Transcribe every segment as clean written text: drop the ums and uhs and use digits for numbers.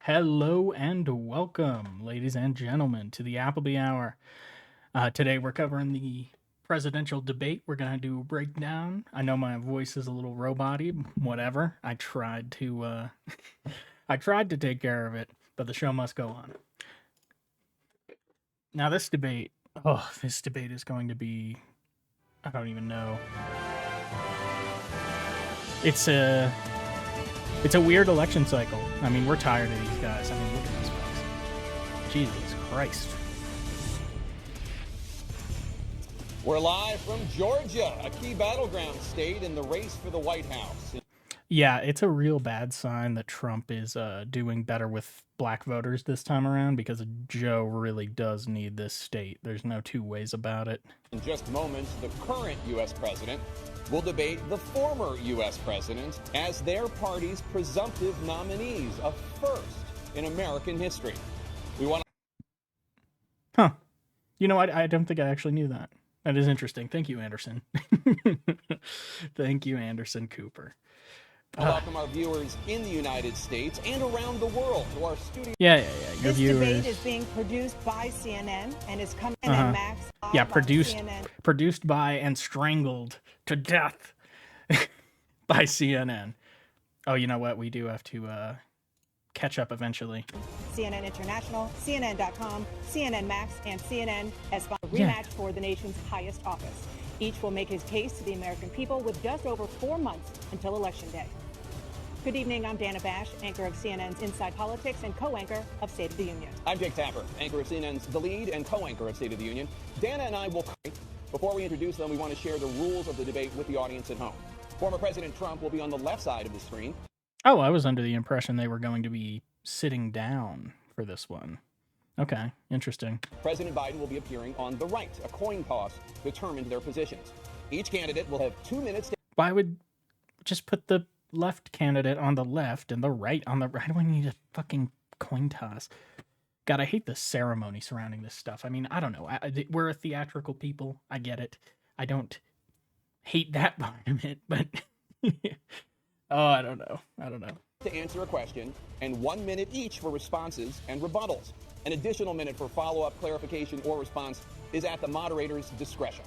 Hello and welcome, ladies and gentlemen, to the Appleby Hour. Today we're covering the presidential debate. We're gonna do a breakdown. I know my voice is a little robot-y, whatever. I tried to, I tried to take care of it, but the show must go on. Now this debate is going to be, I don't even know. It's a weird election cycle. I mean, we're tired of these guys. I mean, look at these guys. Jesus Christ. We're live from Georgia, a key battleground state in the race for the White House. Yeah, it's a real bad sign that Trump is doing better with black voters this time around, because Joe really does need this state. There's no two ways about it. In just moments, the current U.S. president will debate the former U.S. president as their party's presumptive nominees, a first in American history. We want Huh. You know, I don't think I actually knew that. That is interesting. Thank you, Anderson. Thank you, Anderson Cooper. to welcome our viewers in the United States and around the world to our studio. Yeah. Your This viewers. debate is being produced by CNN and is coming in Max. Yeah, live on produced CNN. produced by and strangled to death by CNN. Oh, you know what? We do have to catch up eventually. CNN International, CNN.com, CNN Max, and CNN has found a Yeah. rematch for the nation's highest office. Each will make his case to the American people with just over 4 months until Election Day. Good evening, I'm Dana Bash, anchor of CNN's Inside Politics and co-anchor of State of the Union. I'm Jake Tapper, anchor of CNN's The Lead and co-anchor of State of the Union. Dana and I will. Before we introduce them, we want to share the rules of the debate with the audience at home. Former President Trump will be on the left side of the screen. Oh, I was under the impression they were going to be sitting down for this one. Okay, interesting. President Biden will be appearing on the right. A coin toss determined their positions. Each candidate will have 2 minutes to Why would just put the left candidate on the left and the right on the right? Why do I need a fucking coin toss? God, I hate the ceremony surrounding this stuff. I mean, I don't know. We're a theatrical people. I get it. I don't hate that part of it, but oh, I don't know. answer a question, and 1 minute each for responses and rebuttals. An additional minute for follow-up, clarification, or response is at the moderator's discretion.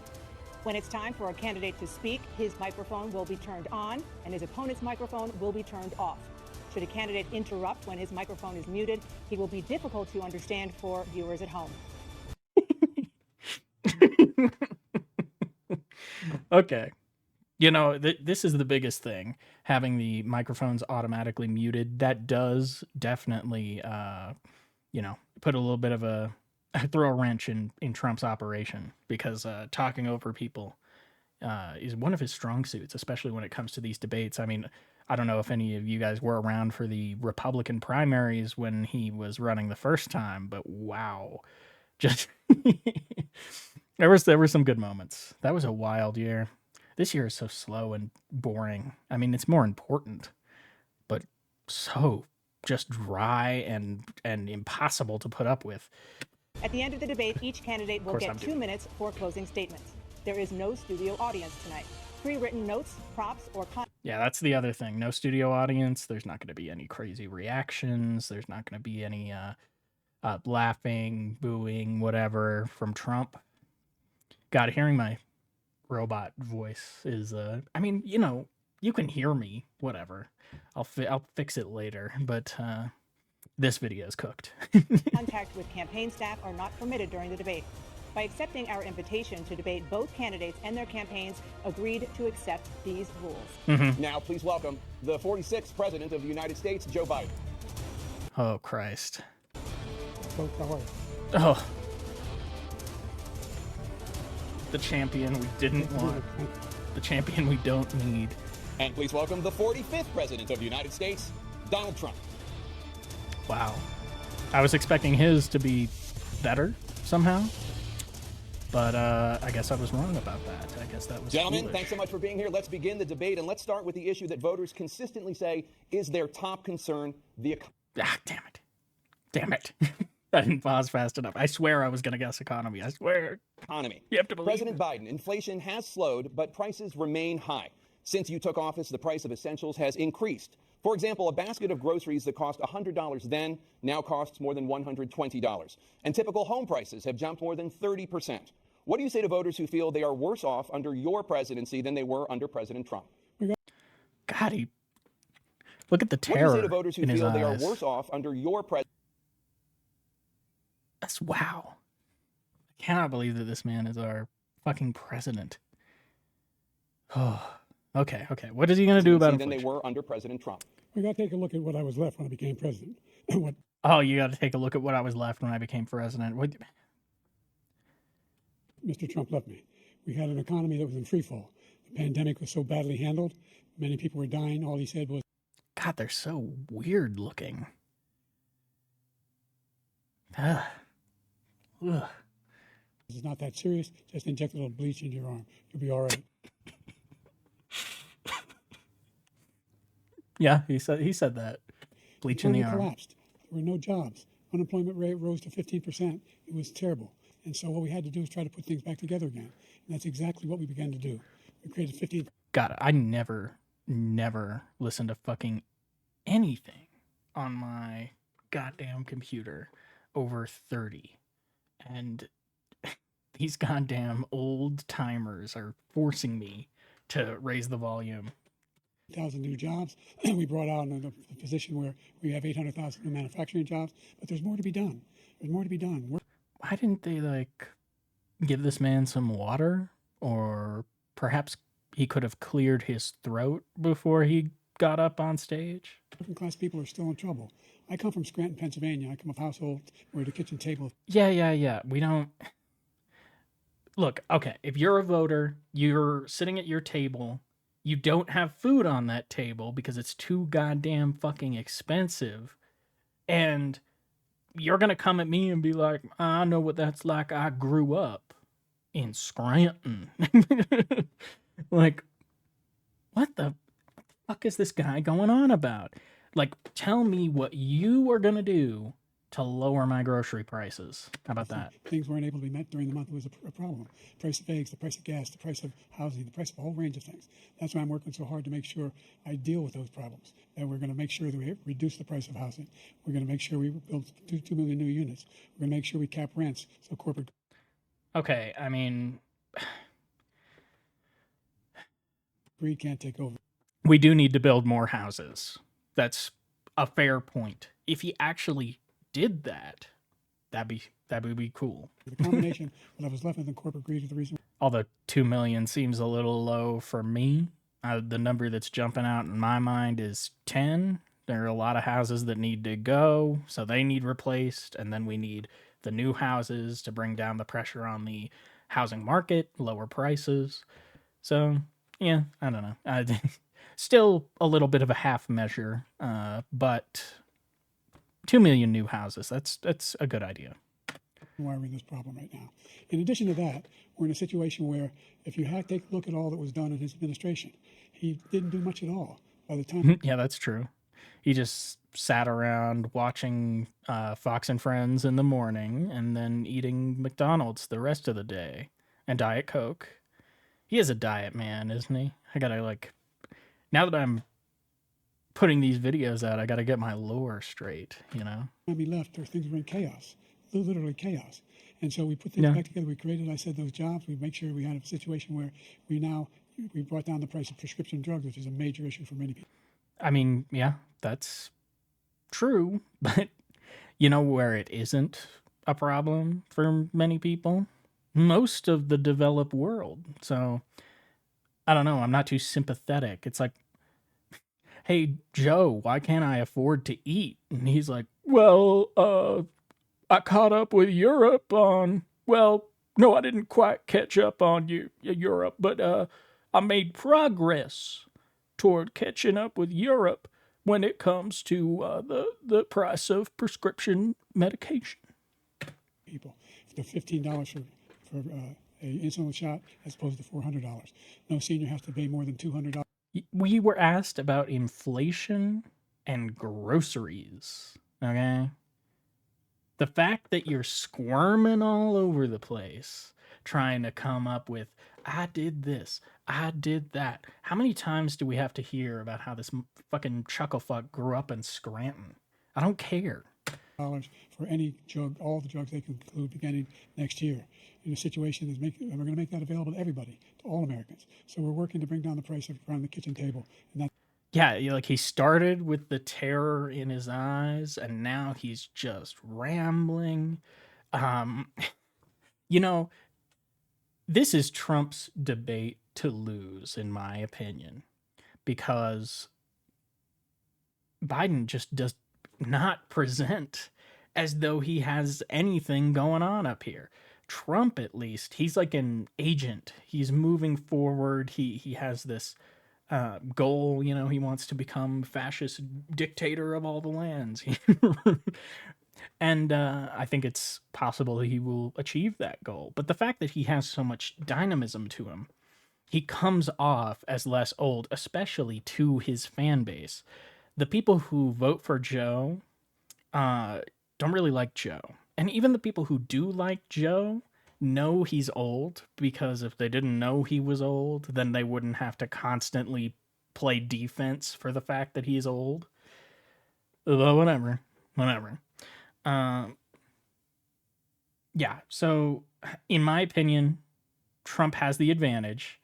When it's time for a candidate to speak, his microphone will be turned on and his opponent's microphone will be turned off. Should a candidate interrupt when his microphone is muted, he will be difficult to understand for viewers at home. Okay. You know, this is the biggest thing, having the microphones automatically muted. That does definitely, put a little bit of a throw a wrench in Trump's operation, because talking over people is one of his strong suits, especially when it comes to these debates. I mean, I don't know if any of you guys were around for the Republican primaries when he was running the first time, but wow, just there were some good moments. That was a wild year. This year is so slow and boring. I mean, it's more important, but so just dry and impossible to put up with. At the end of the debate, each candidate will course get I'm 2 doing. minutes for closing statements. There is no studio audience tonight. Pre-written notes, props, or Yeah, that's the other thing. No studio audience. There's not going to be any crazy reactions. There's not going to be any laughing, booing, whatever from Trump. God, hearing my robot voice is I mean, you can hear me, whatever. I'll fix it later, but this video is cooked. contact with campaign staff are not permitted during the debate. By accepting our invitation to debate, both candidates and their campaigns agreed to accept these rules. Now, please welcome the 46th President of the United States, Joe Biden. Oh, Christ. Oh. The champion we didn't want. The champion we don't need. And please welcome the 45th President of the United States, Donald Trump. Wow. I was expecting his to be better somehow, but I guess I was wrong about that. I guess that was Gentlemen, foolish. thanks so much for being here. Let's begin the debate, and let's start with the issue that voters consistently say is their top concern, the economy. Ah, damn it. I didn't pause fast enough. I swear I was going to guess economy. I swear. You have to believe President Biden, inflation has slowed, but prices remain high. Since you took office, the price of essentials has increased. For example, a basket of groceries that cost $100 then now costs more than $120. And typical home prices have jumped more than 30%. What do you say to voters who feel they are worse off under your presidency than they were under President Trump? God, look at the What do you terror say to voters who in his feel they are eyes. worse off under your presidency? That's wow. I cannot believe that this man is our fucking president. Oh, okay. What is he going to do about than inflation? they were under President Trump? We got to take a look at what I was left when I became president. What Oh, you got to take a look at what I was left when I became president. What? Mr. Trump left me. We had an economy that was in free fall. The pandemic was so badly handled. Many people were dying. All he said was, God, they're so weird looking. Ugh. "It's not that serious. Just inject a little bleach into your arm. You'll be all right." Yeah, he said that. Bleach in the arm. Collapsed. There were no jobs. Unemployment rate rose to 15%. It was terrible. And so what we had to do is try to put things back together again. And that's exactly what we began to do. We created 15. God, I never listened to fucking anything on my goddamn computer over 30. And these goddamn old timers are forcing me to raise the volume. 1,000 new jobs. We brought out in a position where we have 800,000 new manufacturing jobs, but there's more to be done. There's more to be done. Why didn't they give this man some water? Or perhaps he could have cleared his throat before he got up on stage? Working class people are still in trouble. I come from Scranton, Pennsylvania. I come of a household where the kitchen table. Yeah. We don't. Look, okay, if you're a voter, you're sitting at your table, you don't have food on that table because it's too goddamn fucking expensive, and you're gonna come at me and be like, I know what that's like. I grew up in Scranton. Like, what the fuck is this guy going on about? Like, tell me what you are gonna do to lower my grocery prices. How about that? Things weren't able to be met during the month. It was a problem. The price of eggs, the price of gas, the price of housing, the price of a whole range of things. That's why I'm working so hard to make sure I deal with those problems. That we're going to make sure that we reduce the price of housing. We're going to make sure we build 2 million new units. We're going to make sure we cap rents so corporate. Okay, I mean, greed can't take over. we do need to build more houses. That's a fair point. If he actually did that, that would be cool. The combination what I was left with in corporate greed is the reason. Although 2 million seems a little low for me. The number that's jumping out in my mind is 10. There are a lot of houses that need to go, so they need replaced, and then we need the new houses to bring down the pressure on the housing market, lower prices. So, yeah, I don't know. Still a little bit of a half measure, but 2 million new houses, that's a good idea. Why we're in this problem right now. In addition to that, we're in a situation where if you take a look at all that was done in his administration, he didn't do much at all. By the time Yeah, that's true. He just sat around watching Fox and Friends in the morning and then eating McDonald's the rest of the day and Diet Coke. He is a diet man, isn't he? I gotta now that I'm putting these videos out, I gotta get my lore straight, you know? he left, things were in chaos, literally chaos. And so we put things back together. We created, I said, those jobs. We make sure we had a situation where we brought down the price of prescription drugs, which is a major issue for many people. I mean, yeah, that's true, but you know where it isn't a problem for many people? Most of the developed world. So, I don't know, I'm not too sympathetic. It's like, hey, Joe, why can't I afford to eat? And he's like, well, I caught up with Europe on, well, no, I didn't quite catch up on Europe, but I made progress toward catching up with Europe when it comes to the price of prescription medication. People, the $15 for a insulin shot as opposed to $400. No senior has to pay more than $200. We were asked about inflation and groceries, okay? The fact that you're squirming all over the place trying to come up with I did this, I did that. How many times do we have to hear about how this fucking chucklefuck grew up in Scranton? I don't care. For any drug, all the drugs they can include beginning next year. In a situation that's we're going to make that available to everybody, to all Americans. So we're working to bring down the price around the kitchen table, and that. Yeah, like he started with the terror in his eyes, and now he's just rambling. Um, you know, this is Trump's debate to lose, in my opinion, because Biden just does not present as though he has anything going on up here. Trump, at least, he's like an agent. He's moving forward. He has this goal, you know, he wants to become fascist dictator of all the lands. And I think it's possible he will achieve that goal. But the fact that he has so much dynamism to him, he comes off as less old, especially to his fan base. The people who vote for Joe don't really like Joe. And even the people who do like Joe know he's old, because if they didn't know he was old, then they wouldn't have to constantly play defense for the fact that he's old. Whatever. Yeah, so in my opinion, Trump has the advantage.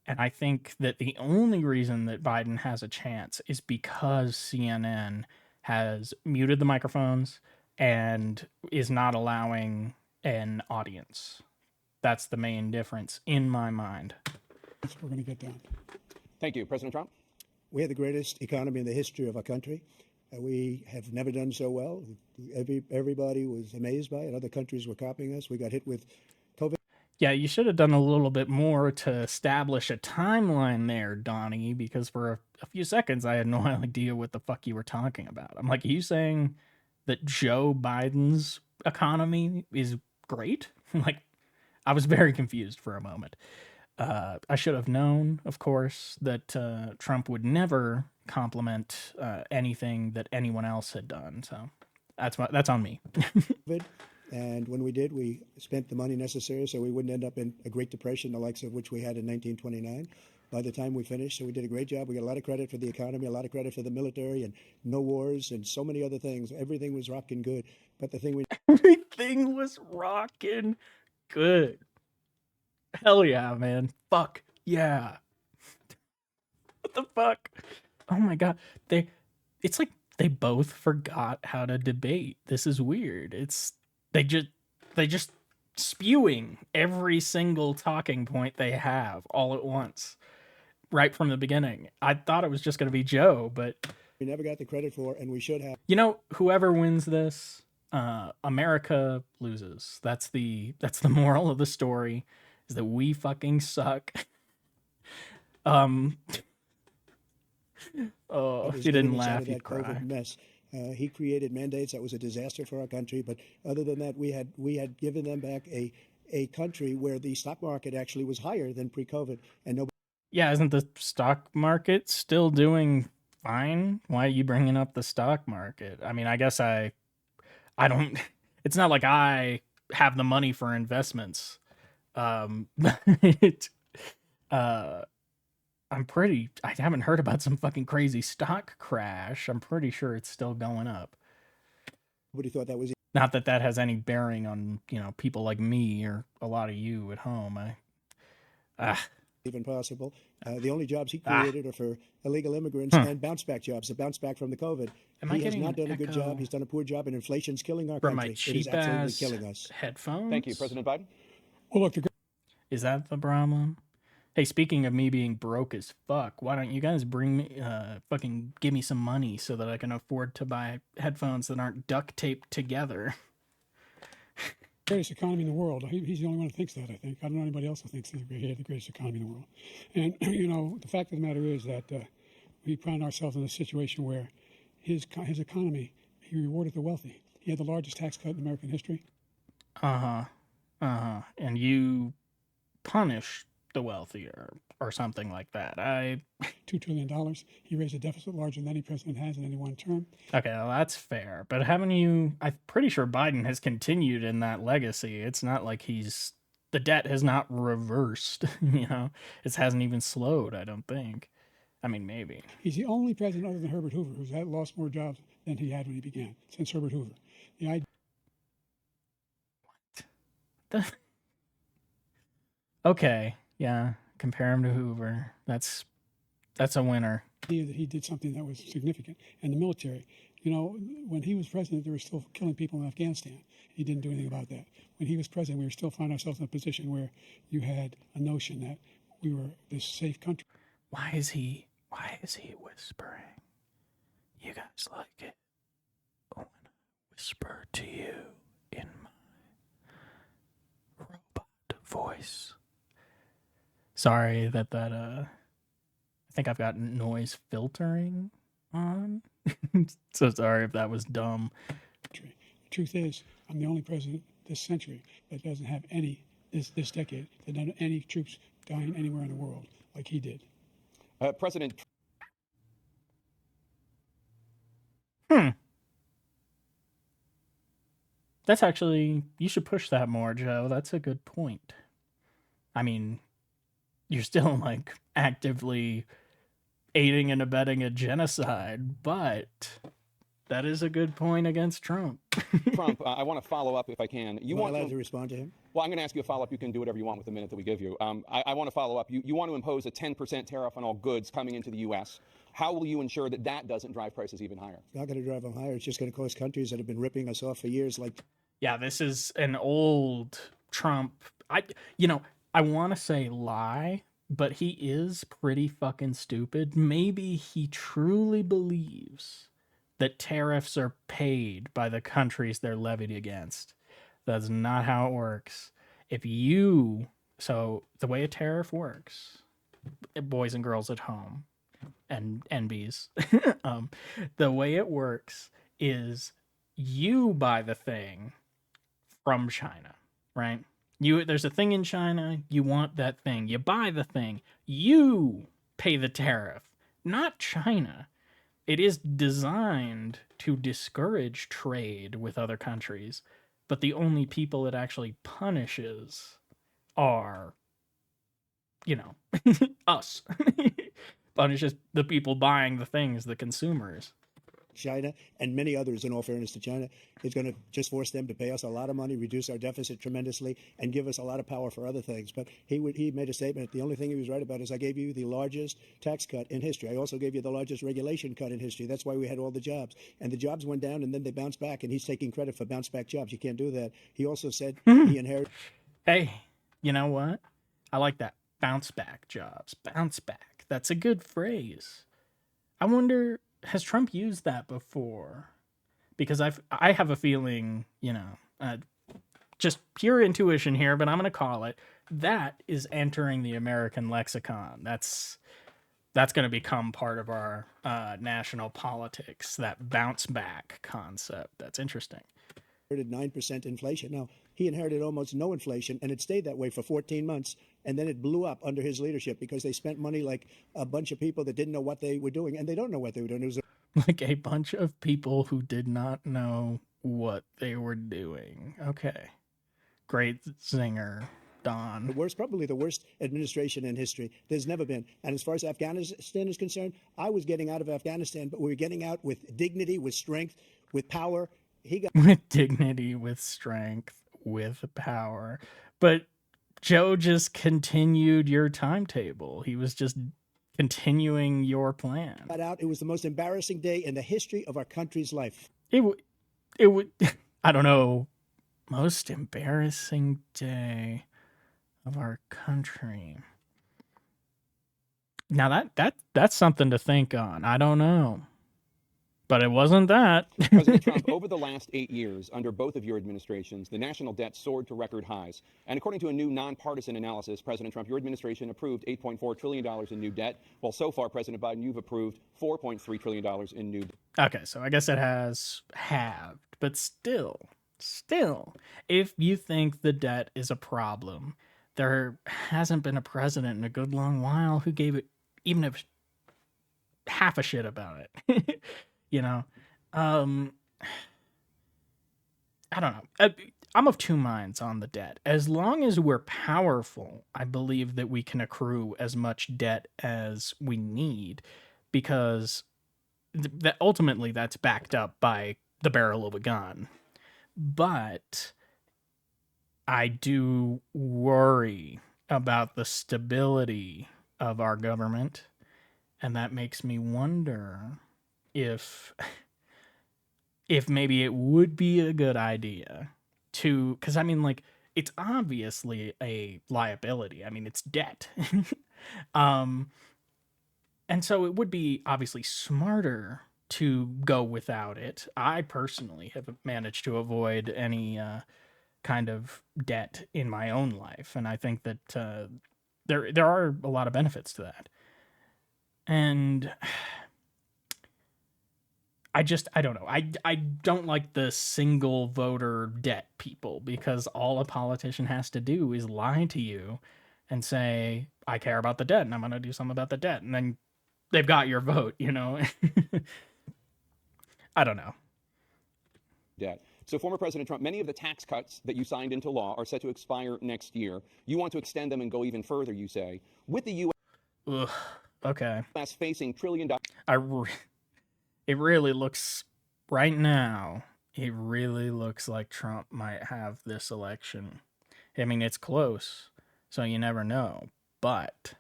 And I think that the only reason that Biden has a chance is because CNN has muted the microphones and is not allowing an audience. That's the main difference in my mind. We're going to get done. Thank you. President Trump? We have the greatest economy in the history of our country. We have never done so well. Everybody was amazed by it. Other countries were copying us. We got hit with COVID. Yeah, you should have done a little bit more to establish a timeline there, Donnie, because for a few seconds I had no idea what the fuck you were talking about. I'm like, are you saying that Joe Biden's economy is great? Like, I was very confused for a moment. I should have known, of course, that Trump would never compliment anything that anyone else had done. So that's on me. And when we did, we spent the money necessary so we wouldn't end up in a Great Depression, the likes of which we had in 1929. By the time we finished, so we did a great job. We got a lot of credit for the economy, a lot of credit for the military, and no wars, and so many other things. Everything was rocking good. But the thing everything was rocking good. Hell yeah, man. Fuck yeah. What the fuck? Oh my god. It's like they both forgot how to debate. This is weird. They just spewing every single talking point they have all at once, right from the beginning. I thought it was just going to be Joe, but we never got the credit for, and we should have. You know, whoever wins this, America loses. That's the moral of the story, is that we fucking suck. Oh, if you didn't laugh, you'd cry. Mess. He created mandates that was a disaster for our country. But other than that, we had given them back a country where the stock market actually was higher than pre-COVID, and nobody. Yeah, isn't the stock market still doing fine? Why are you bringing up the stock market? I mean, I guess I don't. It's not like I have the money for investments. I haven't heard about some fucking crazy stock crash. I'm pretty sure it's still going up. Nobody thought that was. Not that that has any bearing on, people like me or a lot of you at home. Even possible. The only jobs he created are for illegal immigrants and bounce back jobs, the bounce back from the COVID. He has not done a good job. He's done a poor job, and inflation's killing our country. My cheap it is absolutely killing us. Headphones. Thank you, President Biden. Well, look, is that the problem? Hey, speaking of me being broke as fuck, why don't you guys bring me, fucking give me some money so that I can afford to buy headphones that aren't duct taped together? Greatest economy in the world. He's the only one who thinks that, I think. I don't know anybody else who thinks he had the greatest economy in the world. And, the fact of the matter is that we found ourselves in a situation where his economy, he rewarded the wealthy. He had the largest tax cut in American history. And you punished the wealthy or something like that. $2 trillion. He raised a deficit larger than any president has in any one term. Okay, well, that's fair. But I'm pretty sure Biden has continued in that legacy. It's not like he's the debt has not reversed. You know, it hasn't even slowed. I don't think. I mean, maybe. He's the only president other than Herbert Hoover who's lost more jobs than he had when he began, since Herbert Hoover. The idea Okay, yeah. Compare him to Hoover. That's a winner. that he did something that was significant. And the military, you know, when he was president, they were still killing people in Afghanistan. He didn't do anything about that. When he was president, we were still finding ourselves in a position where you had a notion that we were this safe country. Why is he whispering? You guys like it when I whisper to you in my robot voice. Sorry that I think I've got noise filtering on. So sorry if that was dumb. The truth is, I'm the only president this century that doesn't have this decade, that doesn't have any troops dying anywhere in the world like he did. President. That's actually, you should push that more, Joe. That's a good point. I mean, you're still like actively aiding and abetting a genocide, but that is a good point against Trump. Trump, I want to follow up if I can. You want allowed to respond to him? Well, I'm going to ask you a follow-up. You can do whatever you want with the minute that we give you. I want to follow up. You want to impose a 10% tariff on all goods coming into the U.S. How will you ensure that that doesn't drive prices even higher? It's not going to drive them higher. It's just going to cost countries that have been ripping us off for years. Like, yeah, this is an old Trump. I want to say lie, but he is pretty fucking stupid. Maybe he truly believes that tariffs are paid by the countries they're levied against. That's not how it works. So the way a tariff works, boys and girls at home and NBs, the way it works is you buy the thing from China, right? There's a thing in China, you want that thing, you buy the thing, you pay the tariff, not China. It is designed to discourage trade with other countries, but the only people it actually punishes are, us. Punishes the people buying the things, the consumers. China and many others, in all fairness to China, is going to just force them to pay us a lot of money, reduce our deficit tremendously, and give us a lot of power for other things. But he made a statement. The only thing he was right about is I gave you the largest tax cut in history. I also gave you the largest regulation cut in history. That's why we had all the jobs. And the jobs went down, and then they bounced back, and he's taking credit for bounce back jobs. You can't do that. He also said he inherited. Hey, you know what? I like that. Bounce back jobs. Bounce back. That's a good phrase. I wonder, has Trump used that before? Because I have a feeling, just pure intuition here, but I'm going to call it, that is entering the American lexicon. That's going to become part of our national politics, that bounce back concept. That's interesting. 9% inflation. Now, he inherited almost no inflation, and it stayed that way for 14 months, and then it blew up under his leadership because they spent money like a bunch of people that didn't know what they were doing, and they don't know what they were doing. It was like a bunch of people who did not know what they were doing. Okay. Great singer, Don. probably the worst administration in history. There's never been. And as far as Afghanistan is concerned, I was getting out of Afghanistan, but we were getting out with dignity, with strength, with power. He got with dignity, with strength, with power. But Joe just continued your timetable. He was just continuing your plan. got out. It was the most embarrassing day in the history of our country's life. It would, I don't know, most embarrassing day of our country. Now that's something to think on. I don't know. But it wasn't that. President Trump, over the last 8 years, under both of your administrations, the national debt soared to record highs. And according to a new nonpartisan analysis, President Trump, your administration approved $8.4 trillion in new debt. Well, so far, President Biden, you've approved $4.3 trillion in new debt. Okay, so I guess it has halved. But still, if you think the debt is a problem, there hasn't been a president in a good long while who gave it even half a shit about it. I don't know. I'm of two minds on the debt. As long as we're powerful, I believe that we can accrue as much debt as we need, because that ultimately that's backed up by the barrel of a gun. But I do worry about the stability of our government, and that makes me wonder if maybe it would be a good idea to, because I mean, like, it's obviously a liability. I mean, it's debt. um and so it would be obviously smarter to go without it. I personally have managed to avoid any kind of debt in my own life, and I think that there are a lot of benefits to that. And I don't know. I don't like the single voter debt people, because all a politician has to do is lie to you and say, I care about the debt and I'm going to do something about the debt. And then they've got your vote, you know? I don't know. Debt. So, former President Trump, many of the tax cuts that you signed into law are set to expire next year. You want to extend them and go even further, you say. With the Ugh, okay. U.S. facing trillion-dollar It really looks, right now, it really looks like Trump might have this election. I mean, it's close, so you never know. But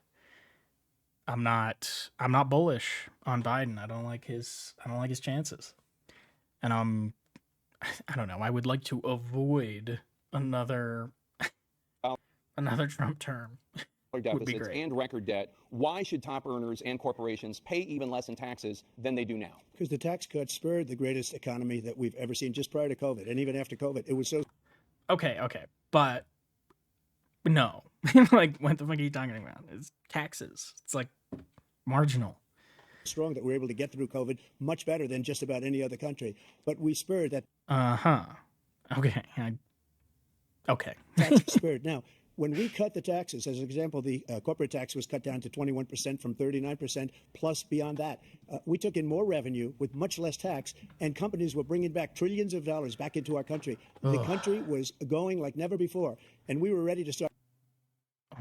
I'm not bullish on Biden. I don't like his chances. And I don't know. I would like to avoid another Trump term. Would be deficits great. and record debt. Why should top earners and corporations pay even less in taxes than they do now? Because the tax cuts spurred the greatest economy that we've ever seen just prior to COVID. And even after COVID, it was so Okay. But no. Like, what the fuck are you talking about? It's taxes. It's like marginal. strong that we're able to get through COVID much better than just about any other country. But we spurred that Okay. Okay. tax spurred. Now, when we cut the taxes, as an example, the corporate tax was cut down to 21% from 39%, plus beyond that. We took in more revenue with much less tax, and companies were bringing back trillions of dollars back into our country. The country was going like never before, and we were ready to start.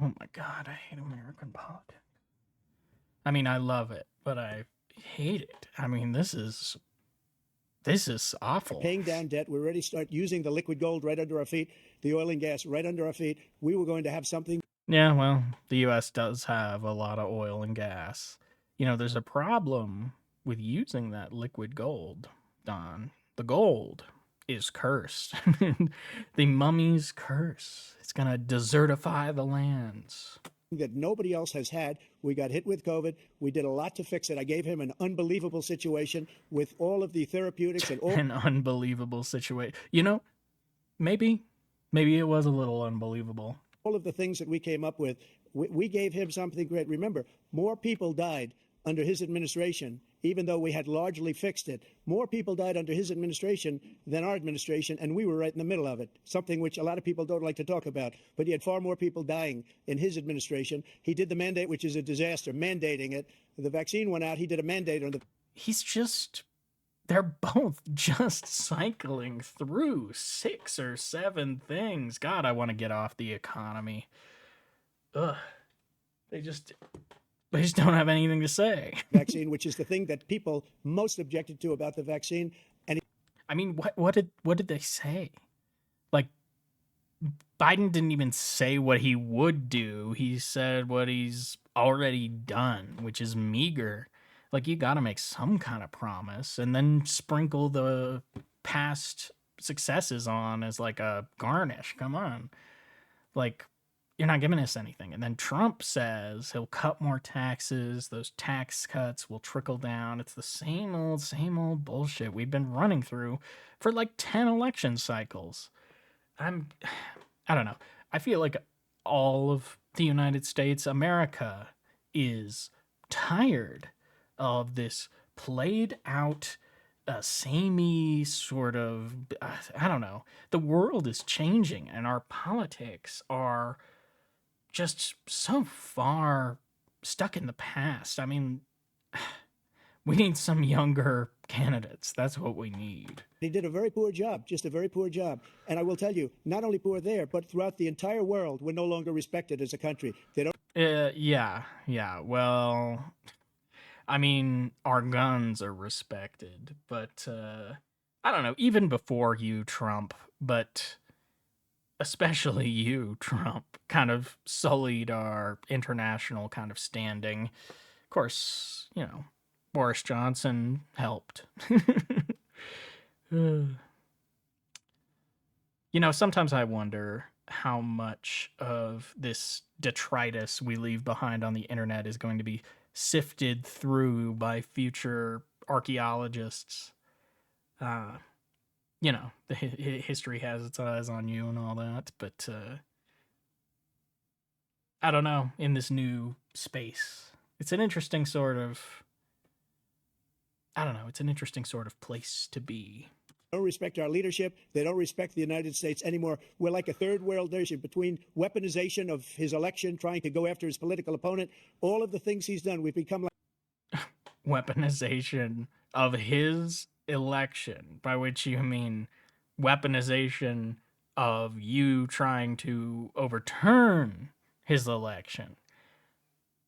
Oh my God, I hate American politics. I mean, I love it, but I hate it. I mean, this is awful. Paying down debt. We're ready to start using the liquid gold right under our feet, the oil and gas right under our feet. We were going to have something. Yeah, well, the U.S. does have a lot of oil and gas. You know, there's a problem with using that liquid gold, Don. The gold is cursed. The mummy's curse. It's going to desertify the lands. That nobody else has had. We got hit with COVID. We did a lot to fix it. I gave him an unbelievable situation with all of the therapeutics and all. An unbelievable situation. You know, maybe it was a little unbelievable. All of the things that we came up with, we gave him something great. Remember, more people died under his administration, even though we had largely fixed it. More people died under his administration than our administration, and we were right in the middle of it, something which a lot of people don't like to talk about. But he had far more people dying in his administration. He did the mandate, which is a disaster, mandating it. The vaccine went out. He did a mandate on the. They're both just cycling through 6 or 7 things. God, I want to get off the economy. Ugh. They just don't have anything to say. Vaccine, which is the thing that people most objected to about the vaccine. And I mean, what did they say? Like, Biden didn't even say what he would do. He said what he's already done, which is meager. Like, you got to make some kind of promise and then sprinkle the past successes on as like a garnish. Come on. Like, you're not giving us anything. And then Trump says he'll cut more taxes. Those tax cuts will trickle down. It's the same old bullshit we've been running through for like 10 election cycles. I don't know. I feel like all of the United States, America, is tired of this played out, samey sort of, I don't know. The world is changing and our politics are just so far stuck in the past. I mean, We need some younger candidates. That's what we need. He did a very poor job, just a very poor job. And I will tell you, not only poor there, but throughout the entire world, we're no longer respected as a country. They don't Yeah. Well, I mean, our guns are respected, but I don't know, even before you, Trump, but especially you, Trump, kind of sullied our international kind of standing. Of course, Boris Johnson helped. Sometimes I wonder how much of this detritus we leave behind on the internet is going to be sifted through by future archaeologists. The history has its eyes on you and all that, but I don't know, in this new space. It's an interesting sort of place to be. don't respect our leadership. They don't respect the United States anymore. We're like a third world nation between weaponization of his election, trying to go after his political opponent, all of the things he's done. We've become like Weaponization of his election, by which you mean weaponization of you trying to overturn his election.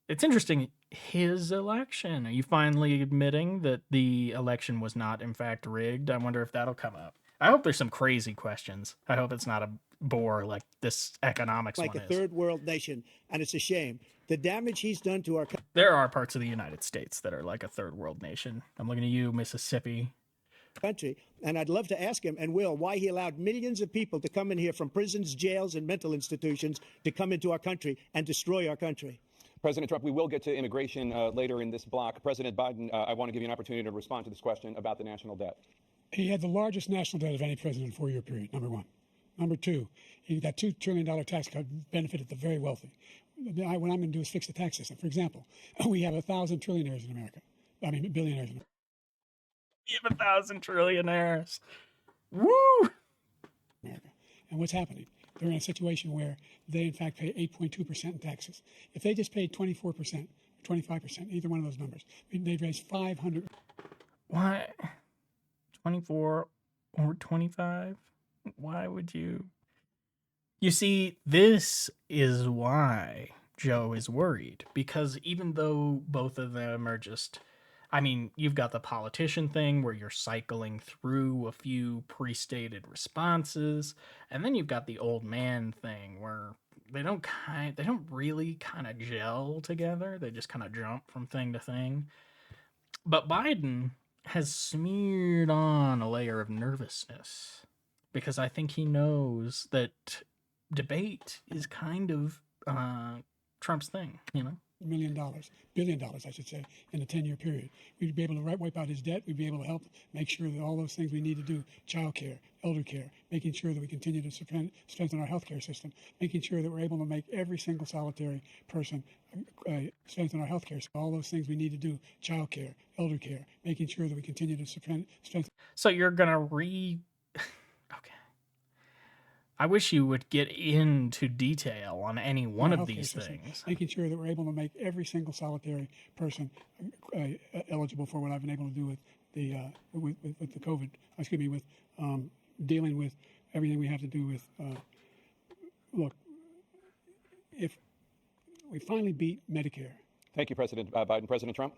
It's interesting, his election. Are you finally admitting that the election was not, in fact, rigged? I wonder if that'll come up. I hope there's some crazy questions. I hope it's not a bore like this economics like one a is. third world nation, and it's a shame. The damage he's done to our There are parts of the United States that are like a third world nation. I'm looking at you, Mississippi. country, and I'd love to ask him, and will, why he allowed millions of people to come in here from prisons, jails, and mental institutions to come into our country and destroy our country. President Trump, we will get to immigration later in this block. President Biden, I want to give you an opportunity to respond to this question about the national debt. He had the largest national debt of any president in a four-year period, number one. Number two, that $2 trillion tax cut benefited the very wealthy. What I'm going to do is fix the tax system. For example, we have 1,000 trillionaires in America. I mean, billionaires in America. You have 1,000 trillionaires. Woo! America. And what's happening? They're in a situation where they, in fact, pay 8.2% in taxes. If they just paid 24% or 25%, either one of those numbers, they'd raise 500. Why? 24 or 25? Why would you? You see, this is why Joe is worried. Because even though both of them are just... I mean, you've got the politician thing where you're cycling through a few pre-stated responses, and then you've got the old man thing where they don't really kind of gel together. They just kind of jump from thing to thing. But Biden has smeared on a layer of nervousness because I think he knows that debate is kind of Trump's thing, you know? $1 billion, I should say, in a 10-year period. We'd be able to wipe out his debt. We'd be able to help make sure that all those things we need to do, child care, elder care, making sure that we continue to strengthen our healthcare system, making sure that we're able to make every single solitary person strengthen our healthcare system. All those things we need to do, child care, elder care, making sure that we continue to strengthen. So you're going to Okay. I wish you would get into detail on any one of these things. Making sure that we're able to make every single solitary person eligible for what I've been able to do with the with the COVID. With dealing with everything we have to do with. Look, if we finally beat Medicare. Thank you, President Biden. President Trump?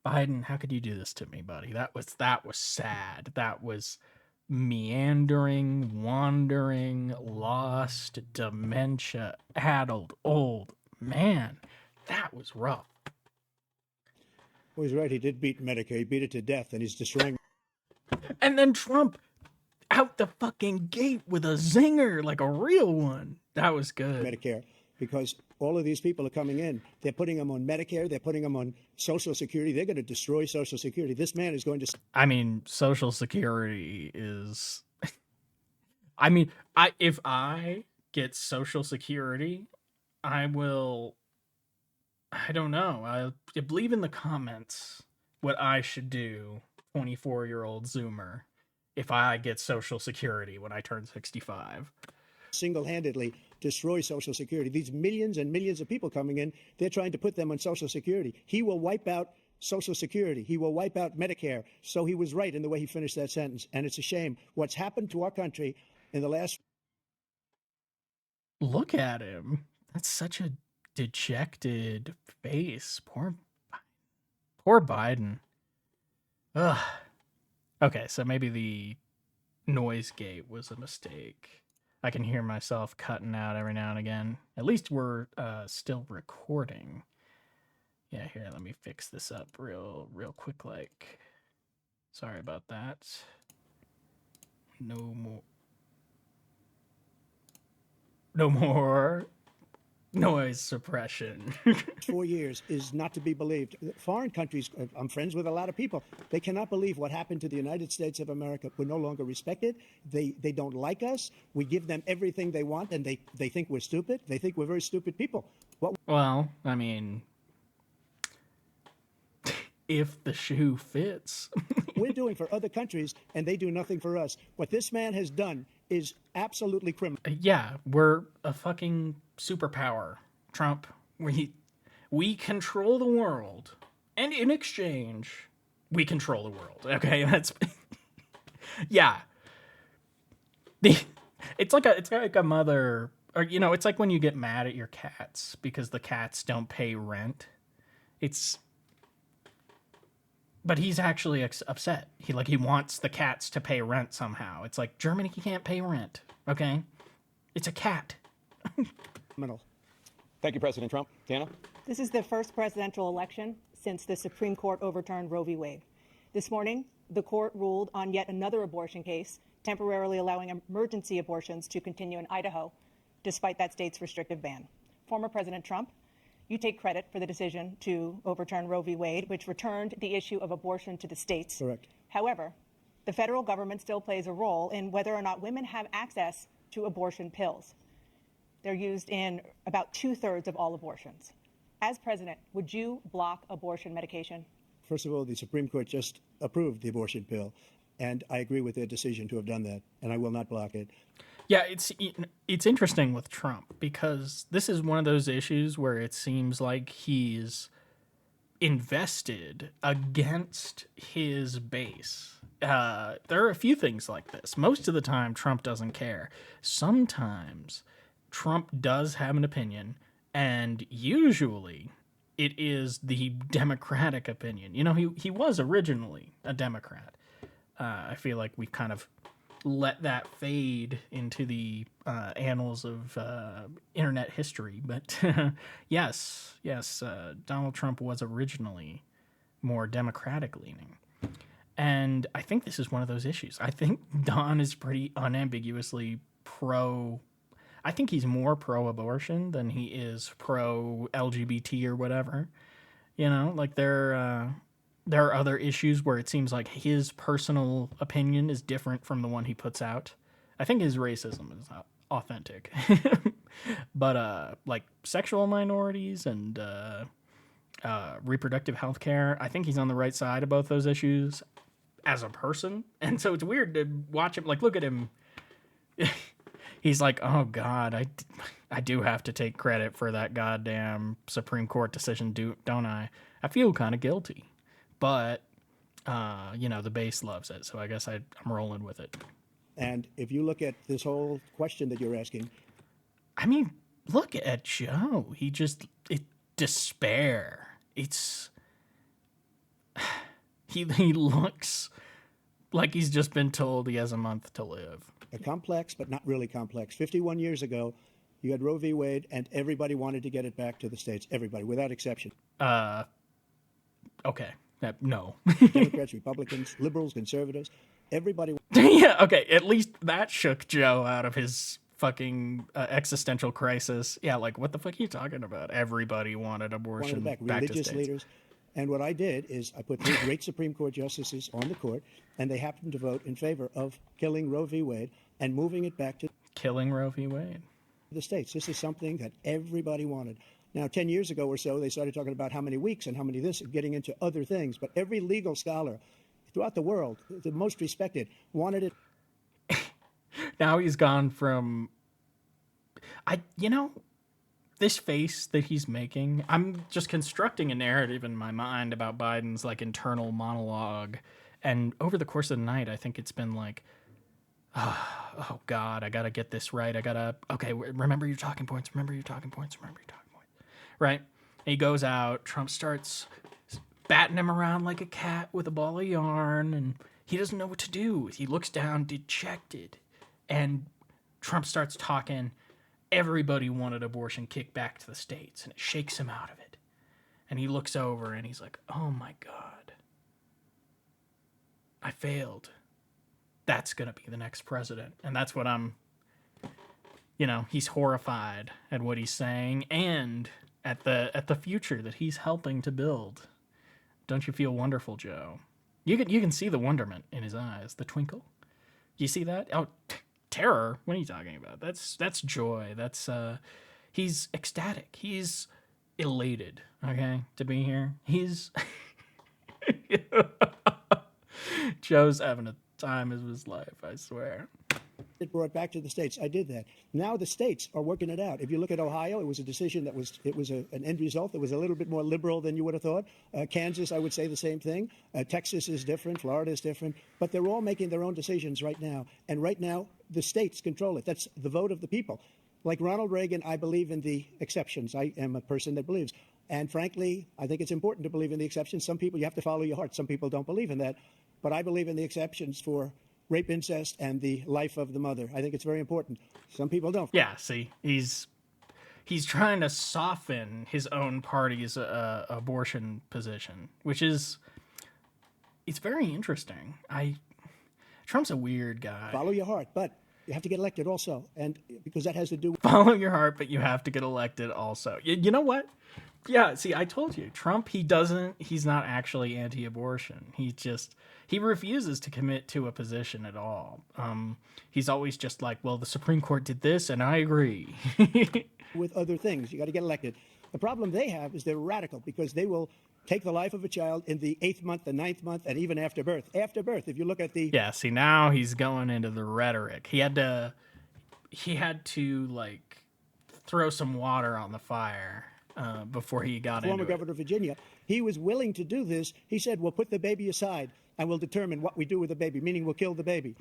Biden, how could you do this to me, buddy? That was sad. That was meandering, wandering, lost, dementia-addled old man. That was rough. Well, he's right. He did beat Medicare. He beat it to death, and he's destroying. And then Trump out the fucking gate with a zinger, like a real one. That was good. Medicare, because all of these people are coming in. They're putting them on Medicare. They're putting them on Social Security. They're going to destroy Social Security. This man is going to... I mean, Social Security is... if I get Social Security, I will... I don't know. I believe in the comments what I should do, 24-year-old Zoomer, if I get Social Security when I turn 65. Single-handedly destroy Social Security. These millions and millions of people coming in, they're trying to put them on Social Security. He will wipe out Social Security. He will wipe out Medicare. So he was right in the way he finished that sentence. And it's a shame what's happened to our country in the last. Look at him. That's such a dejected face. Poor Biden. Ugh. Okay, so maybe the noise gate was a mistake. I can hear myself cutting out every now and again. At least we're still recording. Yeah, here, let me fix this up real quick, like. Sorry about that. No more noise suppression. 4 years is not to be believed. Foreign countries, I'm friends with a lot of people. They cannot believe what happened to the United States of America. We're no longer respected. They don't like us. We give them everything they want, and they think we're stupid. They think we're very stupid people. Well, I mean, if the shoe fits. We're doing for other countries, and they do nothing for us. What this man has done is absolutely criminal. Yeah, we're a fucking superpower. Trump, we control the world. And in exchange, we control the world. Okay, that's yeah. It's like a mother, or it's like when you get mad at your cats because the cats don't pay rent. But he's actually upset. He wants the cats to pay rent somehow. It's like, Germany can't pay rent, okay? It's a cat. Criminal. Thank you, President Trump. Tana? This is the first presidential election since the Supreme Court overturned Roe v. Wade. This morning, the court ruled on yet another abortion case, temporarily allowing emergency abortions to continue in Idaho, despite that state's restrictive ban. Former President Trump, you take credit for the decision to overturn Roe v. Wade, which returned the issue of abortion to the states. Correct. However, the federal government still plays a role in whether or not women have access to abortion pills. They're used in about 2/3 of all abortions. As president, would you block abortion medication? First of all, the Supreme Court just approved the abortion pill, and I agree with their decision to have done that, and I will not block it. Yeah, it's interesting with Trump because this is one of those issues where it seems like he's invested against his base. There are a few things like this. Most of the time, Trump doesn't care. Sometimes Trump does have an opinion, and usually it is the Democratic opinion. He was originally a Democrat. I feel like we've kind of let that fade into the annals of internet history. But yes, Donald Trump was originally more Democratic leaning. And I think this is one of those issues. I think Don is pretty unambiguously I think he's more pro-abortion than he is pro-LGBT or whatever. There are other issues where it seems like his personal opinion is different from the one he puts out. I think his racism is authentic. But like sexual minorities and reproductive health care, I think he's on the right side of both those issues as a person. And so it's weird to watch him, look at him. He's like, oh, God, I do have to take credit for that goddamn Supreme Court decision, don't I? I feel kind of guilty. But, the base loves it, so I guess I'm rolling with it. And if you look at this whole question that you're asking. I mean, look at Joe. Despair. He looks like he's just been told he has a month to live. A complex, but not really complex. 51 years ago, you had Roe v. Wade, and everybody wanted to get it back to the states. Everybody, without exception. Okay. No. Democrats, Republicans, liberals, conservatives, everybody. Yeah, okay. At least that shook Joe out of his fucking existential crisis. Yeah, what the fuck are you talking about? Everybody wanted abortion back to religious states. Leaders. And what I did is I put 3 great Supreme Court justices on the court, and they happened to vote in favor of killing Roe v. Wade and moving it back to killing Roe v. Wade. The states. This is something that everybody wanted. Now, 10 years ago or so, they started talking about how many weeks and how many this, getting into other things. But every legal scholar throughout the world, the most respected, wanted it. Now he's gone from this face that he's making, I'm just constructing a narrative in my mind about Biden's like internal monologue. And over the course of the night, I think it's been like, oh God, I got to get this right. Okay, remember your talking points, remember your talking points, remember your talking points. Right? And he goes out, Trump starts batting him around like a cat with a ball of yarn, and he doesn't know what to do. He looks down, dejected, and Trump starts talking. Everybody wanted abortion kicked back to the states, and it shakes him out of it. And he looks over and he's like, oh my God, I failed. That's going to be the next president. And that's what he's horrified at what he's saying and at the future that he's helping to build. Don't you feel wonderful, Joe? You can see the wonderment in his eyes, the twinkle. You see that? Oh, terror? What are you talking about? That's joy. He's ecstatic. He's elated, okay, to be here. He's Joe's having a time of his life, I swear. It brought back to the states. I did that. Now the states are working it out. If you look at Ohio, it was a decision that was an end result that was a little bit more liberal than you would have thought. Kansas, I would say the same thing. Texas is different. Florida is different. But they're all making their own decisions right now. And right now, the states control it. That's the vote of the people. Like Ronald Reagan, I believe in the exceptions. I am a person that believes. And frankly, I think it's important to believe in the exceptions. Some people, you have to follow your heart. Some people don't believe in that. But I believe in the exceptions for rape, incest, and the life of the mother. I think it's very important. Some people don't. Yeah, see, he's trying to soften his own party's abortion position, which is it's very interesting. Trump's a weird guy. Follow your heart, but you have to get elected also, and because that has to do with follow your heart, but you have to get elected also. You know what? Yeah, see, I told you, Trump, he's not actually anti-abortion. He refuses to commit to a position at all. He's always just like, well, the Supreme Court did this, and I agree. with other things. You got to get elected. The problem they have is they're radical because they will take the life of a child in the 8th month, the 9th month, and even after birth. After birth, if you look at the... Yeah, see, now he's going into the rhetoric. He had to like, throw some water on the fire before he got into it. Former governor of Virginia, he was willing to do this. He said, we'll put the baby aside and we'll determine what we do with the baby, meaning we'll kill the baby.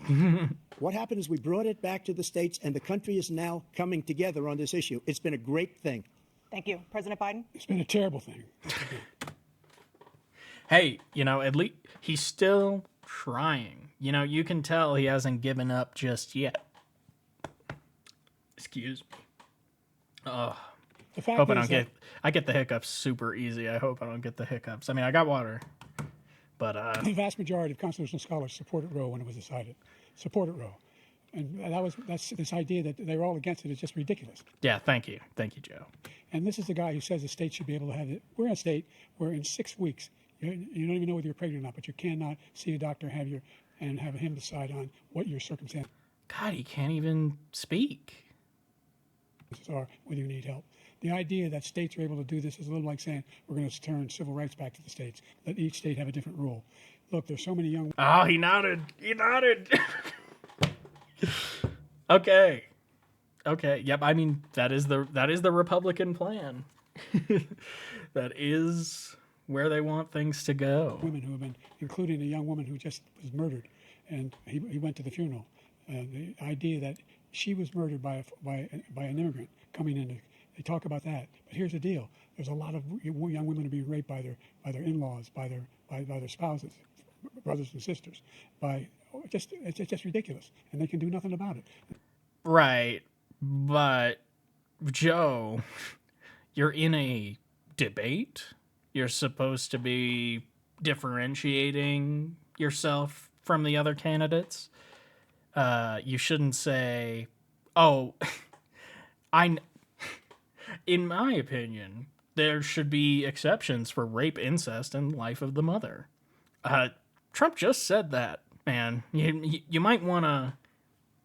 What happened is we brought it back to the states, and the country is now coming together on this issue. It's been a great thing. Thank you. President Biden? It's been a terrible thing. Hey, at least he's still trying. You can tell he hasn't given up just yet. Excuse me. Oh, The fact hope I is don't that I get the hiccups super easy. I hope I don't get the hiccups. I mean, I got water, but the vast majority of constitutional scholars supported Roe when it was decided. Supported Roe. And that's this idea that they're all against it is just ridiculous. yeah, thank you, Joe. And this is the guy who says the state should be able to have it. We're in a state where in 6 weeks, you don't even know whether you're pregnant or not, but you cannot see a doctor and have him decide on what your circumstances God, he can't even speak. are, whether you need help. The idea that states are able to do this is a little like saying we're going to turn civil rights back to the states. Let each state have a different rule. Look, there's so many young... Oh, he nodded. Okay. Yep. I mean, that is the Republican plan. That is where they want things to go. women who have been, including a young woman who just was murdered, and he went to the funeral. The idea that she was murdered by an immigrant coming in, they talk about that. But here's the deal: there's a lot of young women who are being raped by their in-laws, by their spouses, brothers and sisters. It's just ridiculous, and they can do nothing about it. Right, but Joe, you're in a debate. You're supposed to be differentiating yourself from the other candidates. You shouldn't say, "Oh, in my opinion, there should be exceptions for rape, incest, and life of the mother." Trump just said that, man. You might want to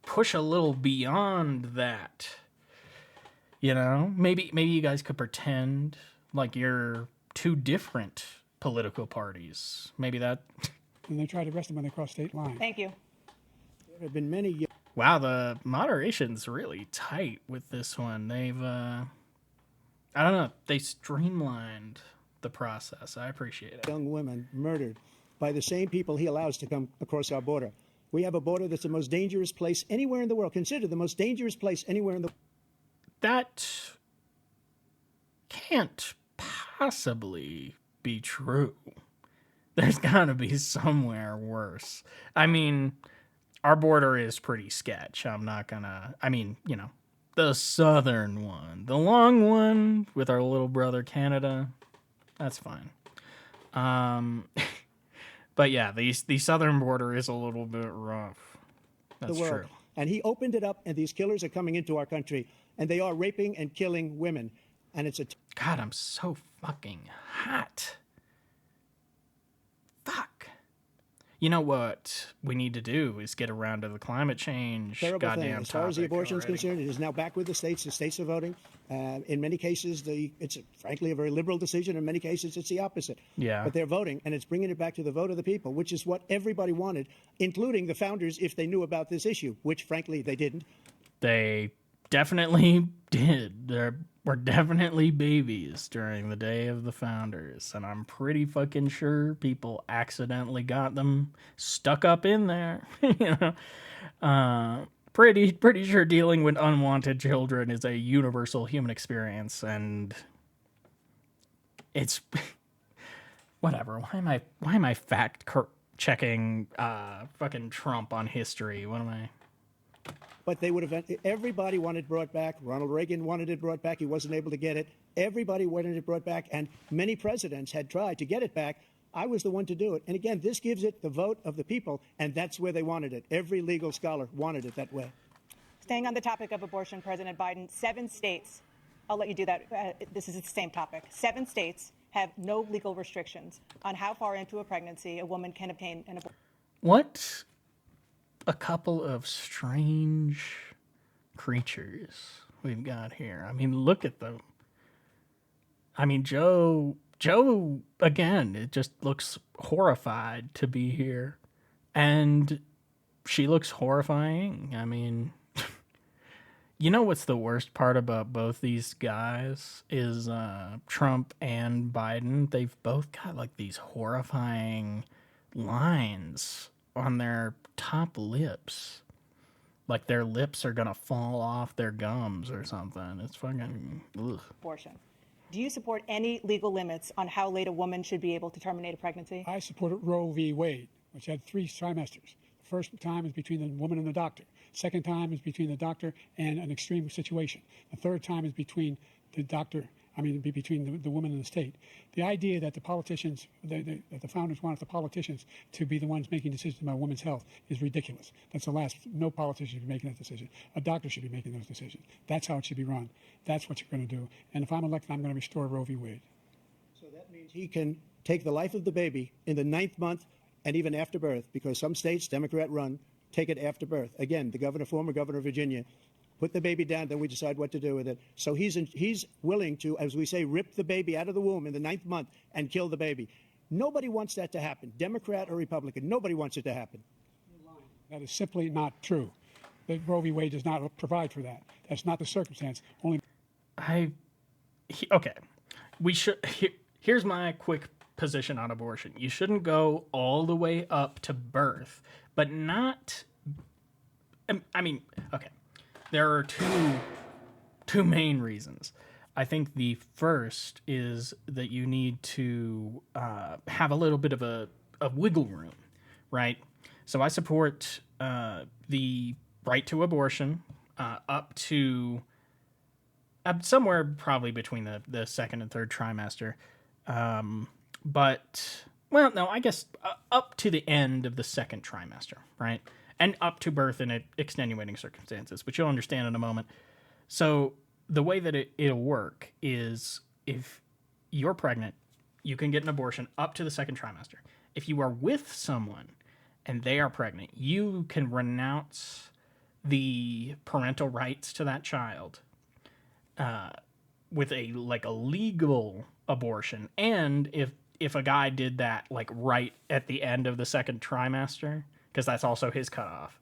push a little beyond that. Maybe you guys could pretend like you're two different political parties. Maybe that. And they try to arrest them when they cross state lines. Thank you. There have been many... Wow, the moderation's really tight with this one. They've I don't know, they streamlined the process. I appreciate it. Young women murdered by the same people he allows to come across our border. We have a border that's the most dangerous place anywhere in the world, considered the most dangerous place anywhere in the world. That can't possibly be true. There's gotta be somewhere worse. I mean, our border is pretty sketch. I'm not gonna, I mean, you know, the southern one, the long one with our little brother Canada, that's fine. But yeah, the southern border is a little bit rough. That's the world. true. And he opened it up, and these killers are coming into our country, and they are raping and killing women. And it's a God, I'm so fucking hot. Fuck. You know what we need to do is get around to the climate change terrible thing. goddamn As far as the topic abortion is already. concerned, it is now back with the states. The states are voting. In many cases, it's frankly a very liberal decision. In many cases, it's the opposite. Yeah. But they're voting, and it's bringing it back to the vote of the people, which is what everybody wanted, including the founders, if they knew about this issue, which frankly they didn't. They definitely did. There were definitely babies during the day of the founders, and I'm pretty fucking sure people accidentally got them stuck up in there. You know, pretty sure dealing with unwanted children is a universal human experience, and it's whatever. Why am I checking fucking Trump on history? What am I? But they would have. Everybody wanted brought back. Ronald Reagan wanted it brought back. He wasn't able to get it. Everybody wanted it brought back, and many presidents had tried to get it back. I was the one to do it. And again, this gives it the vote of the people, and that's where they wanted it. Every legal scholar wanted it that way. Staying on the topic of abortion, President Biden, 7 states, I'll let you do that. This is the same topic. 7 states have no legal restrictions on how far into a pregnancy a woman can obtain an abortion. What a couple of strange creatures we've got here. I mean, look at them. I mean, Joe again, it just looks horrified to be here. And she looks horrifying. I mean, you know what's the worst part about both these guys is Trump and Biden. They've both got like these horrifying lines on their top lips. Like their lips are gonna fall off their gums or something. It's fucking ugh. Abortion. Do you support any legal limits on how late a woman should be able to terminate a pregnancy? I supported Roe v. Wade, which had 3 trimesters. The first time is between the woman and the doctor. Second time is between the doctor and an extreme situation. The third time is between the doctor, between the woman and the state. The idea that the politicians, that the founders wanted the politicians to be the ones making decisions about women's health is ridiculous. That's the last. No politician should be making that decision. A doctor should be making those decisions. That's how it should be run. That's what you're going to do. And if I'm elected, I'm going to restore Roe v. Wade. So that means he can take the life of the baby in the 9th month and even after birth, because some states, Democrat run, take it after birth. Again, the former governor of Virginia, put the baby down, then we decide what to do with it. So he's willing to, as we say, rip the baby out of the womb in the 9th month and kill the baby. Nobody wants that to happen, Democrat or Republican. Nobody wants it to happen. That is simply not true. The Roe v. Wade does not provide for that. That's not the circumstance. Only. Okay. We should. Here's my quick position on abortion. You shouldn't go all the way up to birth, but not. I mean, okay. There are two main reasons. I think the first is that you need to have a little bit of wiggle room, right? So I support the right to abortion up to somewhere probably between the second and third trimester. But, well, no, I guess up to the end of the second trimester, right? And up to birth in extenuating circumstances, which you'll understand in a moment. So the way that it'll work is if you're pregnant, you can get an abortion up to the second trimester. If you are with someone and they are pregnant, you can renounce the parental rights to that child with a legal abortion. And if a guy did that like right at the end of the second trimester, because that's also his cutoff,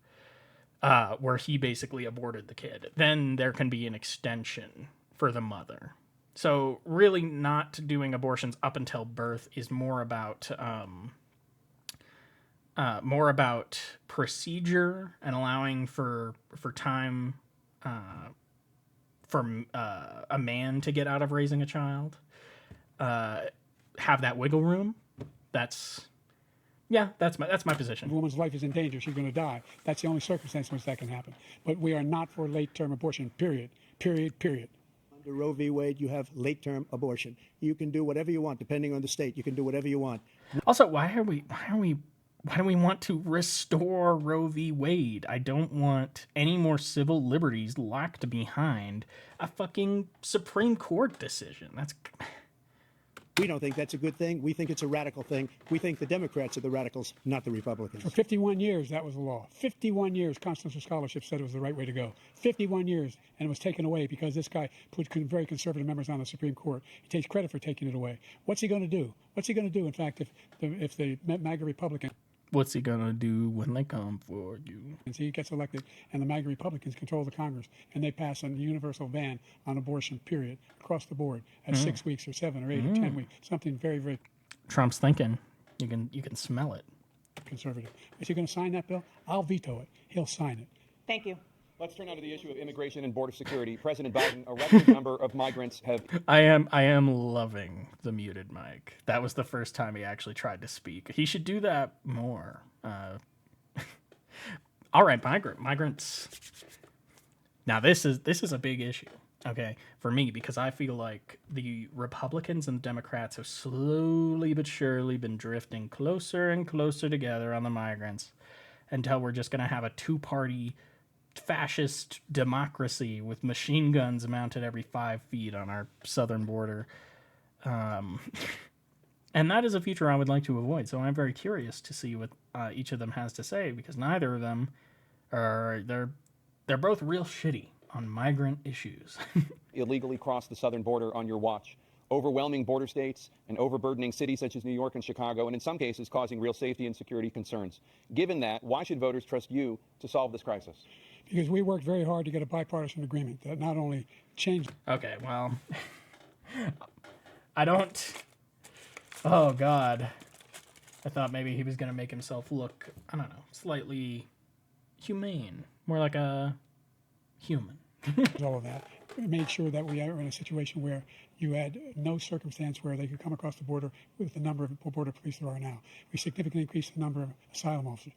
where he basically aborted the kid. Then there can be an extension for the mother. So really not doing abortions up until birth is more about procedure and allowing for time for a man to get out of raising a child. Have that wiggle room. That's my position. A woman's life is in danger. She's going to die. That's the only circumstance in which that can happen. But we are not for late-term abortion, period. Under Roe v. Wade, you have late-term abortion. You can do whatever you want, depending on the state. You can do whatever you want. Also, why do we want to restore Roe v. Wade? I don't want any more civil liberties locked behind a fucking Supreme Court decision. We don't think that's a good thing. We think it's a radical thing. We think the Democrats are the radicals, not the Republicans. For 51 years, that was the law. 51 years, constitutional scholarship said it was the right way to go. 51 years, and it was taken away because this guy put very conservative members on the Supreme Court. He takes credit for taking it away. What's he going to do? What's he going to do, in fact, if the MAGA Republicans... What's he gonna do when they come for you? He gets elected, and the MAGA Republicans control the Congress, and they pass a universal ban on abortion, period, across the board at 6 weeks or 7 or 8 or 10 weeks. Something very, very Trump's thinking. You can smell it. conservative. Is he going to sign that bill? I'll veto it. He'll sign it. Thank you. Let's turn now to the issue of immigration and border security. President Biden, a record number of migrants have... I am loving the muted mic. That was the first time he actually tried to speak. He should do that more. All right, migrants. Now this is a big issue, okay, for me, because I feel like the Republicans and Democrats have slowly but surely been drifting closer and closer together on the migrants until we're just going to have a two-party fascist democracy with machine guns mounted every 5 feet on our southern border. And that is a future I would like to avoid. So I'm very curious to see what each of them has to say, because neither of them they're both real shitty on migrant issues. illegally cross the southern border on your watch, overwhelming border states and overburdening cities such as New York and Chicago, and in some cases causing real safety and security concerns. Given that, why should voters trust you to solve this crisis? Because we worked very hard to get a bipartisan agreement that not only changed... Okay, well, I don't... Oh, God. I thought maybe he was going to make himself look, I don't know, slightly humane. More like a human. all of that. We made sure that we are in a situation where you had no circumstance where they could come across the border with the number of border police there are now. We significantly increased the number of asylum officers.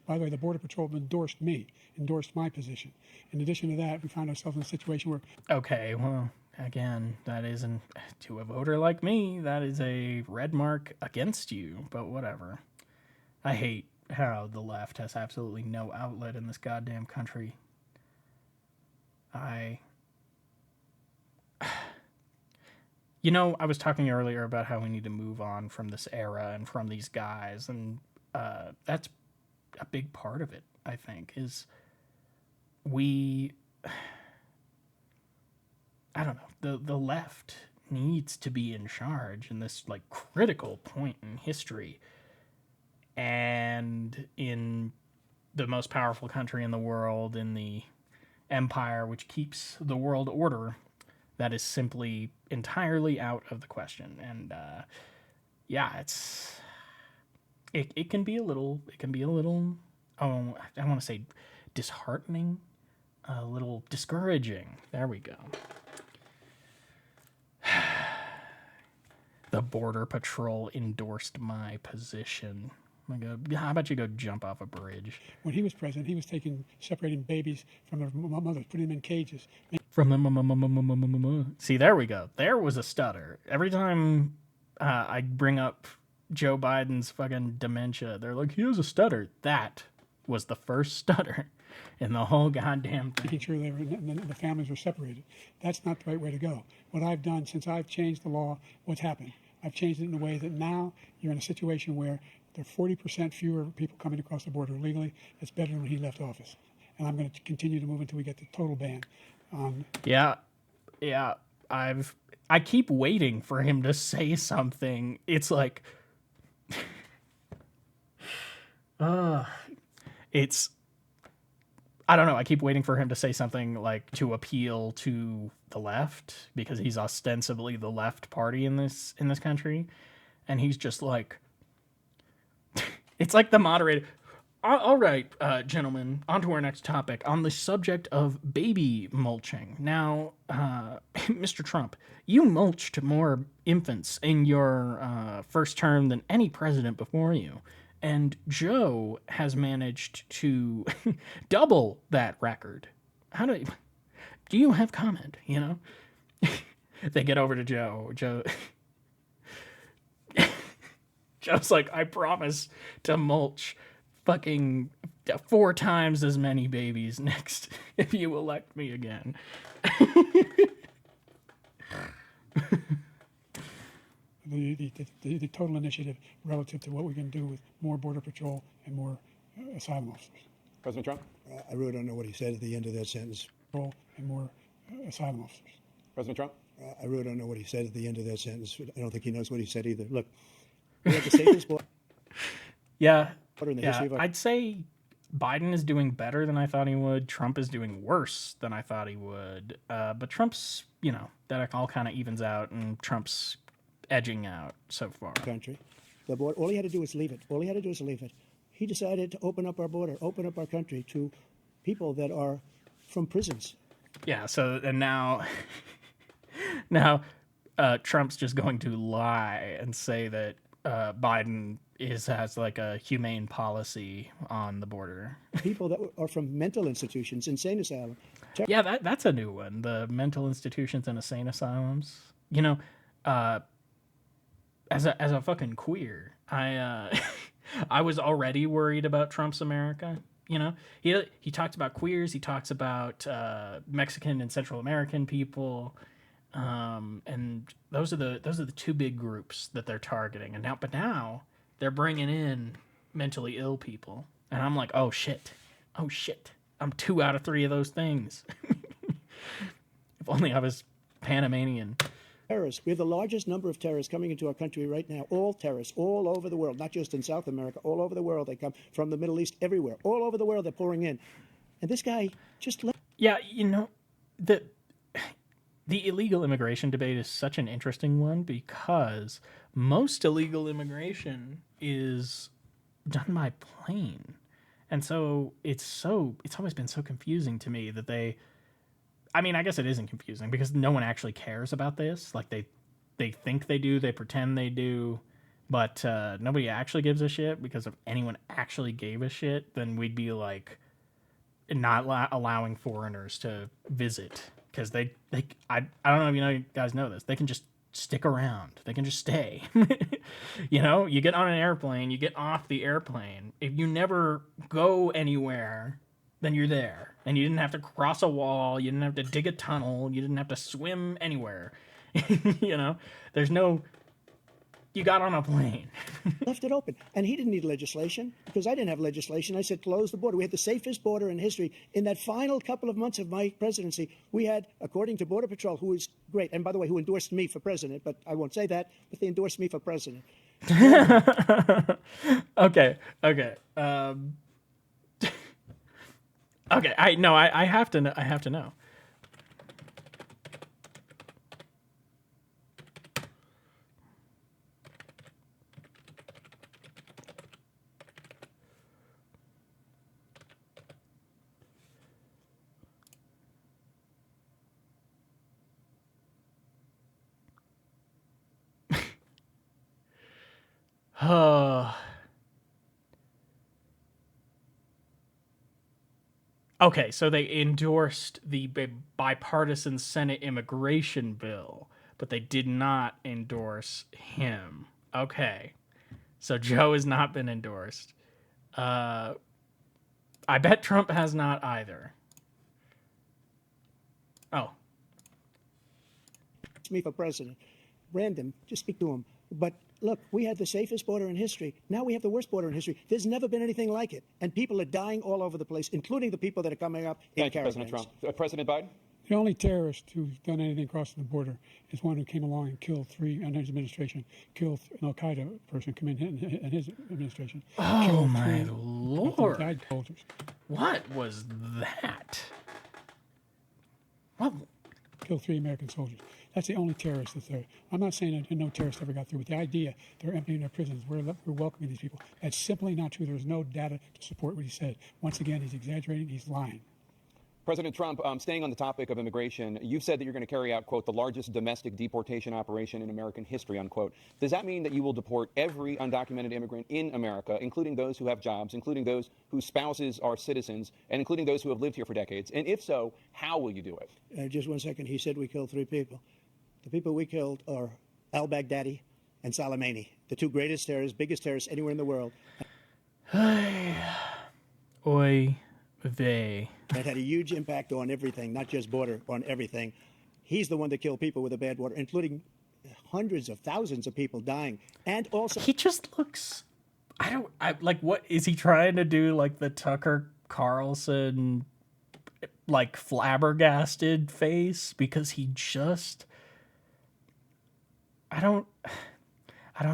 By the way, the Border Patrol endorsed my position. In addition to that, we found ourselves in a situation where... Okay, well, again, that isn't... To a voter like me, that is a red mark against you, but whatever. I hate how the left has absolutely no outlet in this goddamn country. You know, I was talking earlier about how we need to move on from this era and from these guys, and that's a big part of it, I think, is I don't know, the left needs to be in charge in this, like, critical point in history, and in the most powerful country in the world, in the empire which keeps the world order, that is simply entirely out of the question. And yeah, it can be a little oh, I want to say disheartening, a little discouraging. There we go. The Border Patrol endorsed my position. How about you go jump off a bridge? When he was president, he was separating babies from their mothers, putting them in cages. See, there we go. There was a stutter. Every time I bring up Joe Biden's fucking dementia, they're like, he has a stutter. That was the first stutter in the whole goddamn thing. Making sure the families were separated. That's not the right way to go. What I've done since I've changed the law, what's happened? I've changed it in a way that now you're in a situation where there are 40% fewer people coming across the border illegally. That's better than when he left office. And I'm going to continue to move until we get the total ban. Yeah. I keep waiting for him to say something. It's like, I don't know. I keep waiting for him to say something like to appeal to the left because he's ostensibly the left party in this country, and he's just like, it's like the moderator. All right, gentlemen, on to our next topic on the subject of baby mulching. Now, Mr. Trump, you mulched more infants in your first term than any president before you. And Joe has managed to double that record. Do you have comment, you know? They get over to Joe. Joe's like, I promise to mulch fucking 4 times as many babies next if you elect me again. The total initiative relative to what we can do with more Border Patrol and more asylum officers. President Trump? I really don't know what he said at the end of that sentence. And more asylum officers. President Trump? I really don't know what he said at the end of that sentence. I don't think he knows what he said either. Look, we have the safest border Yeah, in the history of our I'd say Biden is doing better than I thought he would. Trump is doing worse than I thought he would. But Trump's, that all kind of evens out, and Trump's edging out so far. country. The border, all he had to do was leave it. All he had to do was leave it. He decided to open up our border, open up our country to people that are from prisons. Yeah, so, and now Trump's just going to lie and say that Biden has like a humane policy on the border. People that are from mental institutions, insane asylum. Yeah, that's a new one. The mental institutions and insane asylums. As a fucking queer, I was already worried about Trump's America. He talks about queers. He talks about Mexican and Central American people, and those are the 2 big groups that they're targeting. And now they're bringing in mentally ill people, and I'm like, oh shit, I'm 2 out of 3 of those things. If only I was Panamanian. Terrorists. We have the largest number of terrorists coming into our country right now. All terrorists, all over the world, not just in South America, all over the world. They come from the Middle East, everywhere. All over the world, they're pouring in. And this guy just left. Yeah, the illegal immigration debate is such an interesting one because most illegal immigration is done by plane. And so it's always been so confusing to me that I guess it isn't confusing because no one actually cares about this. Like they think they do, they pretend they do, but nobody actually gives a shit, because if anyone actually gave a shit, then we'd be like not allowing foreigners to visit, because I don't know if you guys know this. They can just stick around. They can just stay. You get on an airplane, you get off the airplane. If you never go anywhere, then you're there. And you didn't have to cross a wall. You didn't have to dig a tunnel. You didn't have to swim anywhere. There's no... You got on a plane. Left it open. And he didn't need legislation, because I didn't have legislation. I said, close the border. We had the safest border in history. In that final couple of months of my presidency, we had, according to Border Patrol, who is great, and by the way, who endorsed me for president, but I won't say that, but they endorsed me for president. Okay. Okay, I have to know. I have to know. Okay, so they endorsed the bipartisan Senate immigration bill, but they did not endorse him. Okay, so Joe has not been endorsed. I bet Trump has not either. Oh. Me for president. Random, just speak to him. But look, we had the safest border in history. Now we have the worst border in history. There's never been anything like it. And people are dying all over the place, including the people that are coming up in Thank you, caravans. President Trump. President Biden? The only terrorist who's done anything crossing the border is one who came along and killed 3, under his administration, killed an Al-Qaeda person come in his administration. Oh, my Lord. Died soldiers. What was that? What? Killed 3 American soldiers. That's the only terrorist that's there. I'm not saying that no terrorist ever got through, but the idea they're emptying their prisons, we're welcoming these people. That's simply not true. There's no data to support what he said. Once again, he's exaggerating. He's lying. President Trump, staying on the topic of immigration, you've said that you're going to carry out, quote, the largest domestic deportation operation in American history, unquote. Does that mean that you will deport every undocumented immigrant in America, including those who have jobs, including those whose spouses are citizens, and including those who have lived here for decades? And if so, how will you do it? Just 1 second. He said we killed 3 people. The people we killed are al-Baghdadi and Soleimani, the 2 greatest terrorists, biggest terrorists anywhere in the world. Oy vey. That had a huge impact on everything, not just border, on everything. He's the one that killed people with the bad water, including hundreds of thousands of people dying. And also, He just looks. Like, what is he trying to do? Like the Tucker Carlson, like flabbergasted face? Because he just. I don't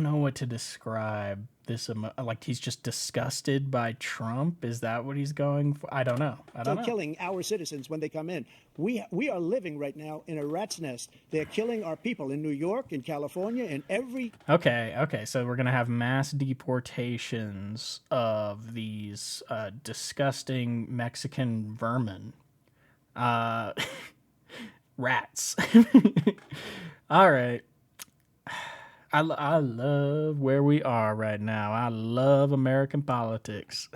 know what to describe this. Like, he's just disgusted by Trump. Is that what he's going for? I don't know. killing our citizens when they come in. We are living right now in a rat's nest. They're killing our people in New York, in California, in every... Okay. So we're going to have mass deportations of these disgusting Mexican vermin. Rats. All right. I love where we are right now. I love American politics.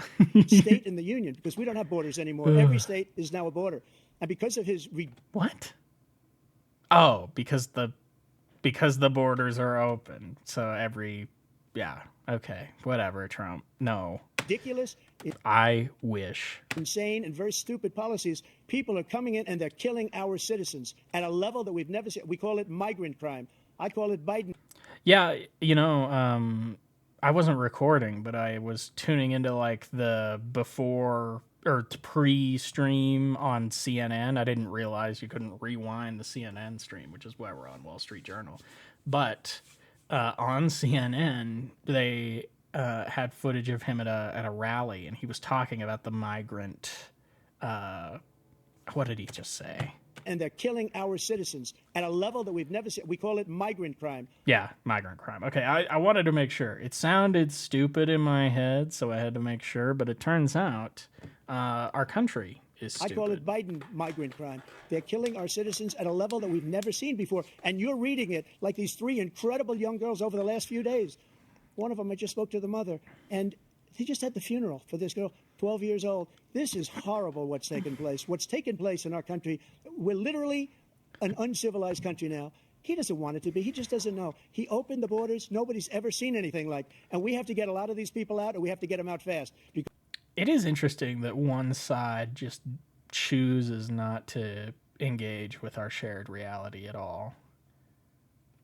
state in the union, because we don't have borders anymore. Every state is now a border. And because of his... What? Oh, because the borders are open. So yeah. Okay. Whatever, Trump. No. ridiculous, I wish. insane, and very stupid policies, people are coming in and they're killing our citizens at a level that we've never seen. We call it migrant crime. I call it Biden. Yeah, I wasn't recording, but I was tuning into like the before or pre-stream on CNN. I didn't realize you couldn't rewind the CNN stream, which is why we're on Wall Street Journal. But on CNN, they had footage of him at a rally, and he was talking about the migrant. What did he just say? And they're killing our citizens at a level that we've never seen. We call it migrant crime. Yeah, migrant crime. Okay, I wanted to make sure. It sounded stupid in my head, so I had to make sure. But it turns out our country is stupid. I call it Biden migrant crime. They're killing our citizens at a level that we've never seen before. And you're reading it like these three incredible young girls over the last few days. One of them, I just spoke to the mother, and he just had the funeral for this girl, 12 years old. This is horrible what's taken place. What's taken place in our country, we're literally an uncivilized country now. He doesn't want it to be. He just doesn't know. He opened the borders. Nobody's ever seen anything like. And we have to get a lot of these people out, and we have to get them out fast. It is interesting that one side just chooses not to engage with our shared reality at all.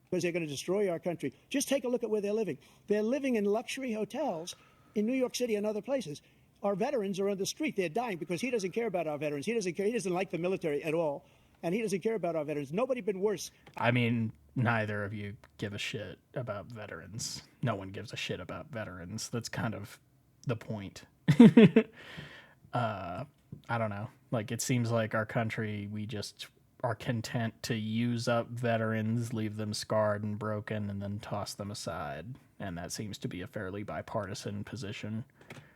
Because they're going to destroy our country. Just take a look at where they're living. They're living in luxury hotels in New York City and other places. Our veterans are on the street. They're dying because he doesn't care about our veterans. He doesn't care. He doesn't like the military at all. And he doesn't care about our veterans. Nobody been worse. I mean, neither of you give a shit about veterans. No one gives a shit about veterans. That's kind of the point. I don't know. Like, it seems like our country, we just are content to use up veterans, leave them scarred and broken, and then toss them aside. And that seems to be a fairly bipartisan position.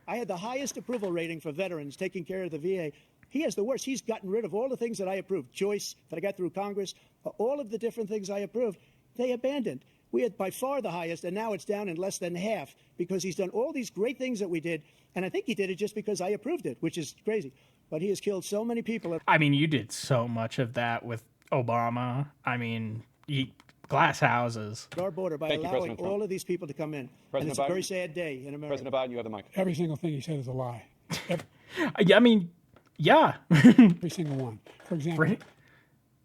I had the highest approval rating for veterans taking care of the VA. He has the worst. He's gotten rid of all the things that I approved. Choice that I got through Congress, all of the different things I approved, they abandoned. We had by far the highest, and now it's down in less than half because he's done all these great things that we did. And I think he did it just because I approved it, which is crazy. But he has killed so many people. I mean, you did so much of that with Obama. I mean, glass houses. Our border by allowing all of these people to come in. And it's a very sad day in America. President Biden, you have the mic. Every single thing he said is a lie. I mean, yeah. Every single one. For example,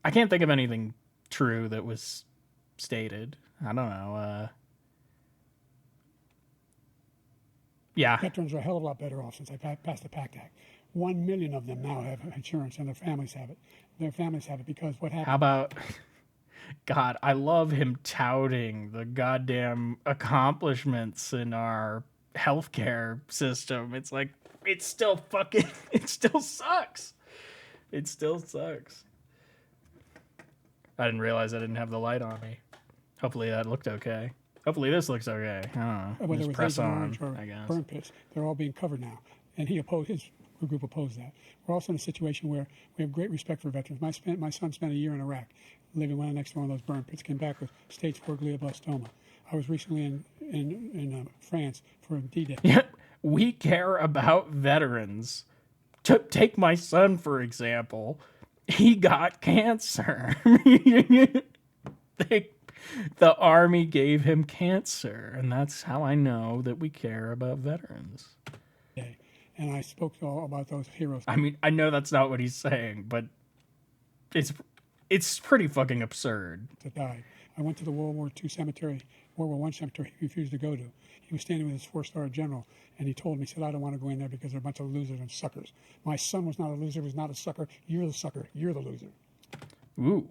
I can't think of anything true that was stated. I don't know. Yeah. veterans are a hell of a lot better off since I passed the PACT Act. 1 million of them now have insurance, and their families have it. Their families have it because what happened? How about, God, I love him touting the goddamn accomplishments in our healthcare system. It's like it still sucks. It still sucks. I didn't realize I didn't have the light on me. Hopefully that looked okay. Hopefully this looks okay. I don't know. Whether Just it was press Agent on, Orange or I guess. burn pits, they're all being covered now. And his group opposed that. We're also in a situation where we have great respect for veterans. My son spent a year in Iraq, living right next to one of those burn pits, came back with stage 4 glioblastoma. I was recently in France for D-Day. Yeah, we care about veterans. Take my son, for example. He got cancer. The Army gave him cancer, and that's how I know that we care about veterans. And I spoke all about those heroes. I mean, I know that's not what he's saying, but it's pretty fucking absurd. That died. I went to the World War II cemetery, World War I cemetery he refused to go to. He was standing with his 4-star general, and he told me, he said, I don't want to go in there because they're a bunch of losers and suckers. My son was not a loser, was not a sucker. You're the sucker. You're the loser. Ooh.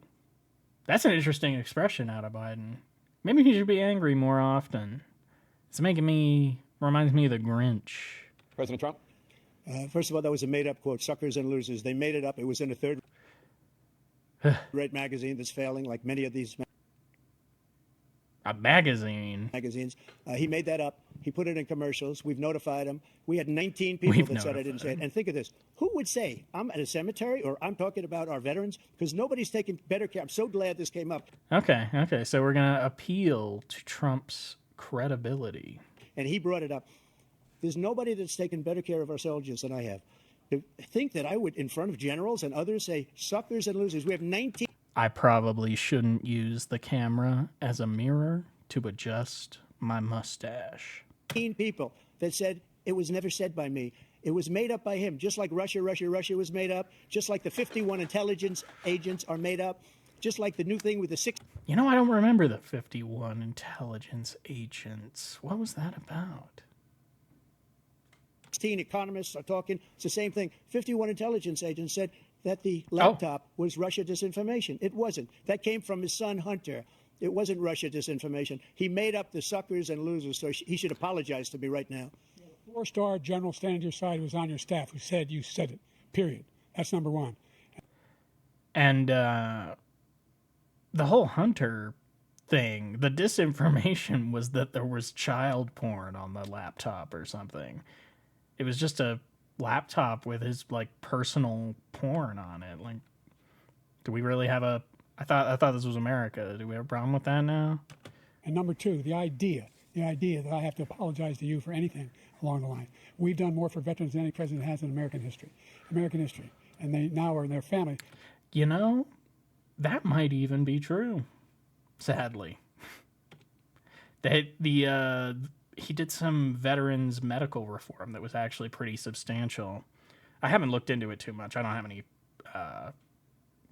That's an interesting expression out of Biden. Maybe he should be angry more often. It's reminds me of the Grinch. President Trump? First of all, that was a made-up quote, suckers and losers. They made it up. It was in a third-rate magazine that's failing, like many of these A magazine. magazines. He made that up. He put it in commercials. We've notified him. We had 19 people that said I didn't say it. And think of this. Who would say I'm at a cemetery or I'm talking about our veterans? Because nobody's taking better care. I'm so glad this came up. Okay. So we're going to appeal to Trump's credibility. And he brought it up. There's nobody that's taken better care of our soldiers than I have. To think that I would, in front of generals and others, say suckers and losers. We have 19 I probably shouldn't use the camera as a mirror to adjust my mustache. people that said it was never said by me. It was made up by him, just like Russia was made up, just like the 51 intelligence agents are made up, just like the new thing with the 6. You know, I don't remember the 51 intelligence agents. What was that about? 16 economists are talking. It's the same thing. 51 intelligence agents said that the laptop was Russia disinformation. It wasn't. That came from his son, Hunter. It wasn't Russia disinformation. He made up the suckers and losers, so he should apologize to me right now. 4-star general standing to your side who was on your staff who said you said it, period. That's number one. And the whole Hunter thing, the disinformation was that there was child porn on the laptop or something. It was just a laptop with his like personal porn on it. Like, do we really have a? I thought this was America. Do we have a problem with that now? And number two, the idea that I have to apologize to you for anything along the line. We've done more for veterans than any president has in American history. And they now are in their family. You know, that might even be true. Sadly, he did some veterans medical reform that was actually pretty substantial. I haven't looked into it too much. I don't have any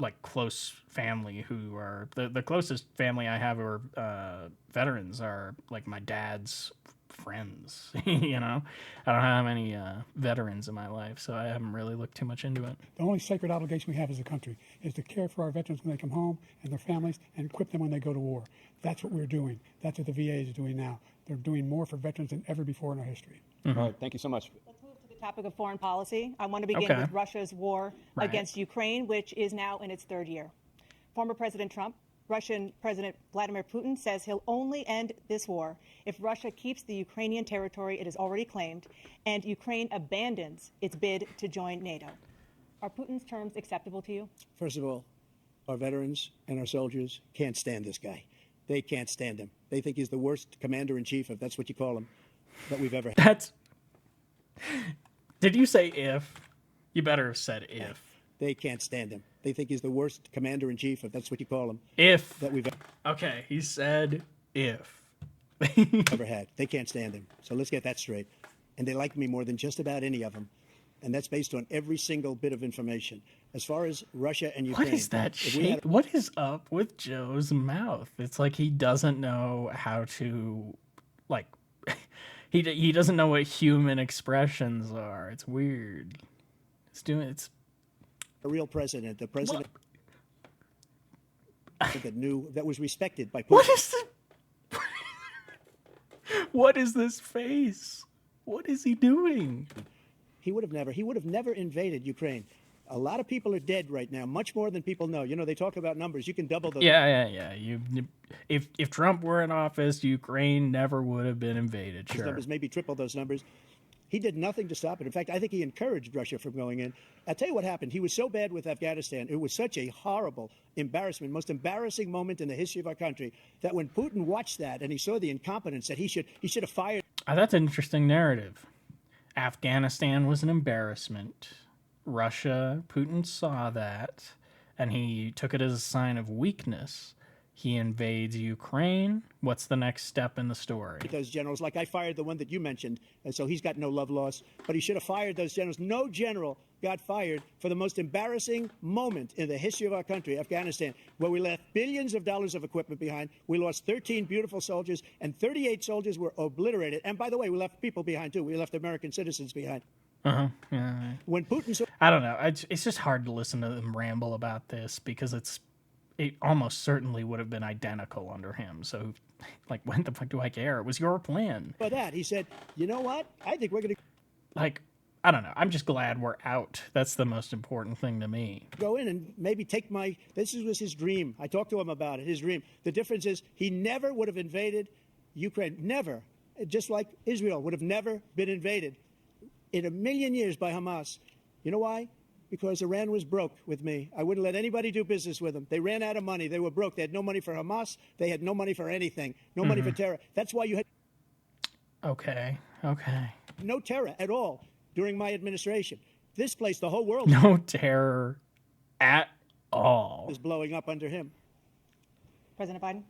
like close family who are the closest family I have are veterans are like my dad's friends. You know, I don't have any veterans in my life, so I haven't really looked too much into it. The only sacred obligation we have as a country is to care for our veterans when they come home and their families and equip them when they go to war. That's what we're doing. That's what the VA is doing now. They're doing more for veterans than ever before in our history. Mm-hmm. All right, thank you so much. Let's move to the topic of foreign policy. I want to begin with Russia's war against Ukraine, which is now in its third year. Former President Trump, Russian President Vladimir Putin says he'll only end this war if Russia keeps the Ukrainian territory it has already claimed and Ukraine abandons its bid to join NATO. Are Putin's terms acceptable to you? First of all, our veterans and our soldiers can't stand this guy. They can't stand him. They think he's the worst commander-in-chief, if that's what you call him, that we've ever had. Did you say if? You better have said if. They can't stand him. They think he's the worst commander-in-chief, if that's what you call him. If. That we've Okay, he said if. ever had. They can't stand him. So let's get that straight. And they like me more than just about any of them. And that's based on every single bit of information. As far as Russia and Ukraine... What is that shape? What is up with Joe's mouth? It's like he doesn't know how to... Like, he doesn't know what human expressions are. It's weird. It's a real president. The president that was respected by Putin. What is this? What is this face? What is he doing? He would have never invaded Ukraine. A lot of people are dead right now, much more than people know. You know, they talk about numbers. You can double those. Yeah. If Trump were in office, Ukraine never would have been invaded. Sure. Numbers, maybe triple those numbers. He did nothing to stop it. In fact, I think he encouraged Russia from going in. I'll tell you what happened. He was so bad with Afghanistan. It was such a horrible embarrassment, most embarrassing moment in the history of our country, that when Putin watched that and he saw the incompetence, that he should have fired. That's an interesting narrative. Afghanistan was an embarrassment. Russia, Putin saw that, and he took it as a sign of weakness. He invades Ukraine. What's the next step in the story? Those generals, like I fired the one that you mentioned, and so he's got no love lost. But he should have fired those generals. No general got fired for the most embarrassing moment in the history of our country, Afghanistan, where we left billions of dollars of equipment behind. We lost 13 beautiful soldiers, and 38 soldiers were obliterated. And by the way, we left people behind too. We left American citizens behind. Yeah. When Putin, I don't know. It's just hard to listen to them ramble about this because it almost certainly would have been identical under him. So, like, when the fuck do I care? It was your plan. by that, he said, you know what? I think we're going to Like, I don't know. I'm just glad we're out. That's the most important thing to me. go in and maybe take this was his dream. I talked to him about it, his dream. The difference is he never would have invaded Ukraine. Never. Just like Israel would have never been invaded in a million years by Hamas. You know why? Because Iran was broke with me. I wouldn't let anybody do business with them. They ran out of money. They were broke. They had no money for Hamas. They had no money for anything. No money for terror. That's why you had Okay. no terror at all during my administration. This place, the whole world No terror at all. is blowing up under him. President Biden?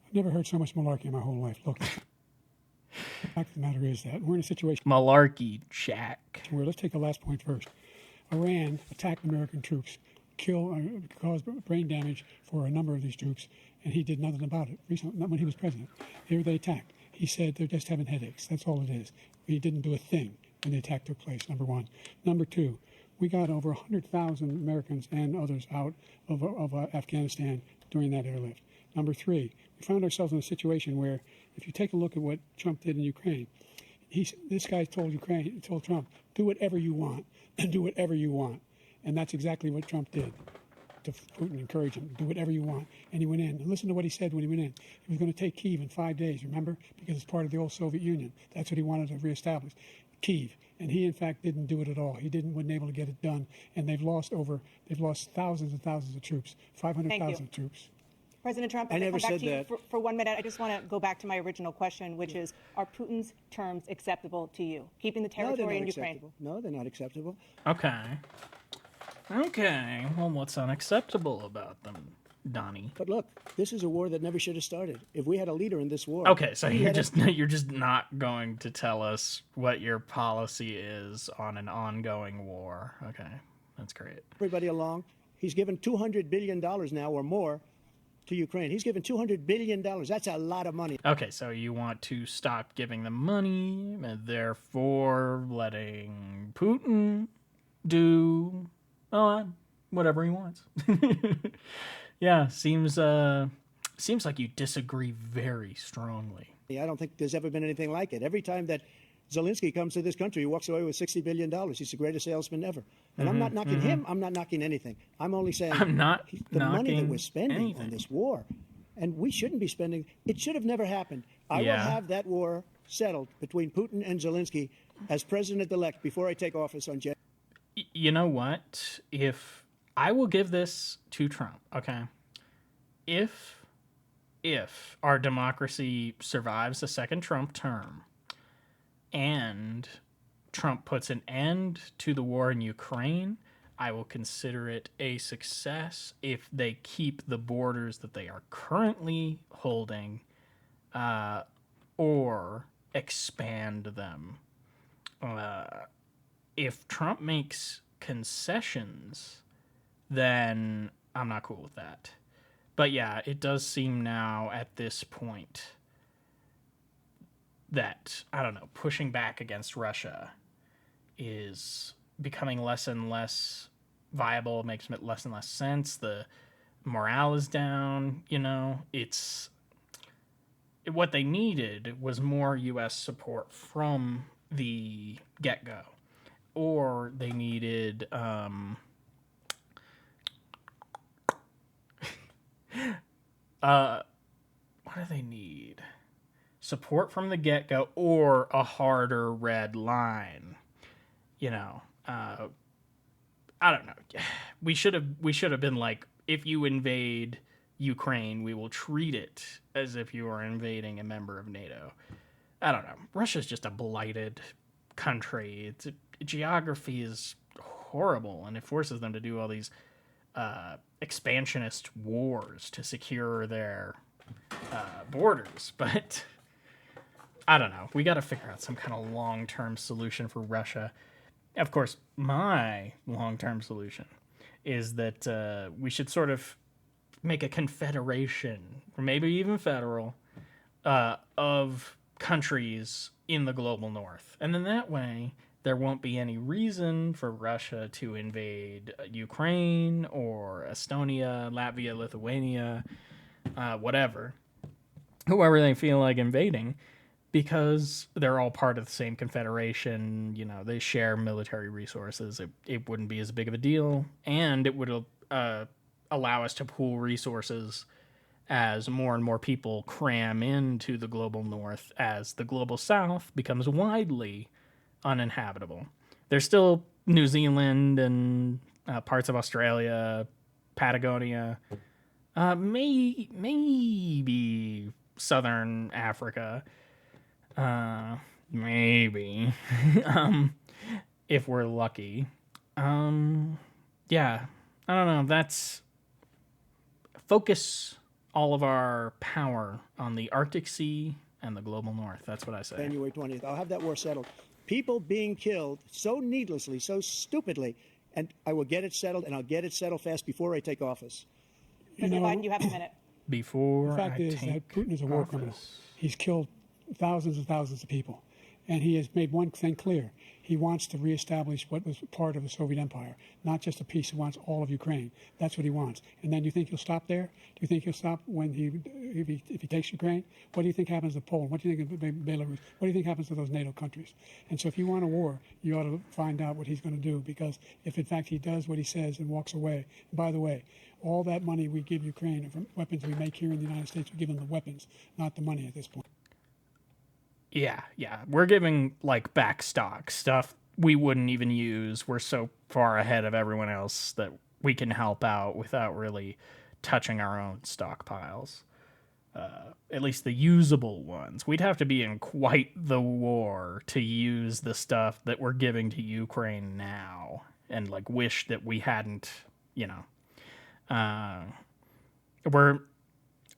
I've never heard so much malarkey in my whole life. Look, the fact of the matter is that we're in a situation Malarkey Jack. where, let's take the last point first. Iran attacked American troops, caused brain damage for a number of these troops, and he did nothing about it. Recently, not when he was president. Here they attacked. He said they're just having headaches. That's all it is. He didn't do a thing when the attack took place, number one. Number two, we got over 100,000 Americans and others out of Afghanistan during that airlift. Number three, we found ourselves in a situation where, if you take a look at what Trump did in Ukraine, this guy told Trump, do whatever you want, and do whatever you want. And that's exactly what Trump did to Putin, encourage him, do whatever you want. And he went in. And listen to what he said when he went in. He was going to take Kyiv in 5 days, remember? Because it's part of the old Soviet Union. That's what he wanted to reestablish, Kyiv. And he, in fact, didn't do it at all. He wasn't able to get it done. And they've lost thousands and thousands of troops, 500,000 troops. President Trump, I never come back said to you that. for 1 minute. I just want to go back to my original question, which is, are Putin's terms acceptable to you? Keeping the No, they're territory not in Ukraine. acceptable. No, they're not acceptable. Okay. Well, what's unacceptable about them, Donnie? But look, this is a war that never should have started. If we had a leader in this war. Okay, so you're just not going to tell us what your policy is on an ongoing war. Okay, that's great. Everybody along. He's given $200 billion now or more to Ukraine. He's given $200 billion. That's a lot of money. Okay, so you want to stop giving them money and therefore letting Putin do whatever he wants. Yeah, seems like you disagree very strongly. I don't think there's ever been anything like it. Every time that Zelensky comes to this country, he walks away with $60 billion. He's the greatest salesman ever. And I'm not knocking him. I'm not knocking anything. I'm only saying I'm not the money that knocking we're spending anything. on this war, and we shouldn't be spending. It should have never happened. I will Yeah. have that war settled between Putin and Zelensky as president-elect before I take office on January. You know what? If I will give this to Trump, okay? If our democracy survives a second Trump term and Trump puts an end to the war in Ukraine, I will consider it a success if they keep the borders that they are currently holding or expand them. If Trump makes concessions, then I'm not cool with that. But yeah, it does seem now at this point that, I don't know, pushing back against Russia is becoming less and less viable, makes less and less sense. The morale is down, what they needed was more U.S. support from the get-go, or they needed what do they need? Support from the get-go or a harder red line. You know, I don't know. We should have been like, if you invade Ukraine, we will treat it as if you are invading a member of NATO. I don't know. Russia's just a blighted country. Geography is horrible, and it forces them to do all these expansionist wars to secure their borders. But I don't know. We got to figure out some kind of long-term solution for Russia. Of course, my long-term solution is that we should sort of make a confederation, or maybe even federal, of countries in the global north. And then that way, there won't be any reason for Russia to invade Ukraine or Estonia, Latvia, Lithuania, whatever, whoever they feel like invading, because they're all part of the same confederation. You know, they share military resources. It wouldn't be as big of a deal, and it would allow us to pool resources as more and more people cram into the global north as the global south becomes widely uninhabitable. There's still New Zealand and parts of Australia, Patagonia, maybe Southern Africa, maybe, if we're lucky. Yeah, I don't know. That's focus all of our power on the Arctic Sea and the global north. That's what I say. January 20th. I'll have that war settled. People being killed so needlessly, so stupidly, and I will get it settled, and I'll get it settled fast before I take office. President Biden, you have a minute. Before The fact is that Putin is a war criminal. He's killed thousands and thousands of people. And he has made one thing clear. He wants to reestablish what was part of the Soviet Empire, not just a piece. He wants all of Ukraine. That's what he wants. And then you think he'll stop there? Do you think he'll stop when if he takes Ukraine? What do you think happens to Poland? What do you think of Belarus? What do you think happens to those NATO countries? And so if you want a war, you ought to find out what he's going to do, because if in fact he does what he says and walks away, and by the way, all that money we give Ukraine from weapons we make here in the United States, we give them the weapons, not the money at this point. Yeah. We're giving like back stock stuff we wouldn't even use. We're so far ahead of everyone else that we can help out without really touching our own stockpiles. At least the usable ones. We'd have to be in quite the war to use the stuff that we're giving to Ukraine now, and like wish that we hadn't, you know.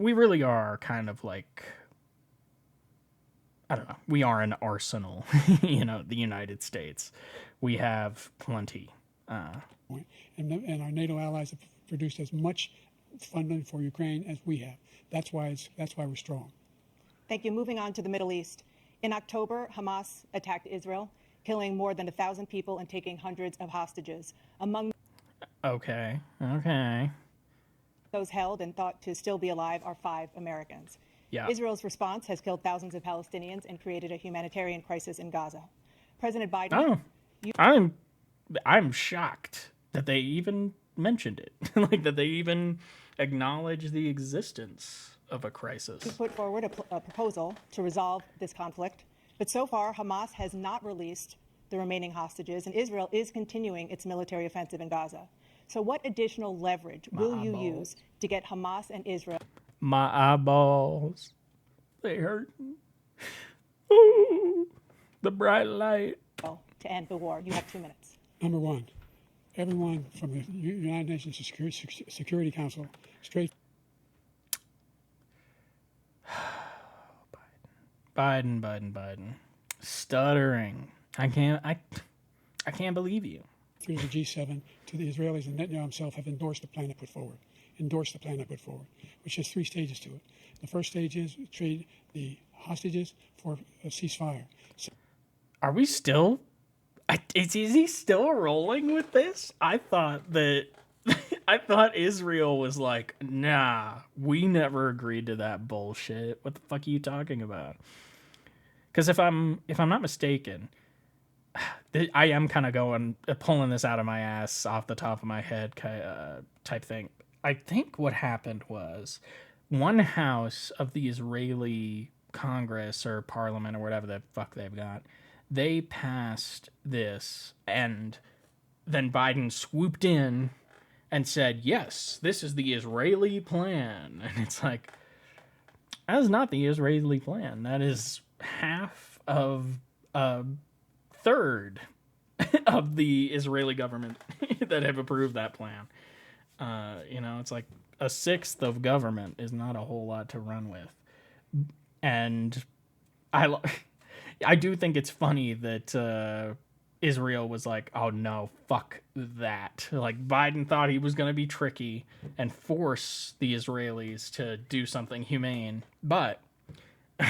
We really are kind of like, I don't know. We are an arsenal, you know, the United States. We have plenty. And our NATO allies have produced as much funding for Ukraine as we have. That's why we're strong. Thank you. Moving on to the Middle East. In October, Hamas attacked Israel, killing more than 1,000 people and taking hundreds of hostages. Among Okay. those held and thought to still be alive are 5 Americans. Yeah. Israel's response has killed thousands of Palestinians and created a humanitarian crisis in Gaza. President Biden. Oh, I'm shocked that they even mentioned it, like that they even acknowledge the existence of a crisis. put forward a proposal to resolve this conflict, but so far Hamas has not released the remaining hostages, and Israel is continuing its military offensive in Gaza. So what additional leverage will you use to get Hamas and Israel? My eyeballs, they hurt. Ooh, the bright light. To end the war? You have 2 minutes. Number one, everyone from the United Nations Security Council straight. Biden. Stuttering. I can't believe you. Through the G7 to the Israelis, and Netanyahu himself have endorsed the plan I put forward, which has 3 stages to it. The first stage is trade the hostages for a ceasefire. So, Are we still? Is he still rolling with this? I thought Israel was like, nah, we never agreed to that bullshit. What the fuck are you talking about? Because if I'm not mistaken, I am kind of going pulling this out of my ass off the top of my head type thing. I think what happened was one house of the Israeli Congress or Parliament or whatever the fuck they've got, they passed this, and then Biden swooped in and said, "Yes, this is the Israeli plan." And it's like, that is not the Israeli plan. That is half of a third of the Israeli government that have approved that plan. It's like a sixth of government is not a whole lot to run with. And I do think it's funny that Israel was like, oh no, fuck that. Like, Biden thought he was going to be tricky and force the Israelis to do something humane, but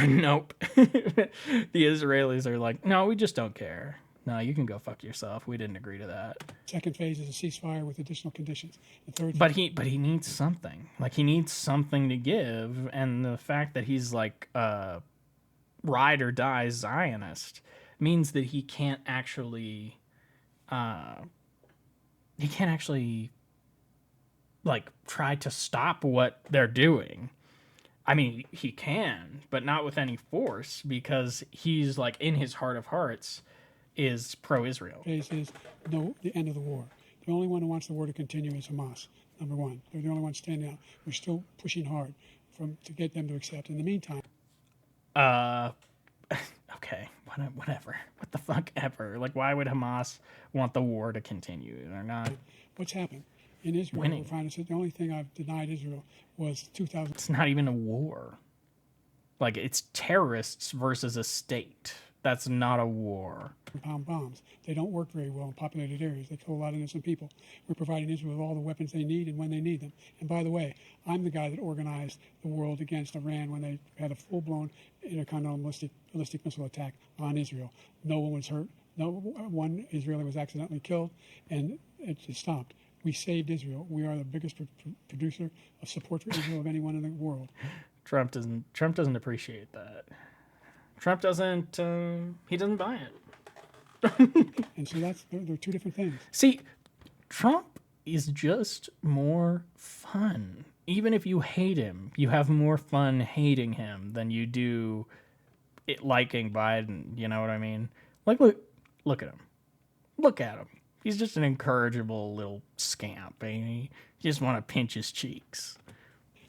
nope. The Israelis are like, no, we just don't care. No, you can go fuck yourself. We didn't agree to that. Second phase is a ceasefire with additional conditions. The third But he needs something. Like, he needs something to give, and the fact that he's like ride or die Zionist means that he can't actually like try to stop what they're doing. I mean, he can, but not with any force, because he's like, in his heart of hearts, is pro-Israel. phase is the end of the war. The only one who wants the war to continue is Hamas, number one. They're the only ones standing out. We're still pushing hard to get them to accept. In the meantime, okay, whatever. What the fuck ever. Like, why would Hamas want the war to continue? They're not what's happened? In Israel, winning. we're finding the only thing I've denied Israel was 2000. It's not even a war. Like, it's terrorists versus a state. That's not a war. Pound bombs. They don't work very well in populated areas. They kill a lot of innocent people. We're providing Israel with all the weapons they need and when they need them. And by the way, I'm the guy that organized the world against Iran when they had a full-blown intercontinental ballistic missile attack on Israel. No one was hurt. No one Israeli was accidentally killed, and it just stopped. We saved Israel. We are the biggest producer of support for Israel of anyone in the world. Trump doesn't appreciate that. Trump doesn't. He doesn't buy it. And so they're two different things. See, Trump is just more fun. Even if you hate him, you have more fun hating him than you do liking Biden. You know what I mean? Like, look at him. Look at him. He's just an incorrigible little scamp, ain't he? You just want to pinch his cheeks.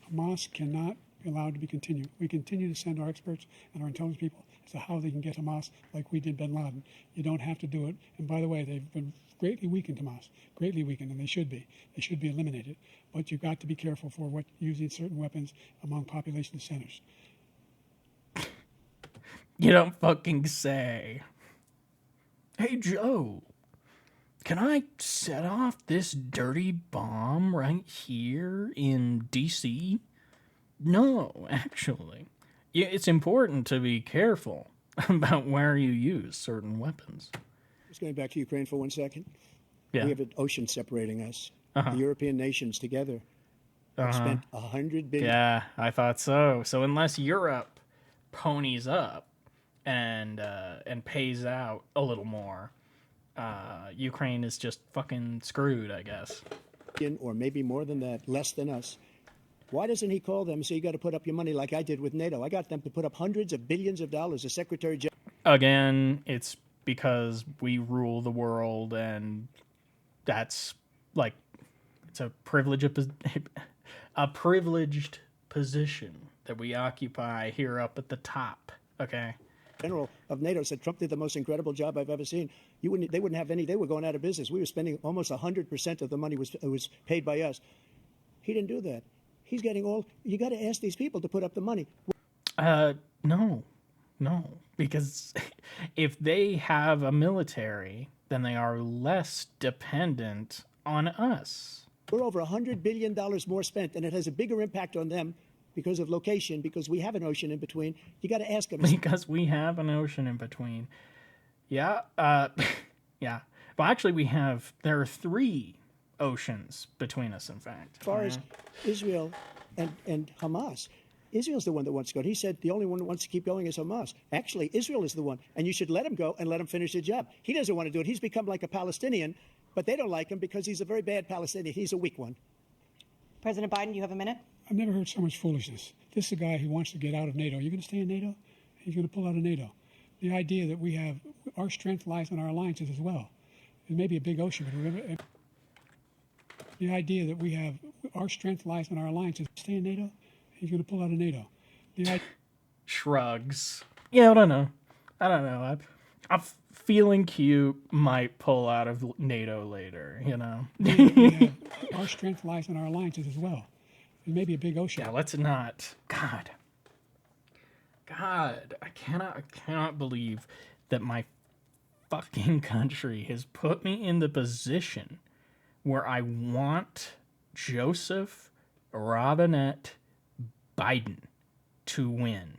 Hamas cannot be allowed to be continued. We continue to send our experts and our intelligence people as to how they can get Hamas like we did bin Laden. You don't have to do it. And by the way, they've been greatly weakened, Hamas, greatly weakened, and they should be. They should be eliminated. But you've got to be careful for using certain weapons among population centers. You don't fucking say. Hey, Joe, can I set off this dirty bomb right here in D.C.? No, actually. It's important to be careful about where you use certain weapons. Just going back to Ukraine for 1 second. Yeah. We have an ocean separating us. The European nations together have spent $100 billion. Yeah, I thought so. So unless Europe ponies up and pays out a little more, Ukraine is just fucking screwed, I guess. Or maybe more than that, less than us. Why doesn't he call them and say, you got to put up your money like I did with NATO? I got them to put up hundreds of billions of dollars. The Secretary General. Again, it's because we rule the world, and that's like, it's a privileged position that we occupy here up at the top. Okay. General of NATO said Trump did the most incredible job I've ever seen. They wouldn't have any. They were going out of business. We were spending almost 100% of the money was paid by us. He didn't do that. He's getting all. You got to ask these people to put up the money. No, because if they have a military, then they are less dependent on us. We're over $100 billion more spent, and it has a bigger impact on them because of location, because we have an ocean in between. You got to ask them. Because we have an ocean in between. Yeah. Yeah. Well, actually, there are 3 oceans between us, in fact. As far as Israel and Hamas, Israel's the one that wants to go. He said the only one that wants to keep going is Hamas. Actually, Israel is the one, and you should let him go and let him finish the job. He doesn't want to do it. He's become like a Palestinian, but they don't like him because he's a very bad Palestinian. He's a weak one. President Biden, you have a minute. I've never heard so much foolishness. This is a guy who wants to get out of NATO. Are you going to stay in NATO? He's going to pull out of NATO. The idea that we have our strength lies in our alliances as well. It may be a big ocean, but remember, the idea that we have our strength lies in our alliances. Stay in NATO. He's going to pull out of NATO. Shrugs. Yeah, I don't know. I'm feeling cute. Might pull out of NATO later. You know. we have our strength lies in our alliances as well. It may be a big ocean. Yeah, let's not. God, I cannot believe that my fucking country has put me in the position where I want Joseph Robinette Biden to win.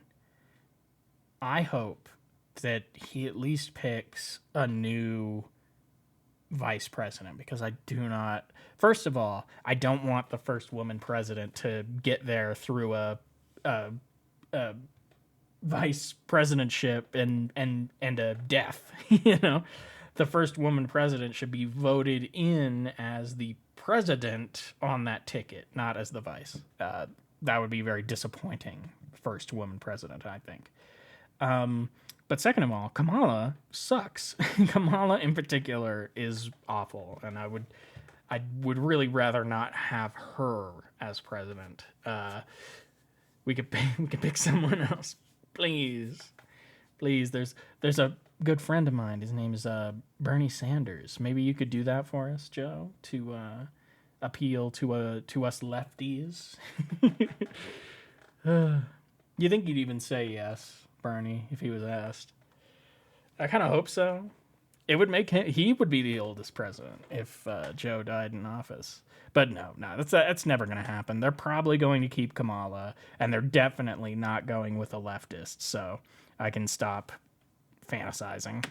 I hope that he at least picks a new vice president, because I do not. First of all, I don't want the first woman president to get there through a vice presidentship and a death. You know, the first woman president should be voted in as the president on that ticket, not as the vice. That would be very disappointing. First woman president, I think. But second of all, Kamala sucks. Kamala in particular is awful, and I would really rather not have her as president. We could pick someone else, please. There's a good friend of mine. His name is Bernie Sanders. Maybe you could do that for us, Joe, to appeal to us lefties. You think he'd even say yes, Bernie, if he was asked? I kind of hope so. It would make him. He would be the oldest president if Joe died in office. But no, that's never going to happen. They're probably going to keep Kamala, and they're definitely not going with a leftist. So I can stop fantasizing.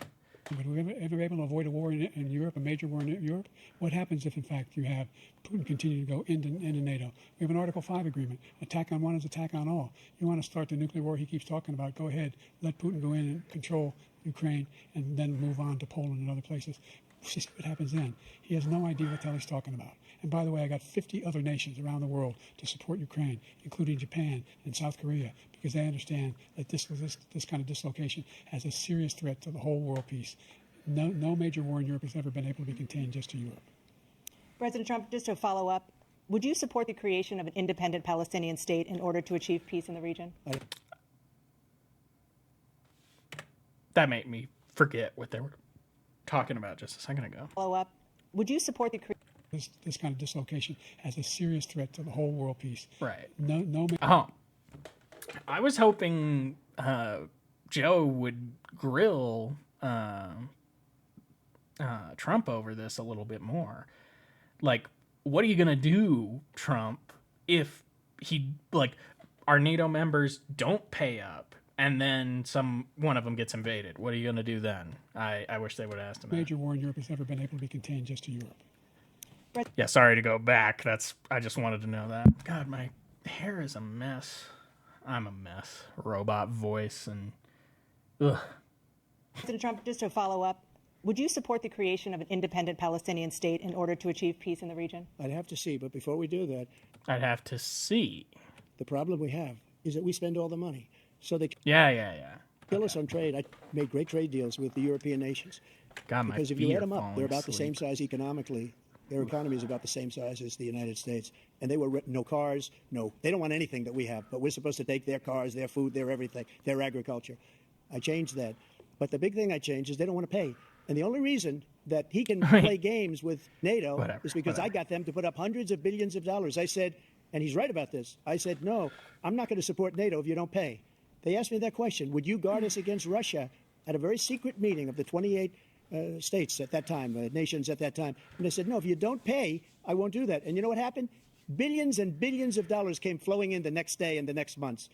But we're ever able to avoid a war in Europe, a major war in Europe? What happens if, in fact, you have Putin continue to go into NATO? We have an Article 5 agreement. Attack on one is attack on all. You want to start the nuclear war he keeps talking about, go ahead. Let Putin go in and control Ukraine and then move on to Poland and other places. See what happens then. He has no idea what the hell he's talking about. And by the way, I got 50 other nations around the world to support Ukraine, including Japan and South Korea, because they understand that this kind of dislocation has a serious threat to the whole world peace. No major war in Europe has ever been able to be contained just to Europe. President Trump, just to follow up, would you support the creation of an independent Palestinian state in order to achieve peace in the region? That made me forget what they were talking about just a second ago. Follow up, would you support the creation? This kind of dislocation has a serious threat to the whole world peace. Right. No. I was hoping Joe would grill Trump over this a little bit more. Like, what are you gonna do, Trump, if our NATO members don't pay up and then one of them gets invaded? What are you gonna do then? I wish they would have asked him. Major war in Europe has never been able to be contained just to Europe. Yeah, sorry to go back. I just wanted to know that. God, my hair is a mess. I'm a mess. Robot voice and ugh. President Trump, just to follow up, would you support the creation of an independent Palestinian state in order to achieve peace in the region? I'd have to see, but before we do that, I'd have to see. The problem we have is that we spend all the money. So they Yeah. kill us on trade. I made great trade deals with the European nations. God, my Because if feet you add are them up, falling they're about the same asleep. size economically. Their economy is about the same size as the United States. And they were no cars, they don't want anything that we have, but we're supposed to take their cars, their food, their everything, their agriculture. I changed that. But the big thing I changed is they don't want to pay. And the only reason that he can play games with NATO is because I got them to put up hundreds of billions of dollars. I said, and he's right about this, I said, no, I'm not going to support NATO if you don't pay. They asked me that question, would you guard us against Russia, at a very secret meeting of the 28 states at that time, nations at that time. And I said, no, if you don't pay, I won't do that. And you know what happened? Billions and billions of dollars came flowing in the next day and the next months.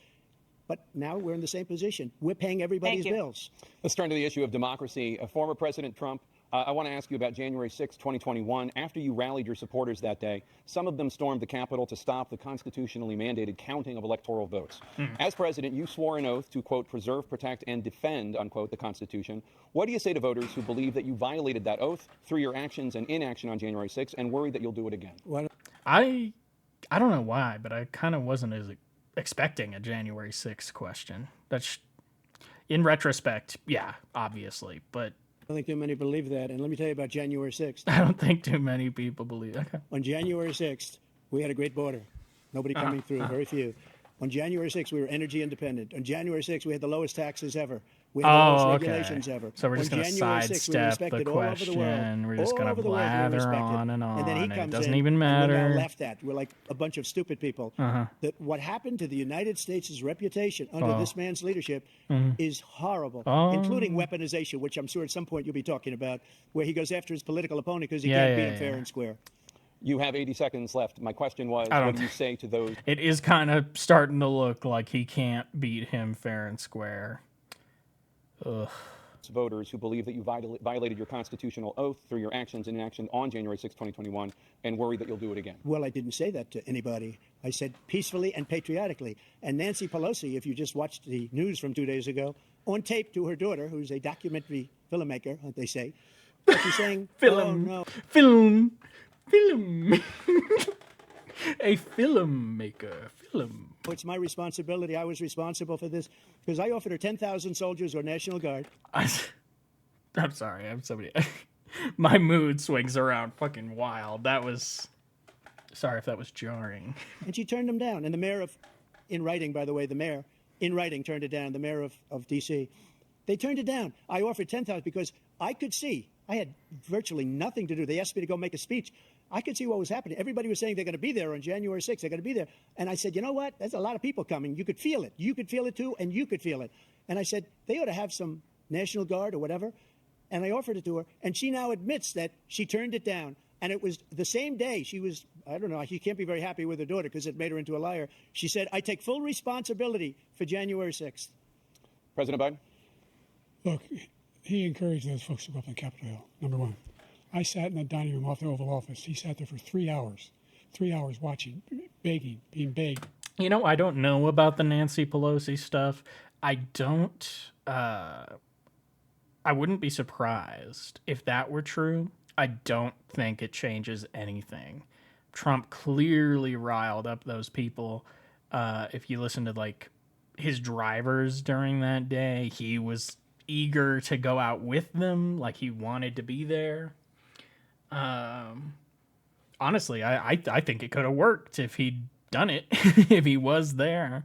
But now we're in the same position. We're paying everybody's bills. Let's turn to the issue of democracy. Former President Trump I want to ask you about January 6, 2021. After you rallied your supporters that day, some of them stormed the Capitol to stop the constitutionally mandated counting of electoral votes. As president, you swore an oath to, quote, preserve, protect, and defend, unquote, the Constitution. What do you say to voters who believe that you violated that oath through your actions and inaction on January 6 and worry that you'll do it again? I don't know why, but I kind of wasn't as expecting a January 6th question. That's in retrospect, yeah, obviously, but I don't think too many believe that. And let me tell you about January 6th. I don't think too many people believe. Okay. On January 6th, we had a great border. Nobody coming through, very few. On January 6th, we were energy independent. On January 6th, we had the lowest taxes ever. We had the lowest regulations ever. So we're just going to sidestep the question. We're just going to blather on and on. And then he and comes it doesn't in, even and matter. we're now laughed at. We're like a bunch of stupid people. That what happened to the United States' reputation under this man's leadership is horrible, including weaponization, which I'm sure at some point you'll be talking about, where he goes after his political opponent because he can't beat him fair and square. You have 80 seconds left. My question was, what do you say to those? It is kind of starting to look like he can't beat him fair and square. Ugh. Voters who believe that you violated your constitutional oath through your actions and inaction on January 6, 2021, and worry that you'll do it again? Well, I didn't say that to anybody. I said peacefully and patriotically. And Nancy Pelosi, if you just watched the news from 2 days ago, on tape to her daughter, who's a documentary filmmaker, they say, she's saying, Film. oh, no. Film. A filmmaker. Film. It's my responsibility. I was responsible for this because I offered her 10,000 soldiers or National Guard. I'm sorry. I'm somebody. My mood swings around fucking wild. That was. Sorry if that was jarring. And she turned them down. And the mayor of, in writing, by the way, the mayor, in writing, turned it down. The mayor of D.C. They turned it down. I offered 10,000 because I could see. I had virtually nothing to do. They asked me to go make a speech. I could see what was happening. Everybody was saying they're going to be there on January 6th. They're going to be there. And I said, you know what? There's a lot of people coming. You could feel it. You could feel it too, and you could feel it. And I said, they ought to have some National Guard or whatever. And I offered it to her. And she now admits that she turned it down. And it was the same day she was, I don't know, she can't be very happy with her daughter because it made her into a liar. She said, I take full responsibility for January 6th. President Biden? Look, he encouraged those folks to go up on Capitol Hill, number one. I sat in that dining room off the Oval Office. He sat there for 3 hours watching, begging, being begged. You know, I don't know about the Nancy Pelosi stuff. I wouldn't be surprised if that were true. I don't think it changes anything. Trump clearly riled up those people. If you listen to like his drivers during that day, he was eager to go out with them, like he wanted to be there. Honestly, I think it could have worked if he'd done it, if he was there.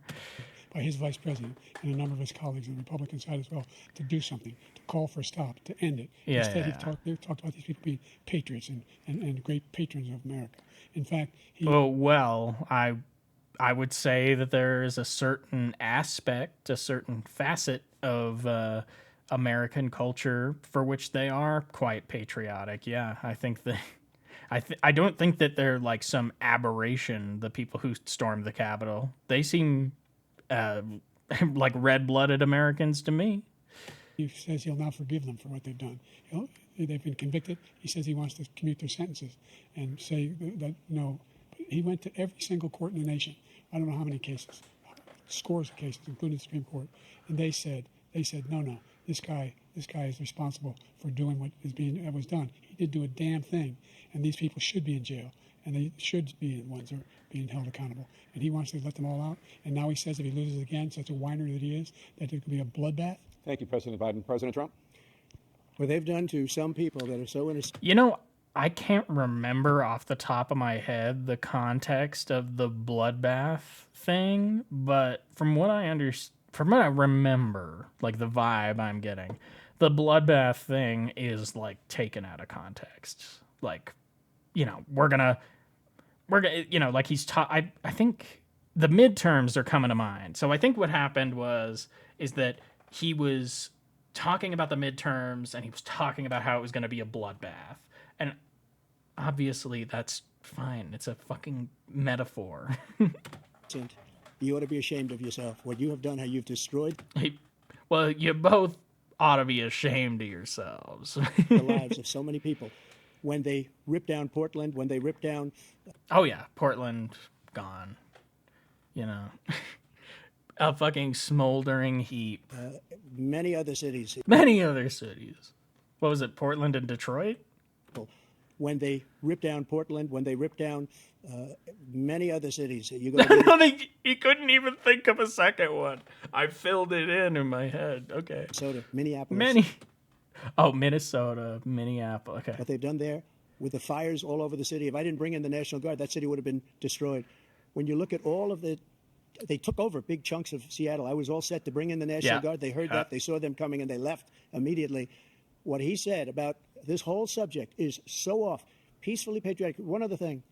By his vice president and a number of his colleagues on the Republican side as well, to do something, to call for a stop, to end it. Instead, they talked about these people being patriots and great patrons of America. In fact, I would say that there is a certain aspect, a certain facet of American culture for which they are quite patriotic. Yeah, I think that I don't think that they're like some aberration, the people who stormed the Capitol. They seem like red-blooded Americans to me. He says he'll now forgive them for what they've done. They've been convicted. He says he wants to commute their sentences and say that no. He went to every single court in the nation. I don't know how many cases, scores of cases, including the Supreme Court, and they said no. This guy is responsible for doing what was done. He did do a damn thing, and these people should be in jail, and they should be the ones that are being held accountable. And he wants to let them all out. And now he says if he loses again, such a whiner that he is, that there could be a bloodbath. Thank you, President Biden. President Trump? What they've done to some people that are so innocent. You know, I can't remember off the top of my head the context of the bloodbath thing, but from what I remember, like the vibe I'm getting, the bloodbath thing is like taken out of context. Like, you know, we're gonna, you know, like he's I think the midterms are coming to mind. So I think what happened is that he was talking about the midterms and he was talking about how it was going to be a bloodbath. And obviously that's fine. It's a fucking metaphor. You ought to be ashamed of yourself. What you have done, how you've destroyed. Well, you both ought to be ashamed of yourselves. the lives of so many people. When they ripped down Portland, when they ripped down Oh yeah, Portland gone. You know, a fucking smoldering heap. many other cities, Many other cities. What was it? Portland and Detroit? when they ripped down Portland, when they ripped down many other cities, you go to I don't think he couldn't even think of a second one. I filled it in my head. Okay. Minnesota, Minneapolis, Many. Oh, Minnesota, Minneapolis. Okay. what they've done there with the fires all over the city. If I didn't bring in the National Guard, that city would have been destroyed. When you look at all of they took over big chunks of Seattle. I was all set to bring in the National Yeah. Guard. They heard that. They saw them coming and they left immediately. What he said about this whole subject is so off. Peacefully patriotic. One other thing.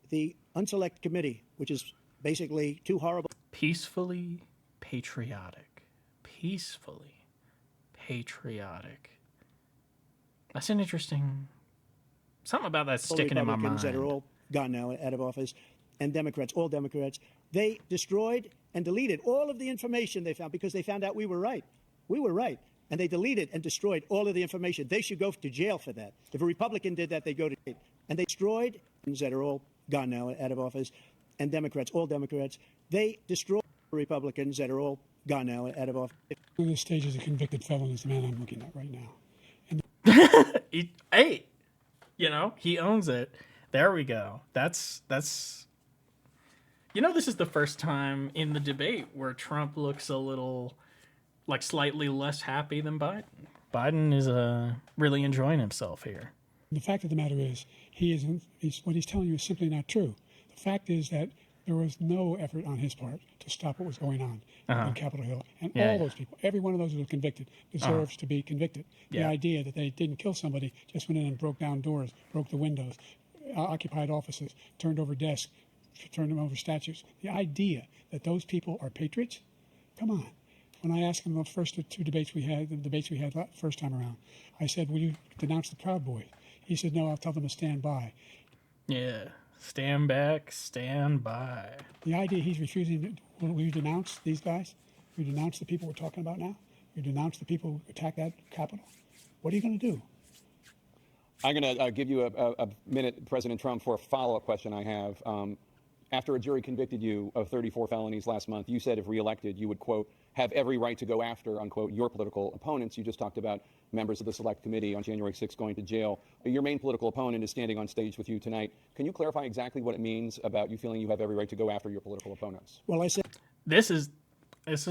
The Unselect Committee, which is basically two horrible Peacefully patriotic. Peacefully patriotic. That's an interesting. Something about that sticking in my mind. Republicans that are all gone now out of office, and Democrats, all Democrats. They destroyed and deleted all of the information they found because they found out we were right. We were right. And they deleted and destroyed all of the information. They should go to jail for that. If a Republican did that, they'd go to jail. And they destroyed that are all gone now out of office, and Democrats, all Democrats. They destroyed Republicans that are all gone now out of office. One of the stages of convicted felon is the man I'm looking at right now. Hey, you know, he owns it. There we go. That's. You know, this is the first time in the debate where Trump looks a little, like, slightly less happy than Biden. Biden is really enjoying himself here. The fact of the matter is, what he's telling you is simply not true. The fact is that there was no effort on his part to stop what was going on on Capitol Hill. And all those people, every one of those who were convicted, deserves to be convicted. The Yeah. idea that they didn't kill somebody, just went in and broke down doors, broke the windows, occupied offices, turned over desks, turned them over statues. The idea that those people are patriots, come on. When I asked him the first two debates we had, first time around, I said, will you denounce the Proud Boys? He said, no, I'll tell them to stand by. Yeah. Stand back, stand by. The idea he's refusing, will you denounce these guys? Will you denounce the people we're talking about now? Will you denounce the people who attacked that Capitol? What are you going to do? I'm going to give you a minute, President Trump, for a follow-up question I have. After a jury convicted you of 34 felonies last month, you said if reelected, you would, quote, have every right to go after, unquote, your political opponents. You just talked about members of the Select Committee on January 6th going to jail. Your main political opponent is standing on stage with you tonight. Can you clarify exactly what it means about you feeling you have every right to go after your political opponents? Well, I said This is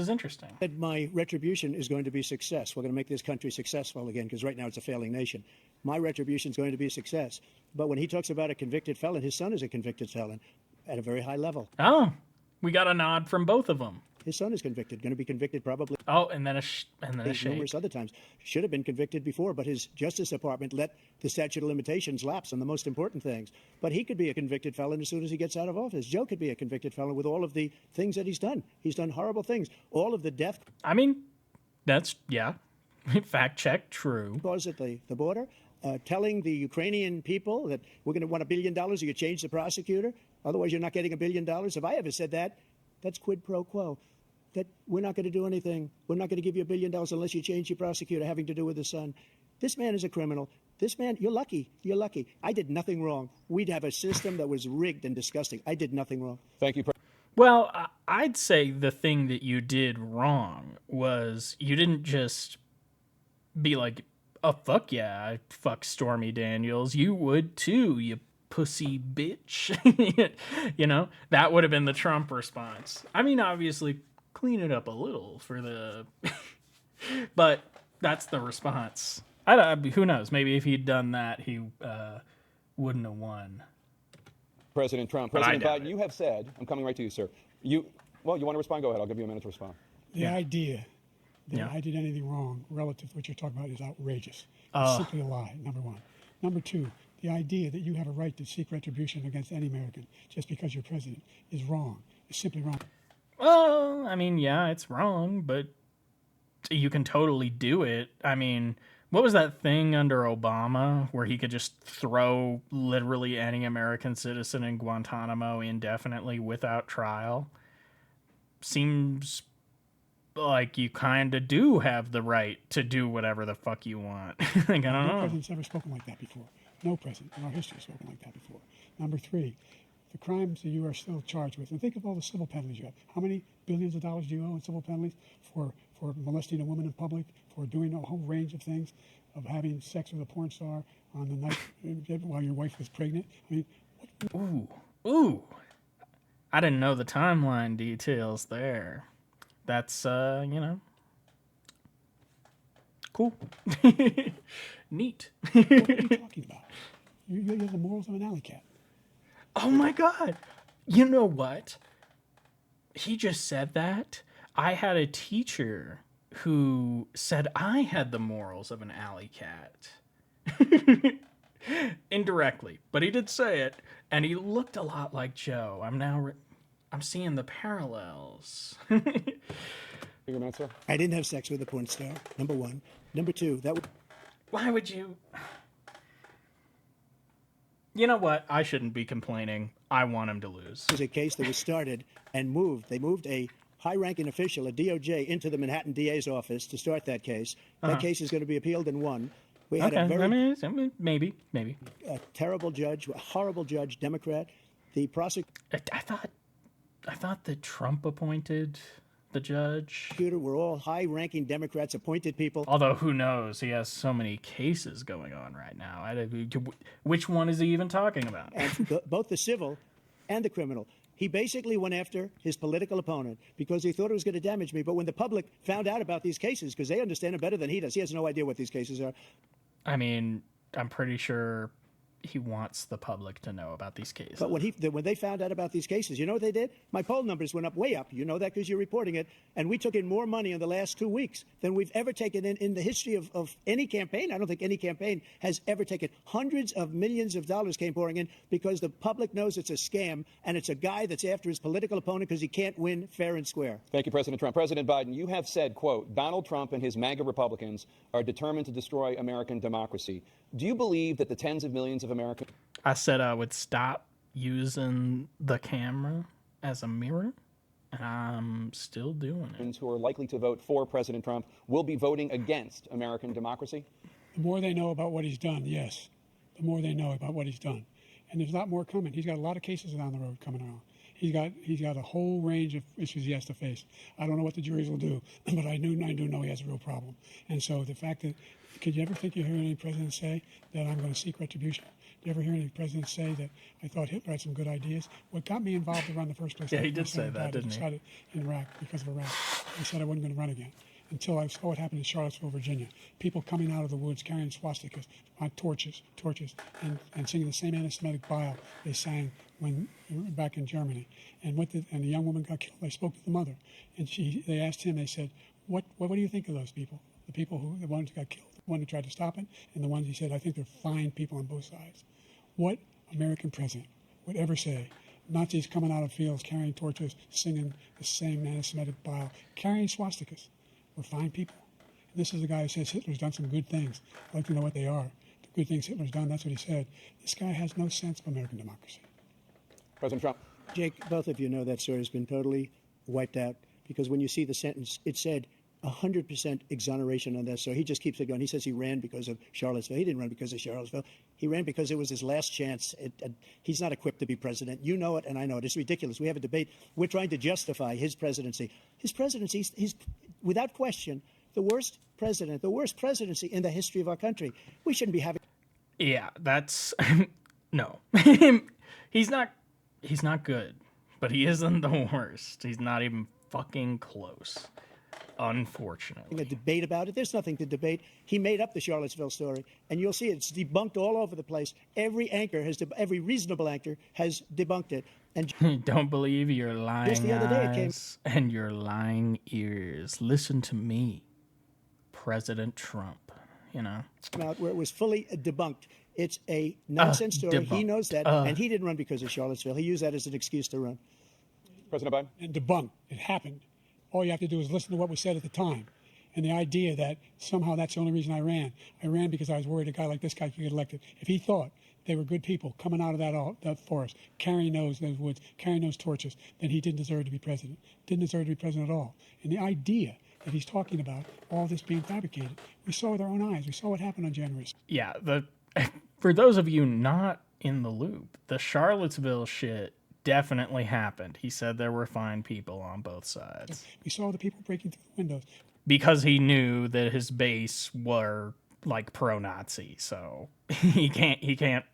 interesting. my retribution is going to be success. We're going to make this country successful again because right now it's a failing nation. My retribution is going to be a success. But when he talks about a convicted felon, his son is a convicted felon at a very high level. Oh, we got a nod from both of them. His son is convicted, going to be convicted probably Oh, and then a shake. numerous other times. Should have been convicted before, but his Justice Department let the statute of limitations lapse on the most important things. But he could be a convicted felon as soon as he gets out of office. Joe could be a convicted felon with all of the things that he's done. He's done horrible things. All of the death I mean, that's, yeah. Fact check, true. cause at the border, telling the Ukrainian people that we're going to want $1 billion or you change the prosecutor. Otherwise, you're not getting $1 billion. If I ever said that, that's quid pro quo. That we're not going to do anything. We're not going to give you $1 billion unless you change your prosecutor having to do with the son. This man is a criminal. This man, you're lucky. You're lucky. I did nothing wrong. We'd have a system that was rigged and disgusting. I did nothing wrong. Thank you, Well, I'd say the thing that you did wrong was you didn't just be like, oh, fuck yeah, I fuck Stormy Daniels. You would too, you pussy bitch. You know, that would have been the Trump response. I mean, obviously, clean it up a little for the... but that's the response. Who knows? Maybe if he'd done that, he wouldn't have won. President Trump. But I President doubt Biden, it. you have said, I'm coming right to you, sir. You want to respond? Go ahead. I'll give you a minute to respond. The idea that Yeah. I did anything wrong relative to what you're talking about is outrageous. It's simply a lie, number one. Number two, the idea that you have a right to seek retribution against any American just because you're president is wrong. It's simply wrong. Well, I mean, yeah, it's wrong, but you can totally do it. I mean, what was that thing under Obama where he could just throw literally any American citizen in Guantanamo indefinitely without trial? Seems like you kind of do have the right to do whatever the fuck you want. Like, I don't No know. president's ever spoken like that before. No president in our history has spoken like that before. Number three, the crimes that you are still charged with. And think of all the civil penalties you have. How many billions of dollars do you owe in civil penalties for molesting a woman in public, for doing a whole range of things, of having sex with a porn star on the night while your wife was pregnant? I mean, Ooh. I didn't know the timeline details there. That's, cool. Neat. what are you talking about? You have the morals of an alley cat. Oh my God. You know what? He just said that. I had a teacher who said I had the morals of an alley cat. Indirectly, but he did say it, and he looked a lot like Joe. I'm seeing the parallels. Your man, sir? I didn't have sex with a porn star, number one. Number two, that would Why would you? You know what? I shouldn't be complaining. I want him to lose. was a case that was started and moved. They moved a high-ranking official, a DOJ, into the Manhattan DA's office to start that case. That case is going to be appealed and won. We had a very I mean, maybe. terrible judge, a horrible judge, Democrat. The I thought that Trump appointed the judge. prosecutor were all high-ranking Democrats, appointed people. Although, who knows? He has so many cases going on right now. Which one is he even talking about? And both the civil and the criminal. He basically went after his political opponent because he thought it was going to damage me. But when the public found out about these cases, because they understand it better than he does, he has no idea what these cases are. I mean, I'm pretty sure he wants the public to know about these cases. But when they found out about these cases, you know what they did? My poll numbers went up, way up. You know that because you're reporting it. And we took in more money in the last 2 weeks than we've ever taken in the history of any campaign. I don't think any campaign has ever taken. Hundreds of millions of dollars came pouring in because the public knows it's a scam, and it's a guy that's after his political opponent because he can't win fair and square. Thank you, President Trump. President Biden, you have said, quote, Donald Trump and his MAGA Republicans are determined to destroy American democracy. Do you believe that the tens of millions of Americans I said I would stop using the camera as a mirror, and I'm still doing it. who are likely to vote for President Trump will be voting against American democracy? The more they know about what he's done, yes, the more they know about what he's done. And there's a lot more coming. He's got a lot of cases down the road coming around. He's got a whole range of issues he has to face. I don't know what the juries will do, but I do know he has a real problem. And so the fact that, could you ever think you hear any president say that I'm going to seek retribution? Do you ever hear any president say that I thought Hitler had some good ideas? What got me involved to run the first place? Yeah, he did say that, didn't he? Decided in Iraq because of Iraq. I said I wasn't going to run again until I saw what happened in Charlottesville, Virginia. People coming out of the woods carrying swastikas on torches, and singing the same anti-Semitic bile they sang when back in Germany. And the young woman got killed. I spoke to the mother, and they asked him. They said, "What do you think of those people? The ones who got killed, the one who tried to stop it, and the ones he said, I think they're fine people on both sides." What American president would ever say? Nazis coming out of fields carrying torches, singing the same anti-Semitic bile, carrying swastikas. We're fine people. And this is the guy who says Hitler's done some good things. I'd like to know what they are. The good things Hitler's done, that's what he said. This guy has no sense of American democracy. President Trump. Jake, both of you know that story has been totally wiped out because when you see the sentence, it said 100% exoneration on that. So he just keeps it going. He says he ran because of Charlottesville. He didn't run because of Charlottesville. He ran because it was his last chance. He's not equipped to be president. You know it, and I know it. It's ridiculous. We have a debate. We're trying to justify his presidency. His presidency, he's without question, the worst presidency in the history of our country. We shouldn't be having. Yeah, that's no. He's not good, but he isn't the worst. He's not even fucking close. Unfortunately. A debate about it. There's nothing to debate. He made up the Charlottesville story, and you'll see it's debunked all over the place. Every reasonable anchor has debunked it. And don't believe your lying just the other day it came eyes and your lying ears. Listen to me, President Trump. You know, out where it was fully debunked. It's a nonsense story. Debunked. He knows that, and he didn't run because of Charlottesville. He used that as an excuse to run. President Biden. And debunked. It happened. All you have to do is listen to what was said at the time. And the idea that somehow that's the only reason I ran because I was worried a guy like this guy could get elected. If he thought they were good people coming out of that forest, carrying those woods, carrying those torches, then he didn't deserve to be president. Didn't deserve to be president at all. And the idea that he's talking about all this being fabricated. We saw with our own eyes. We saw what happened on January 6th. Yeah, for those of you not in the loop, the Charlottesville shit definitely happened. He said there were fine people on both sides We saw the people breaking through the windows. because he knew that his base were like pro-Nazi. So he can't.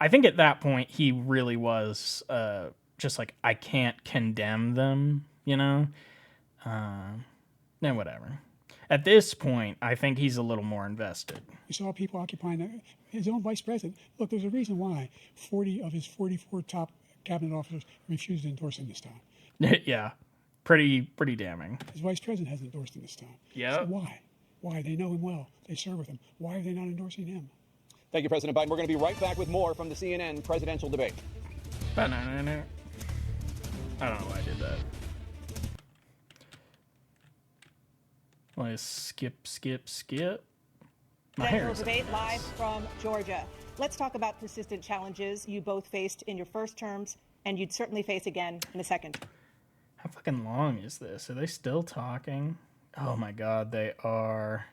I think at that point he really was just like, I can't condemn them, you know. Then whatever. At this point, I think he's a little more invested. We saw people occupying his own vice president. Look, there's a reason why 40 of his 44 top cabinet officers refused to endorse him this time. Yeah, pretty damning. His vice president hasn't endorsed him this time. Yeah. So why? Why? They know him well. They serve with him. Why are they not endorsing him? Thank you, President Biden. We're going to be right back with more from the CNN presidential debate. I don't know why I did that. Let's skip. My hair Presidential is debate live from Georgia. Let's talk about persistent challenges you both faced in your first terms, and you'd certainly face again in a second. How fucking long is this? Are they still talking? Oh my god, they are.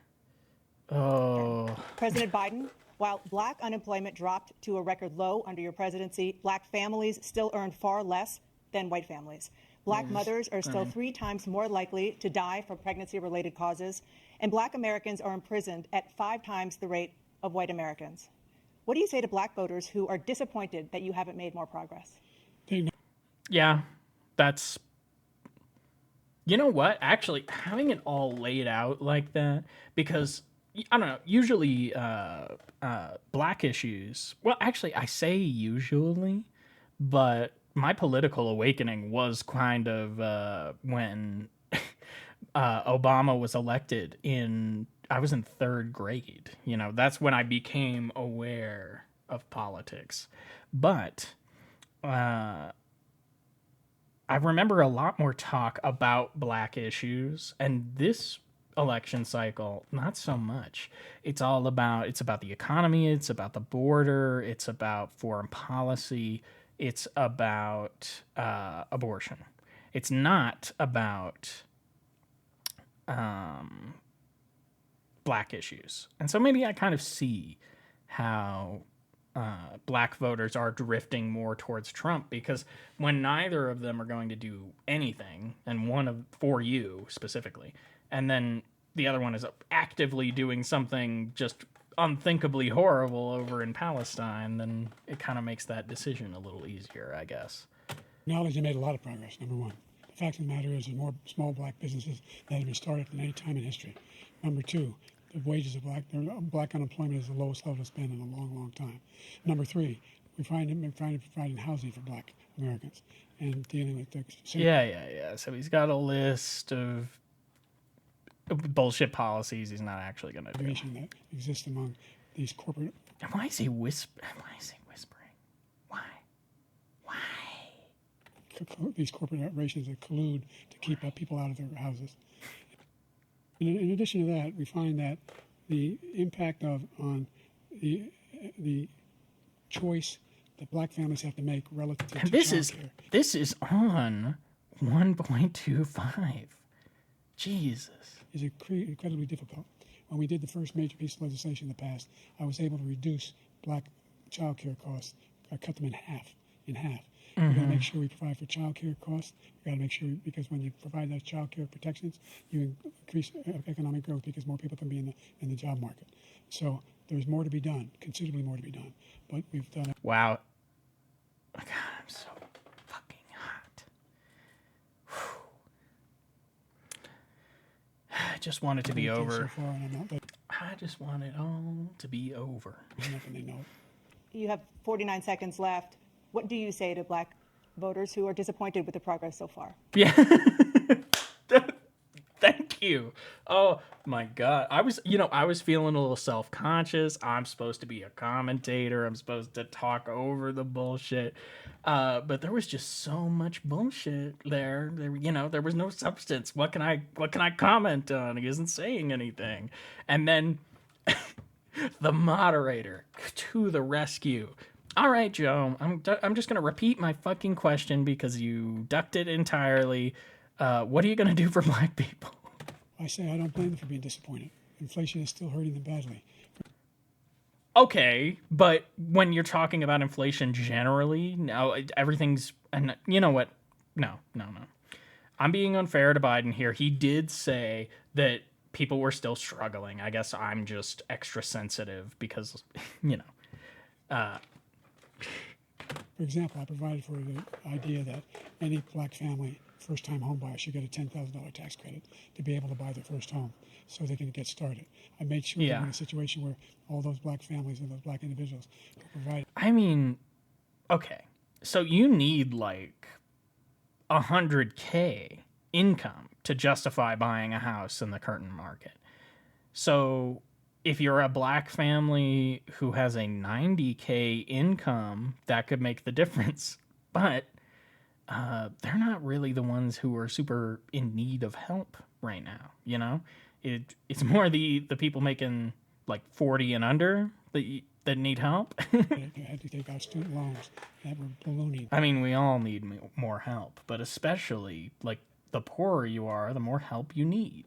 Oh. President Biden, while black unemployment dropped to a record low under your presidency, black families still earn far less than white families. Black mothers are still 3 times more likely to die from pregnancy-related causes, and black Americans are imprisoned at 5 times the rate of white Americans. What do you say to black voters who are disappointed that you haven't made more progress? Yeah, that's... You know what? Actually, having it all laid out like that, because, I don't know, usually black issues... Well, actually, I say usually, but my political awakening was kind of when Obama was elected in... I was in 3rd grade. You know, that's when I became aware of politics. But... I remember a lot more talk about black issues, and this election cycle, not so much. It's about the economy, it's about the border, it's about foreign policy, it's about abortion. It's not about black issues. And so maybe I kind of see how black voters are drifting more towards Trump, because when neither of them are going to do anything, and for you specifically, and then the other one is actively doing something just unthinkably horrible over in Palestine, then it kind of makes that decision a little easier, I guess. Acknowledge they made a lot of progress, number one. The fact of the matter is there's more small black businesses that have been started than any time in history. Number two, the wages of black unemployment is the lowest level it's been in a long, long time. Number three, we're trying to provide housing for black Americans and dealing with the... Yeah. So he's got a list of bullshit policies he's not actually going to do. That exists among these corporate... And why is he whispering? Why? These corporate operations that collude to keep people out of their houses. In addition to that, we find that the impact on the choice that black families have to make relative to childcare. This is on 1.25. Jesus. Is incredibly difficult. When we did the first major piece of legislation in the past, I was able to reduce black child care costs. I cut them in half. Mm-hmm. We've got to make sure we provide for child care costs. We've got to make sure, because when you provide those child care protections, you increase economic growth because more people can be in the job market. So there's more to be done, considerably more to be done. But we've done it. Wow. God, I'm so fucking hot. I just want it to be over. So far, and I'm not I just want it all to be over. nothing they know. You have 49 seconds left. What do you say to black voters who are disappointed with the progress so far? Yeah. Thank you. Oh my God. I was feeling a little self-conscious. I'm supposed to be a commentator. I'm supposed to talk over the bullshit. But there was just so much bullshit there. There was no substance. What can I comment on? He isn't saying anything. And then the moderator to the rescue. All right, Joe, I'm just going to repeat my fucking question because you ducked it entirely. What are you going to do for black people? I say I don't blame them for being disappointed. Inflation is still hurting them badly. Okay, but when you're talking about inflation generally, now everything's, and you know what? No. I'm being unfair to Biden here. He did say that people were still struggling. I guess I'm just extra sensitive because, you know. For example, I provided for the idea that any black family, first-time home buyer, should get a $10,000 tax credit to be able to buy their first home so they can get started. I made sure that we're in a situation where all those black families and those black individuals who provide. I mean, okay, so you need like $100K income to justify buying a house in the current market. So if you're a black family who has a $90K income, that could make the difference. But they're not really the ones who are super in need of help right now. You know, it's more the people making like 40 and under that need help. They had to take out student loans that were ballooning. I mean, we all need more help, but especially like the poorer you are, the more help you need.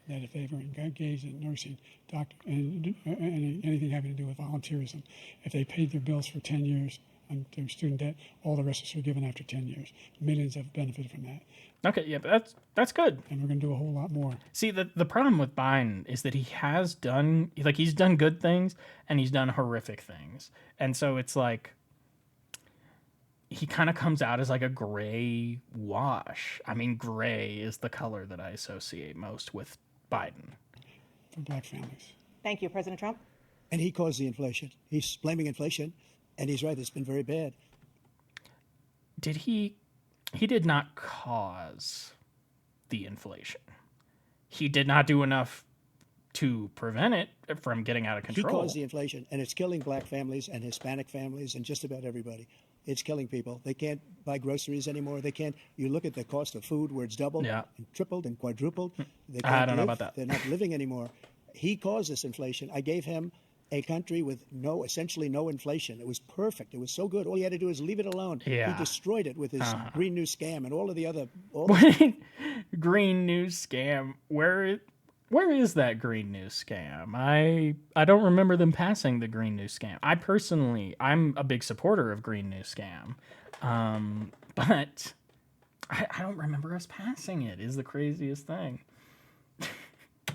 That if they were engaged in nursing, doctor, and anything having to do with volunteerism, if they paid their bills for 10 years on their student debt, all the rest is forgiven after 10 years. Millions have benefited from that. Okay, yeah, but that's good. And we're going to do a whole lot more. See, the problem with Biden is that he's done good things and he's done horrific things. And so it's like he kind of comes out as like a gray wash. I mean, gray is the color that I associate most with Biden. For black families. Thank you, President Trump. And he caused the inflation. He's blaming inflation, and he's right. It's been very bad. Did he did not cause the inflation. He did not do enough to prevent it from getting out of control. He caused the inflation, and it's killing black families and Hispanic families and just about everybody. It's killing people. They can't buy groceries anymore. They can't. You look at the cost of food where it's doubled and tripled and quadrupled. They can't I don't know live. about that. They're not living anymore. He caused this inflation. I gave him a country with essentially no inflation. It was perfect. It was so good. All he had to do is leave it alone. Yeah. He destroyed it with his Green New Scam and all of the other. Green New Scam. Where is that Green New Scam? I don't remember them passing the Green New Scam. I'm a big supporter of Green New Scam, but I don't remember us passing it. Is the craziest thing.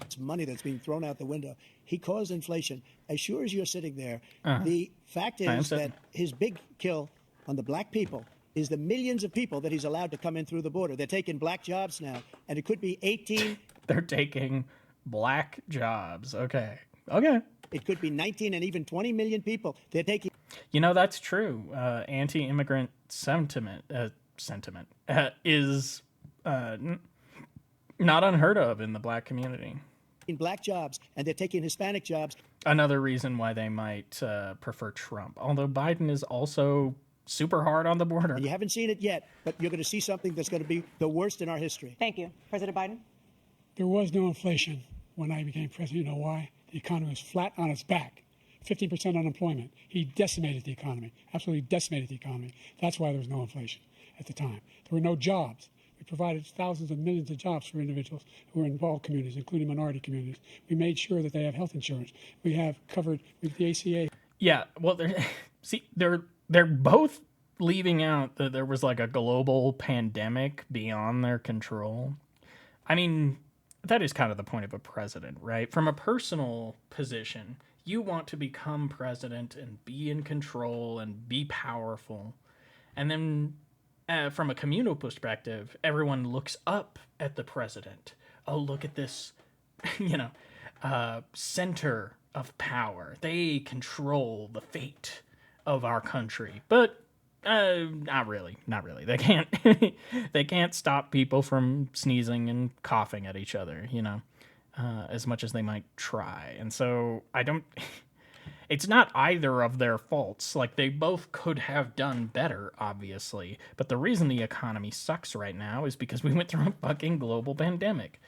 It's money that's being thrown out the window. He caused inflation. As sure as you're sitting there, the fact is that his big kill on the black people is the millions of people that he's allowed to come in through the border. They're taking black jobs now, and it could be 18. They're taking black jobs. Okay. It could be 19 and even 20 million people. They're taking. You know, that's true. Anti-immigrant sentiment is not unheard of in the black community. Black jobs, and they're taking Hispanic jobs. Another reason why they might prefer Trump. Although Biden is also super hard on the border. And you haven't seen it yet, but you're going to see something that's going to be the worst in our history. Thank you. President Biden? There was no inflation when I became president. You know why? The economy was flat on its back. 15% unemployment. He decimated the economy, absolutely decimated the economy. That's why there was no inflation at the time. There were no jobs. We provided thousands of millions of jobs for individuals who are in all communities, including minority communities. We made sure that they have health insurance. We have covered with the ACA. Yeah, well, they're both leaving out that there was like a global pandemic beyond their control. I mean, that is kind of the point of a president, right? From a personal position, you want to become president and be in control and be powerful. And then from a communal perspective, everyone looks up at the president. Oh, look at this, center of power. They control the fate of our country. But not really. They can't stop people from sneezing and coughing at each other, as much as they might try. And so it's not either of their faults. Like, they both could have done better, obviously. But the reason the economy sucks right now is because we went through a fucking global pandemic.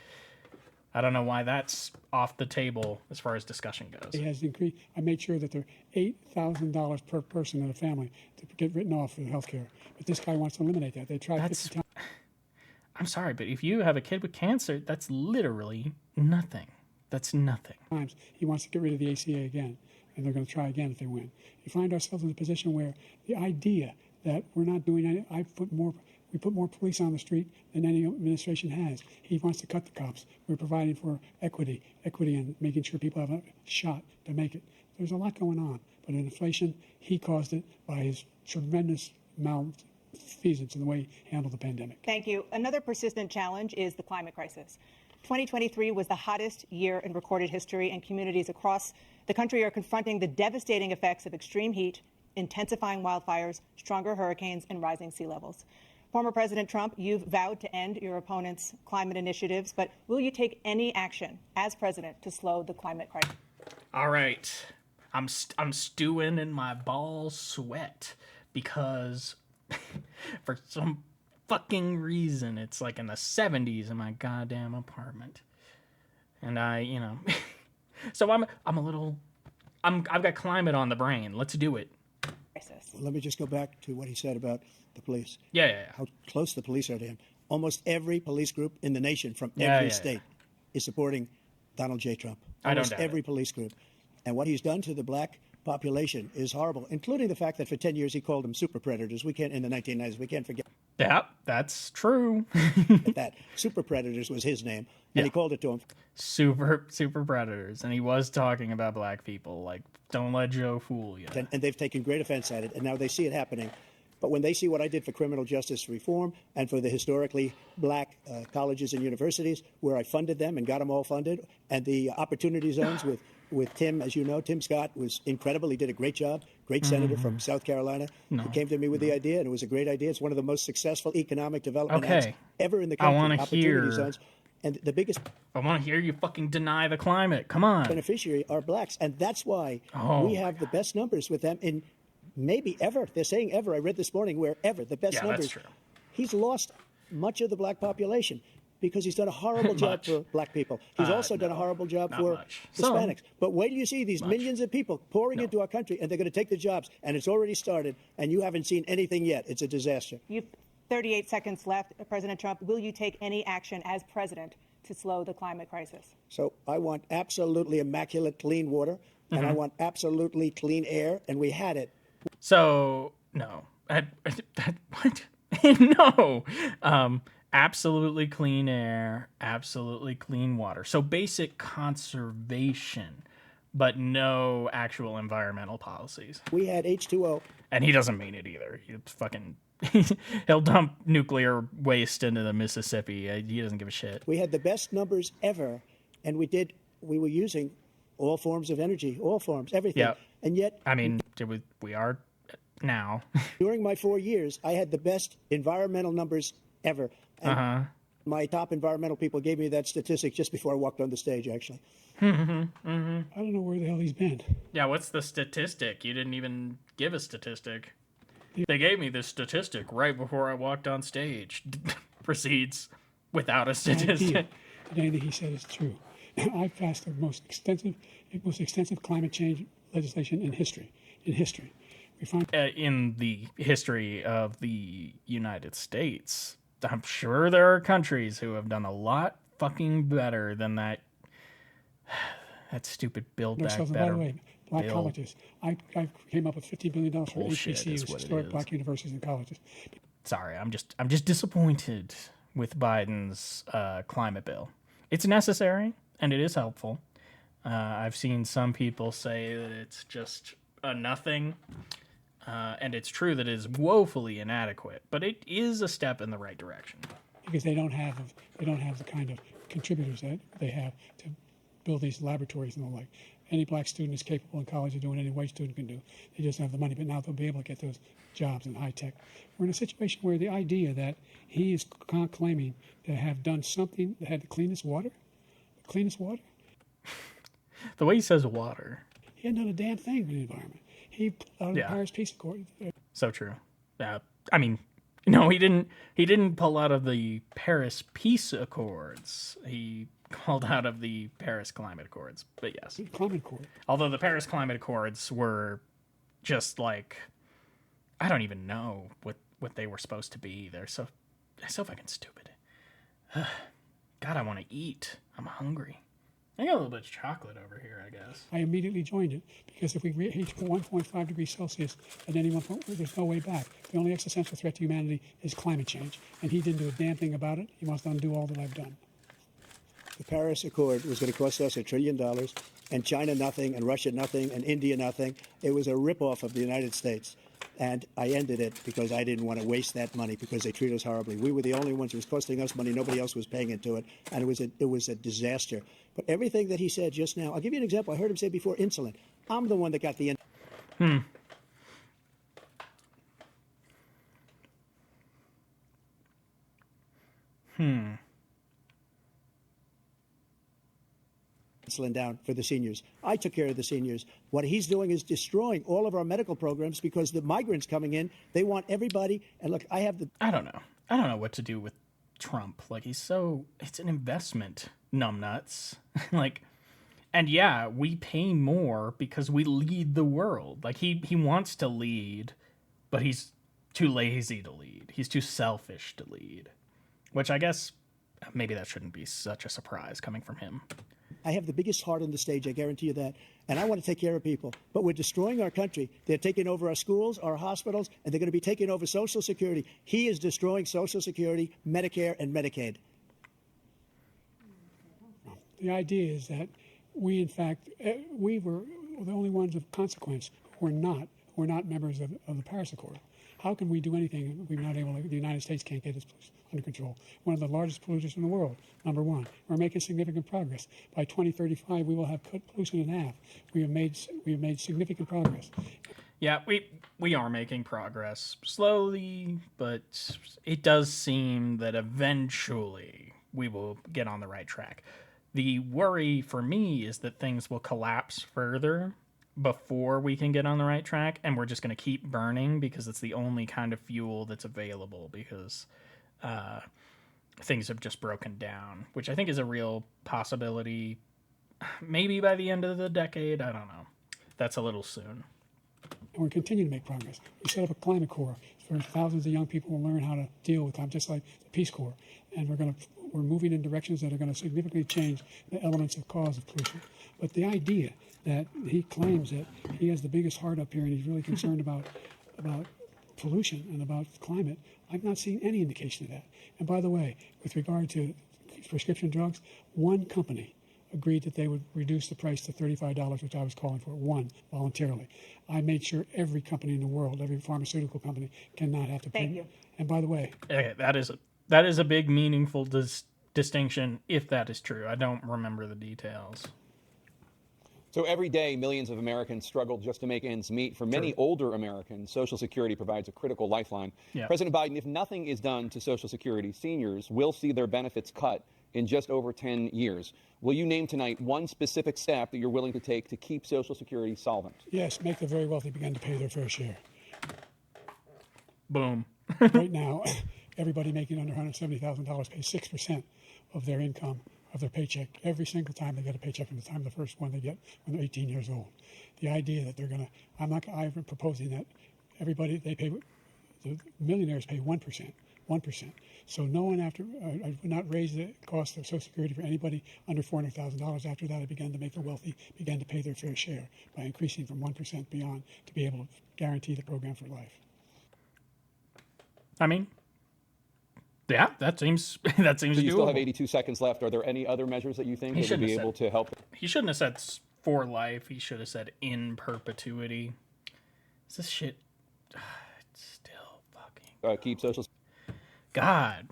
I don't know why that's off the table as far as discussion goes. It has increased. I made sure that there are $8,000 per person in a family to get written off for health care. But this guy wants to eliminate that. They tried 50 times. I'm sorry, but if you have a kid with cancer, that's literally nothing. That's nothing. times he wants to get rid of the ACA again, and they're going to try again if they win. You find ourselves in a position where the idea that we're not doing any, we put more police on the street than any administration has. He wants to cut the cops. We're providing for equity and making sure people have a shot to make it. There's a lot going on, but in inflation, he caused it by his tremendous malfeasance in the way he handled the pandemic. Thank you. Another persistent challenge is the climate crisis. 2023 was the hottest year in recorded history, and communities across the country are confronting the devastating effects of extreme heat, intensifying wildfires, stronger hurricanes, and rising sea levels. Former President Trump, you've vowed to end your opponent's climate initiatives, but will you take any action as president to slow the climate crisis? All right. I'm stewing in my balls sweat because for some fucking reason it's like in the 70s in my goddamn apartment. And so I've got climate on the brain. Let's do it. Let me just go back to what he said about the police. Yeah. How close the police are to him. Almost every police group in the nation from Yeah, every yeah, state is supporting Donald J. Trump. I don't Almost doubt every police group. And what he's done to the black population is horrible, including the fact that for 10 years he called them super predators. We can't, in the 1990s, we can't forget Yeah, that's true. that. Super predators was his name, and Yeah. he called it to him. Super predators. And he was talking about black people. Like, don't let Joe fool you. And they've taken great offense at it, and now they see it happening. But when they see what I did for criminal justice reform and for the historically black colleges and universities, where I funded them and got them all funded, and the opportunity zones with Tim, as you know, Tim Scott was incredible. He did a great job, great senator from South Carolina. He came to me with the idea, and it was a great idea. It's one of the most successful economic development acts ever in the country. I want to opportunity hear. zones. And the biggest I want to hear you fucking deny the climate. Come on. beneficiary are blacks, and that's why Oh, we have the best numbers with them in maybe ever. They're saying ever. I read this morning where ever the best Yeah, numbers. that's true. He's lost much of the black population because he's done a horrible job Much. for black people. He's also done a horrible job for much. Some. Hispanics. But wait till you see these millions of people pouring into our country, and they're going to take the jobs, and it's already started, and you haven't seen anything yet. It's a disaster. You've 38 seconds left. President Trump, will you take any action as president to slow the climate crisis? So I want absolutely immaculate clean water, and I want absolutely clean air, and we had it. So, no. What? No. Absolutely clean air, absolutely clean water. So basic conservation, but no actual environmental policies. We had H2O. And he doesn't mean it either. He fucking he'll dump nuclear waste into the Mississippi. He doesn't give a shit. We had the best numbers ever, and we were using all forms of energy, all forms, everything. Yeah. And yet, I mean, we are now. during my 4 years, I had the best environmental numbers ever. And my top environmental people gave me that statistic just before I walked on the stage, actually. I don't know where the hell he's been. Yeah, what's the statistic? You didn't even give a statistic. They gave me this statistic right before I walked on stage. Proceeds without a statistic. Anything he said is true. I've passed the most extensive climate change legislation in history. We find In the history of the United States, I'm sure there are countries who have done a lot fucking better than that. That stupid Build Back ourselves, and by Better the way, black bill. colleges. I came up with $50 billion for Bullshit is HBCUs, what it historic is. black universities and colleges. Sorry, I'm just disappointed with Biden's climate bill. It's necessary and it is helpful. I've seen some people say that it's just a nothing, and it's true that it is woefully inadequate. But it is a step in the right direction. Because they don't have the kind of contributors that they have to build these laboratories and the like. Any black student is capable in college of doing any white student can do. They just don't have the money, but now they'll be able to get those jobs in high tech. We're in a situation where the idea that he is claiming to have done something that had the cleanest water, The way he says water, he hadn't done a damn thing for the environment. He out of the Yeah. Paris Peace Accord. so true. I mean, no, he didn't pull out of the Paris Peace Accords. He called out of the Paris Climate Accords. But yes. Climate Accord. Although the Paris Climate Accords were just like, I don't even know what they were supposed to be. They're so fucking stupid. God, I want to eat. I'm hungry. I got a little bit of chocolate over here, I guess. I immediately joined it because if we reach 1.5 degrees Celsius at any one point, there's no way back. The only existential threat to humanity is climate change, and he didn't do a damn thing about it. He wants to undo all that I've done. The Paris Accord was going to cost us $1 trillion, and China nothing, and Russia nothing, and India nothing. It was a ripoff of the United States. And I ended it because I didn't want to waste that money because they treat us horribly. We were the only ones. It was costing us money. Nobody else was paying into it. And it was a disaster. But everything that he said just now, I'll give you an example. I heard him say before insulin. I'm the one that got the insulin down for the seniors. I took care of the seniors. What he's doing is destroying all of our medical programs because the migrants coming in, they want everybody. And look, I don't know what to do with Trump. Like, it's an investment, numbnuts. Like, and yeah, we pay more because we lead the world. Like, he wants to lead, but he's too lazy to lead. He's too selfish to lead. Which I guess maybe that shouldn't be such a surprise coming from him. I have the biggest heart on the stage, I guarantee you that. And I want to take care of people. But we're destroying our country. They're taking over our schools, our hospitals, and they're going to be taking over Social Security. He is destroying Social Security, Medicare, and Medicaid. The idea is that we, in fact, we were the only ones of consequence who were not members of the Paris Accord. How can we do anything if we're not able to, the United States can't get its pollution under control? One of the largest polluters in the world, number one. We're making significant progress. By 2035, we will have cut pollution in half. We have made significant progress. Yeah, we are making progress. Slowly, but it does seem that eventually we will get on the right track. The worry for me is that things will collapse further before we can get on the right track, and we're just going to keep burning because it's the only kind of fuel that's available because things have just broken down, which I think is a real possibility. Maybe by the end of the decade, I don't know. That's a little soon. And we're continuing to make progress. We set up a climate corps where thousands of young people will learn how to deal with climate, just like the Peace Corps. And we're moving in directions that are going to significantly change the elements of cause of pollution. But the idea that he claims that he has the biggest heart up here and he's really concerned about pollution and about climate, I've not seen any indication of that. And by the way, with regard to prescription drugs, one company agreed that they would reduce the price to $35, which I was calling for, one, voluntarily. I made sure every company in the world, every pharmaceutical company, cannot have to pay. Thank you. And by the way, okay, that is a big, meaningful distinction, if that is true. I don't remember the details. So every day, millions of Americans struggle just to make ends meet. For many older Americans, Social Security provides a critical lifeline. Yeah. President Biden, if nothing is done to Social Security, seniors will see their benefits cut in just over 10 years. Will you name tonight one specific step that you're willing to take to keep Social Security solvent? yes, make the very wealthy begin to pay their fair share. Boom. Right now, everybody making under $170,000 pays 6% of their income, of their paycheck, every single time they get a paycheck from the time of the first one they get when they're 18 years old. The idea that they're going to, I'm proposing that the millionaires pay 1%. 1%. So no one I would not raise the cost of Social Security for anybody under $400,000. After that, I began to make the wealthy begin to pay their fair share by increasing from 1% beyond to be able to guarantee the program for life. I mean, yeah, that seems So you doable. still have 82 seconds left. Are there any other measures that you think He that would be shouldn't have able to help? He shouldn't have said for life. He should have said in perpetuity. Is this shit it's still fucking Keep Social God.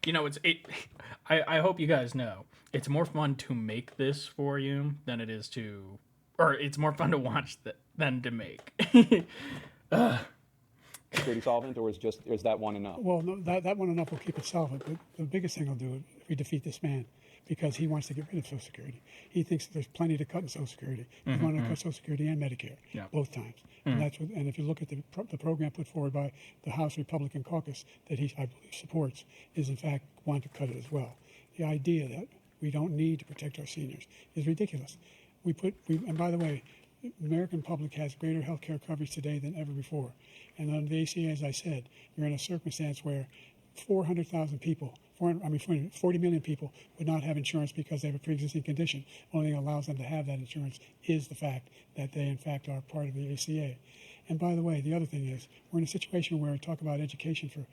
You know, I hope you guys know, it's more fun to make this for you than it is to, or it's more fun to watch than to make. Security solvent, or is that one enough? Well, no, that one enough will keep it solvent. But the biggest thing will do it if we defeat this man, because he wants to get rid of Social Security. He thinks there's plenty to cut in Social Security. He wants to cut Social Security and Medicare, both times. And and if you look at the program put forward by the House Republican caucus that I believe supports, is in fact want to cut it as well. The idea that we don't need to protect our seniors is ridiculous. And by the way, the American public has greater health care coverage today than ever before. And under the ACA, as I said, you're in a circumstance where 400,000 people 40 million people would not have insurance because they have a pre-existing condition. Only thing that allows them to have that insurance is the fact that they, in fact, are part of the ACA. And by the way, the other thing is, we're in a situation where we talk about education for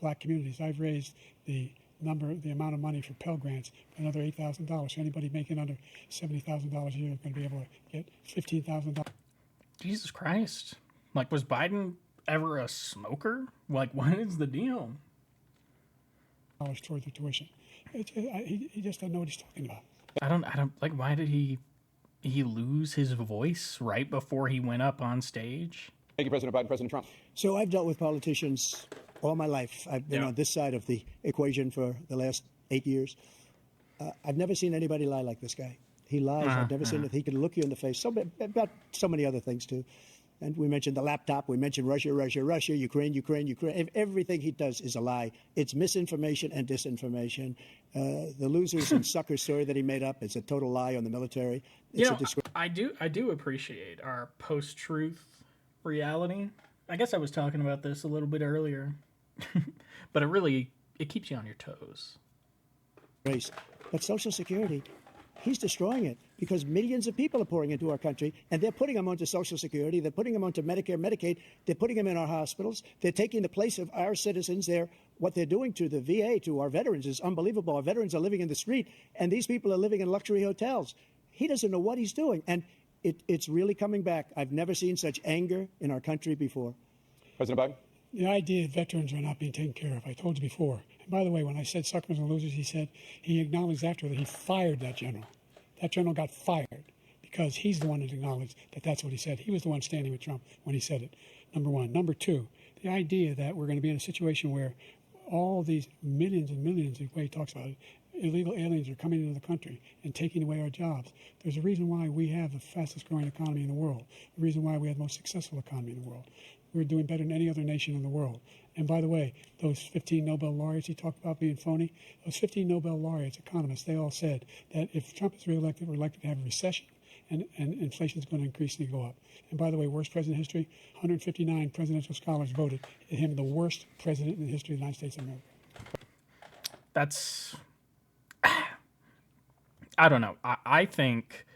black communities. I've raised the amount of money for Pell Grants for another $8,000. So anybody making under $70,000 a year is going to be able to get $15,000. Jesus Christ. Like, was Biden ever a smoker? Like, what is the deal? Towards the tuition. He just doesn't know what he's talking about. I don't, like, why did he lose his voice right before he went up on stage? Thank you, President Biden. President Trump. So I've dealt with politicians all my life. I've been on this side of the equation for the last 8 years. I've never seen anybody lie like this guy. He lies. I've never seen it. He can look you in the face. About so many other things, too. And we mentioned the laptop. We mentioned Russia, Ukraine. Everything he does is a lie. It's misinformation and disinformation. The losers and suckers story that he made up is a total lie on the military. It's I do appreciate our post-truth reality. I guess I was talking about this a little bit earlier, but it keeps you on your toes. Race. But Social Security, he's destroying it because millions of people are pouring into our country, and they're putting them onto Social Security. They're putting them onto Medicare, Medicaid. They're putting them in our hospitals. They're taking the place of our citizens. What they're doing to the VA, to our veterans, is unbelievable. Our veterans are living in the street, and these people are living in luxury hotels. He doesn't know what he's doing, and it's really coming back. I've never seen such anger in our country before. President Biden. The idea that veterans are not being taken care of, I told you before. And by the way, when I said suckers and losers, he acknowledged after that he fired that general. That general got fired because he's the one that acknowledged that that's what he said. He was the one standing with Trump when he said it, number one. Number two, the idea that we're going to be in a situation where all these millions and millions, the way he talks about it, illegal aliens are coming into the country and taking away our jobs. There's a reason why we have the fastest growing economy in the world, the reason why we have the most successful economy in the world. We're doing better than any other nation in the world. And by the way, those 15 Nobel laureates he talked about being phony, those 15 Nobel laureates, economists, they all said that if Trump is reelected, we're likely to have a recession and inflation is going to increasingly go up. And by the way, worst president in history, 159 presidential scholars voted him the worst president in the history of the United States of America. That's... I don't know. I think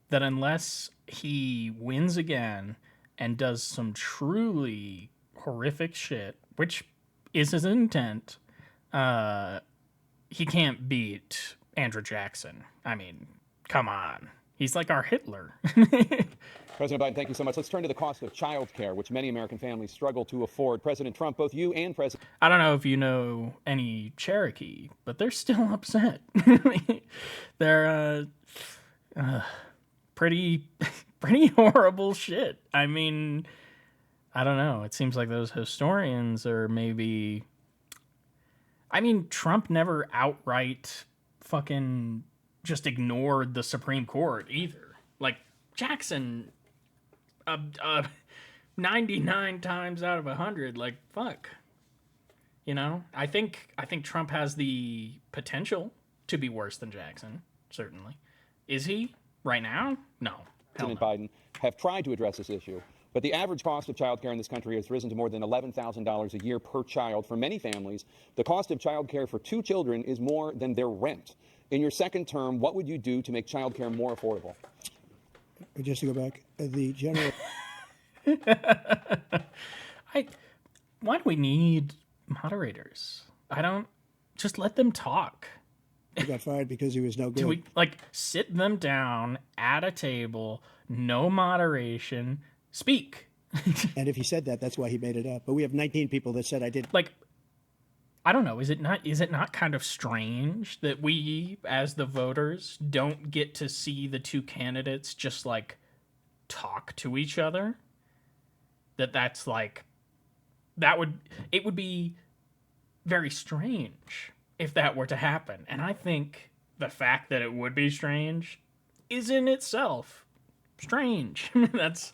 that unless he wins again and does some truly horrific shit, which is his intent, he can't beat Andrew Jackson. I mean, come on. He's like our Hitler. President Biden, thank you so much. Let's turn to the cost of child care, which many American families struggle to afford. President Trump, both you and President... I don't know if you know any Cherokee, but they're still upset. They're pretty horrible shit. I mean, I don't know. It seems like those historians are maybe... I mean, Trump never outright fucking just ignored the Supreme Court either. Like, Jackson... 99 times out of 100, like, fuck. You know, I think Trump has the potential to be worse than Jackson, certainly. Is he right now? No. President Biden have tried to address this issue, but the average cost of child care in this country has risen to more than $11,000 a year per child. For many families, the cost of child care for 2 children is more than their rent. In your second term, what would you do to make child care more affordable? Just to go back, the general... Why do we need moderators? Just let them talk. He got fired because he was no good. Do we, sit them down at a table, no moderation, speak. And if he said that, that's why he made it up. But we have 19 people that said I did. I don't know. Is it not kind of strange that we, as the voters, don't get to see the two candidates just talk to each other? It would be very strange if that were to happen. And I think the fact that it would be strange is in itself strange. That's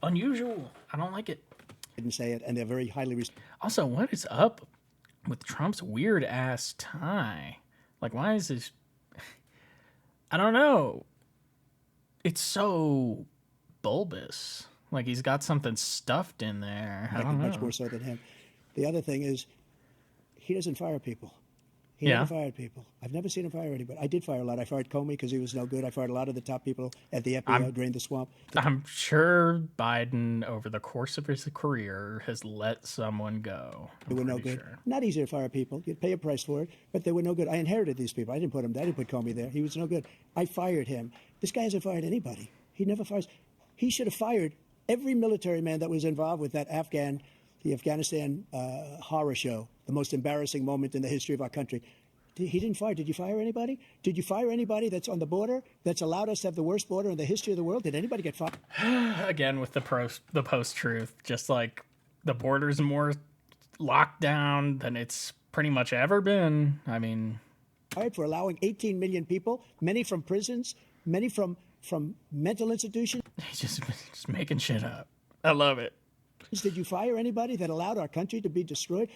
unusual. I don't like it. Didn't say it, and they're very highly... Also, what is up with Trump's weird ass tie? Why is this? I don't know. It's so bulbous. He's got something stuffed in there. I don't know. Much more so than him. The other thing is, he doesn't fire people. He Yeah. never fired people. I've never seen him fire anybody. I did fire a lot. I fired Comey because he was no good. I fired a lot of the top people at the FBI, drained the swamp. I'm sure Biden, over the course of his career, has let someone go. They were no pretty good. sure. Not easy to fire people. You'd pay a price for it, but they were no good. I inherited these people. I didn't put Comey there. He was no good. I fired him. This guy hasn't fired anybody. He never fires. He should have fired every military man that was involved with the Afghanistan horror show, the most embarrassing moment in the history of our country. He didn't fire. Did you fire anybody? Did you fire anybody that's on the border that's allowed us to have the worst border in the history of the world? Did anybody get fired? Again, with the post-truth, just like the border's more locked down than it's pretty much ever been. I mean, For allowing 18 million people, many from prisons, many from mental institutions. he's just making shit up. I love it. Did you fire anybody that allowed our country to be destroyed?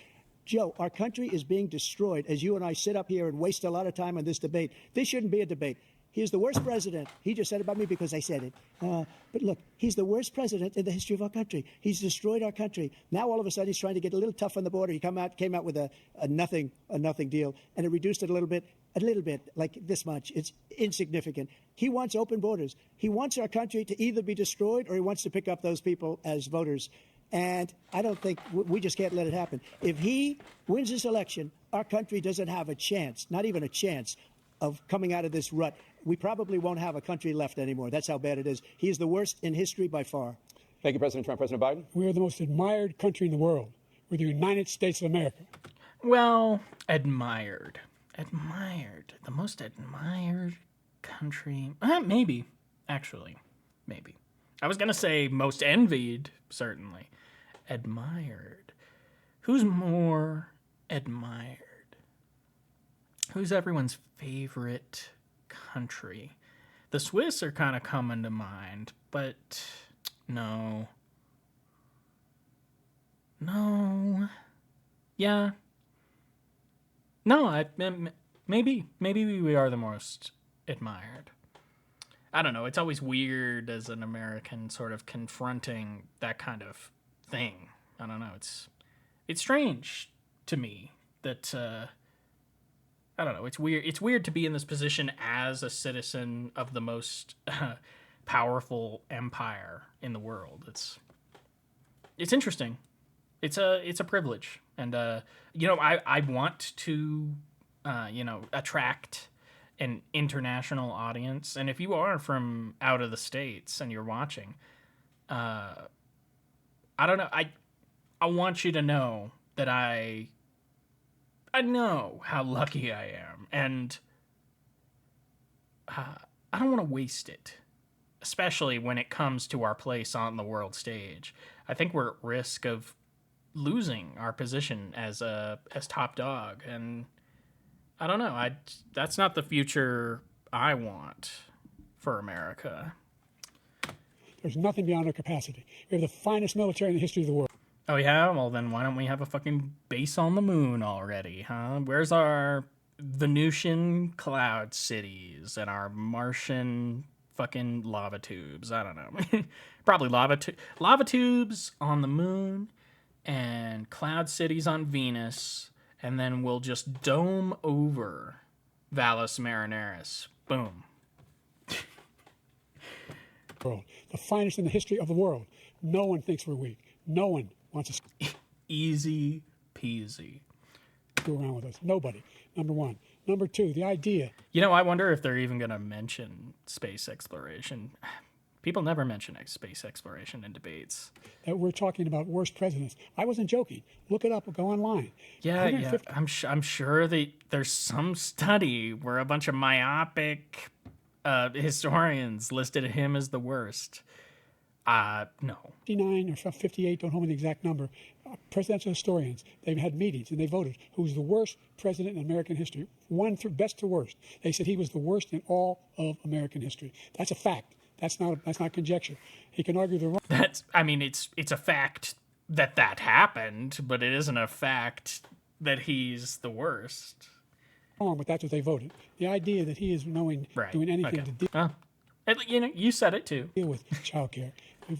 Joe, our country is being destroyed as you and I sit up here and waste a lot of time on this debate. This shouldn't be a debate. He is the worst president. He just said about me because I said it. But look, he's the worst president in the history of our country. He's destroyed our country. Now all of a sudden he's trying to get a little tough on the border. He came out with a nothing deal, and it reduced it a little bit, like this much. It's insignificant. He wants open borders. He wants our country to either be destroyed or he wants to pick up those people as voters. And I don't think we just can't let it happen. If he wins this election, our country doesn't have a chance, not even a chance, of coming out of this rut. We probably won't have a country left anymore. That's how bad it is. He is the worst in history by far. Thank you, President Trump. President Biden? We are the most admired country in the world. We're the United States of America. Well, admired. The most admired country. Maybe, actually. Maybe. I was going to say most envied, certainly. Admired. Who's more admired? Who's everyone's favorite country? The Swiss are kind of coming to mind, but no. Yeah. No, maybe we are the most admired. I don't know. It's always weird as an American sort of confronting that kind of thing. I don't know. It's strange to me that I don't know. It's weird. It's weird to be in this position as a citizen of the most powerful empire in the world. It's interesting. It's a privilege, and I want to attract an international audience, and if you are from out of the States and you're watching, I don't know. I want you to know that I know how lucky I am, and I don't want to waste it, especially when it comes to our place on the world stage. I think we're at risk of losing our position as top dog, and I don't know. That's not the future I want for America. There's nothing beyond our capacity. We have the finest military in the history of the world. Oh yeah? Well then why don't we have a fucking base on the moon already, huh? Where's our Venusian cloud cities and our Martian fucking lava tubes? I don't know. Probably lava tubes on the moon and cloud cities on Venus, and then we'll just dome over Valles Marineris. Boom. The finest in the history of the world. No one thinks we're weak. No one wants to Easy peasy. screw around with us. Nobody. Number one. Number two, the idea. I wonder if they're even going to mention space exploration. People never mention space exploration in debates. That we're talking about worst presidents. I wasn't joking. Look it up. Go online. Yeah. 150 I'm sure there's some study where a bunch of myopic historians listed him as the worst. No. 59 or 58, don't hold me the exact number, presidential historians, they've had meetings and they voted who's the worst president in American history, best to worst. They said he was the worst in all of American history. That's a fact. That's not conjecture. He can argue the wrong. It's a fact that happened, but it isn't a fact that he's the worst. But that's what they voted. The idea that he is doing anything to You said it too. deal with child care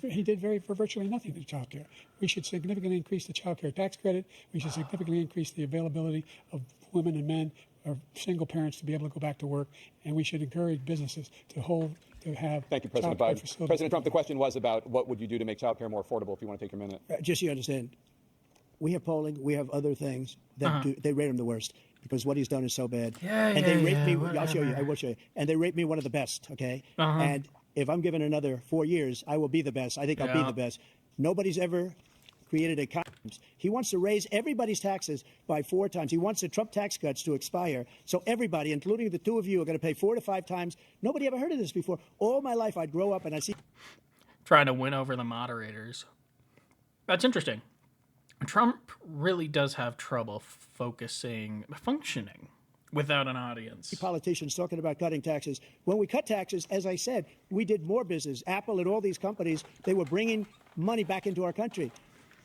He did for virtually nothing to child care. We should significantly increase the child care tax credit. We should significantly increase the availability of women and men or single parents to be able to go back to work. And we should encourage businesses to have Thank you, President child care Biden. facilities. President Trump, the question was about what would you do to make child care more affordable, if you want to take a minute. Just so you understand, we have polling, we have other things that they rate him the worst because what he's done is so bad. They rate me. I'll show you. I will show you. And they rate me one of the best. Okay. And if I'm given another 4 years, I will be the best. I think I'll be the best. Nobody's ever created a Congress. He wants to raise everybody's taxes by 4 times. He wants the Trump tax cuts to expire. So everybody, including the two of you, are going to pay 4 to 5 times. Nobody ever heard of this before. All my life, I'd grow up and I'd see. Trying to win over the moderators. That's interesting. Trump really does have trouble functioning without an audience. Politicians talking about cutting taxes. When we cut taxes, as I said, we did more business. Apple and all these companies, they were bringing money back into our country.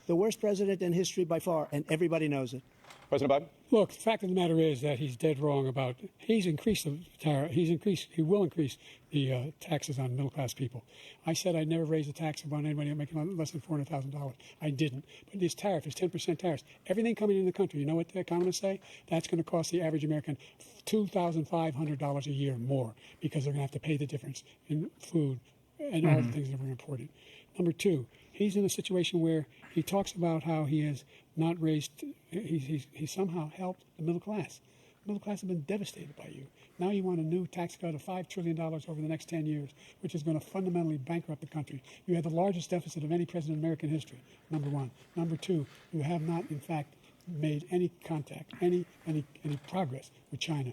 The worst president in history by far, and everybody knows it. President Biden? Look, the fact of the matter is that he's dead wrong about. He's increased the tariff. He will increase the taxes on middle-class people. I said I'd never raise the tax on anybody making less than $400,000. I didn't. But this tariff is 10% tariffs. Everything coming in the country, you know what the economists say? That's going to cost the average American $2,500 a year more because they're going to have to pay the difference in food and all the things that we're importing. Number two, he's in a situation where he talks about how he has not raised, he's somehow helped the middle class. The middle class have been devastated by you. Now you want a new tax cut of $5 trillion over the next 10 years, which is going to fundamentally bankrupt the country. You have the largest deficit of any president in American history, number one. Number two, you have not, in fact, made any contact, any progress with China.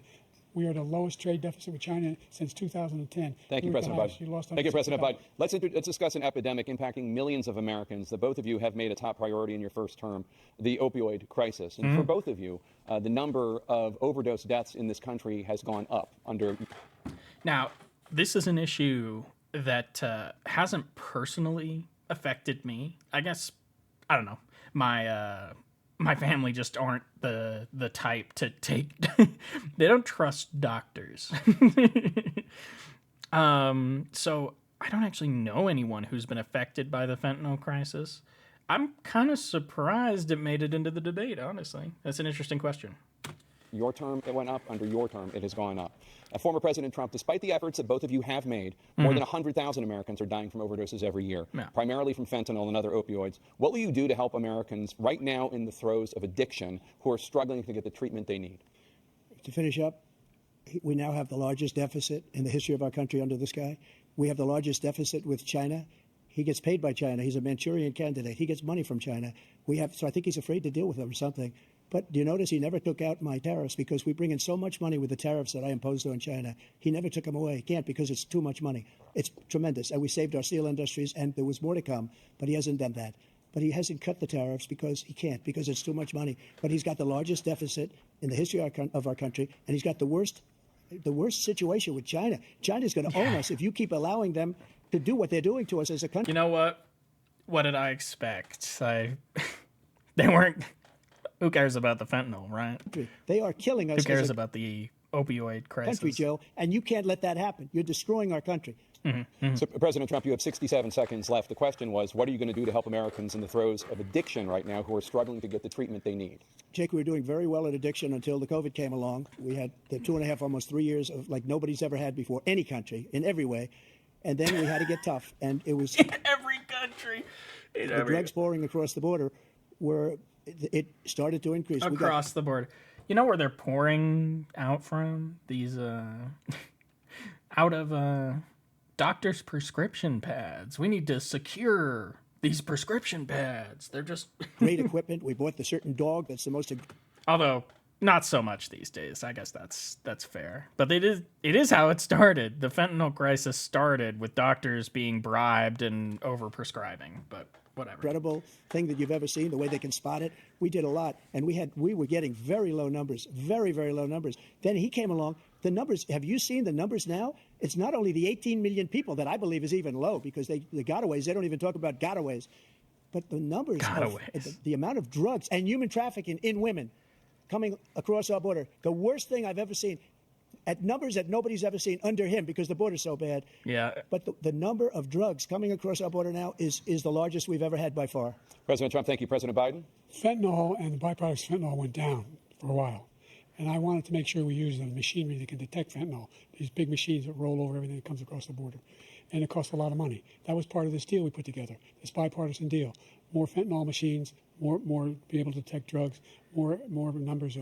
We are the lowest trade deficit with China since 2010. Thank you, President Biden. Thank you, President Biden. Let's discuss an epidemic impacting millions of Americans that both of you have made a top priority in your first term, the opioid crisis. And for both of you, the number of overdose deaths in this country has gone up under. Now, this is an issue that hasn't personally affected me. I guess, I don't know, my family just aren't the type to take. They don't trust doctors. So I don't actually know anyone who's been affected by the fentanyl crisis. I'm kind of surprised it made it into the debate, honestly. That's an interesting question. Your term, it went up. Under your term, it has gone up. Former President Trump, despite the efforts that both of you have made, more than 100,000 Americans are dying from overdoses every year, primarily from fentanyl and other opioids. What will you do to help Americans right now in the throes of addiction who are struggling to get the treatment they need? To finish up, we now have the largest deficit in the history of our country under this guy. We have the largest deficit with China. He gets paid by China. He's a Manchurian candidate. He gets money from China. So I think he's afraid to deal with them or something. But do you notice he never took out my tariffs because we bring in so much money with the tariffs that I imposed on China. He never took them away. He can't because it's too much money. It's tremendous. And we saved our steel industries, and there was more to come. But he hasn't done that. But he hasn't cut the tariffs because he can't, because it's too much money. But he's got the largest deficit in the history of our country, and he's got the worst situation with China. China's going to own us if you keep allowing them to do what they're doing to us as a country. You know what? What did I expect? They weren't. Who cares about the fentanyl, right? They are killing us. Who cares about the opioid crisis? Country, Joe, and you can't let that happen. You're destroying our country. So, President Trump, you have 67 seconds left. The question was, what are you going to do to help Americans in the throes of addiction right now who are struggling to get the treatment they need? Jake, we were doing very well at addiction until the COVID came along. We had the 2.5, almost 3 years of like nobody's ever had before, any country, in every way. And then we had to get tough. And it was in every country. The drugs pouring across the border it started to increase. Across the border. You know where they're pouring out from? These, out of doctors' prescription pads. We need to secure these prescription pads. They're just great equipment. We bought the certain dog that's the most. Although not so much these days. I guess that's fair. But it is how it started. The fentanyl crisis started with doctors being bribed and overprescribing. But whatever. Incredible thing that you've ever seen, the way they can spot it. We did a lot, and we were getting very low numbers, very, very low numbers. Then he came along. The numbers, have you seen the numbers now? It's not only the 18 million people that I believe is even low because the gotaways, they don't even talk about gotaways. But the numbers of the amount of drugs and human trafficking in women coming across our border, the worst thing I've ever seen. at numbers that nobody's ever seen under him because the border's so bad. Yeah. But the number of drugs coming across our border now is the largest we've ever had by far. President Trump, thank you. President Biden? Fentanyl and the byproducts of fentanyl went down for a while. And I wanted to make sure we use the machinery that can detect fentanyl, these big machines that roll over everything that comes across the border. And it costs a lot of money. That was part of this deal we put together, this bipartisan deal. More fentanyl machines, more be able to detect drugs, more numbers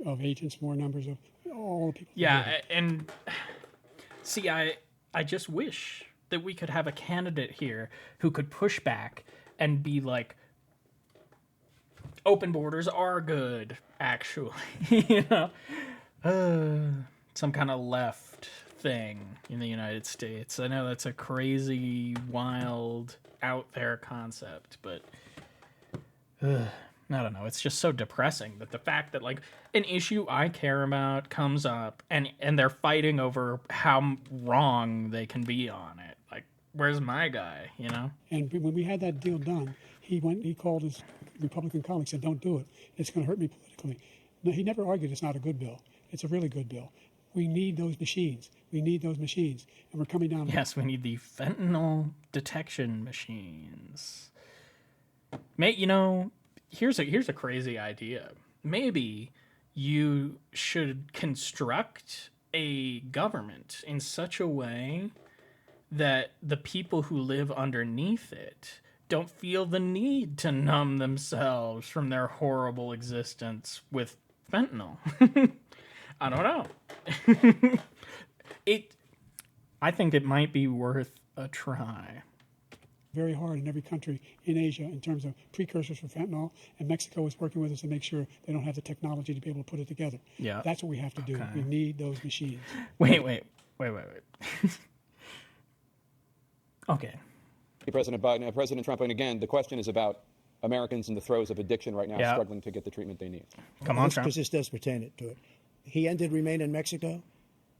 of agents, more numbers of all the people. Yeah, and see, I just wish that we could have a candidate here who could push back and be like, open borders are good, actually. You know, some kind of left thing in the United States. I know that's a crazy, wild, out there concept, but I don't know. It's just so depressing that the fact that like an issue I care about comes up and they're fighting over how wrong they can be on it. Like, where's my guy? You know? And when we had that deal done, he called his Republican colleagues and said, "Don't do it. It's going to hurt me politically." No, he never argued it's not a good bill. It's a really good bill. We need those machines. We need those machines, and we're coming down. Yes, we need the fentanyl detection machines. You know, here's a crazy idea. Maybe you should construct a government in such a way that the people who live underneath it don't feel the need to numb themselves from their horrible existence with fentanyl. I don't know. I think it might be worth a try. Very hard in every country in Asia in terms of precursors for fentanyl, and Mexico is working with us to make sure they don't have the technology to be able to put it together. Yeah. That's what we have to do. We need those machines. Wait. Okay. President Biden, President Trump, and again, the question is about Americans in the throes of addiction right now, Yeah. struggling to get the treatment they need. Come on, Trump. Because this does pertain to it. He ended Remain in Mexico.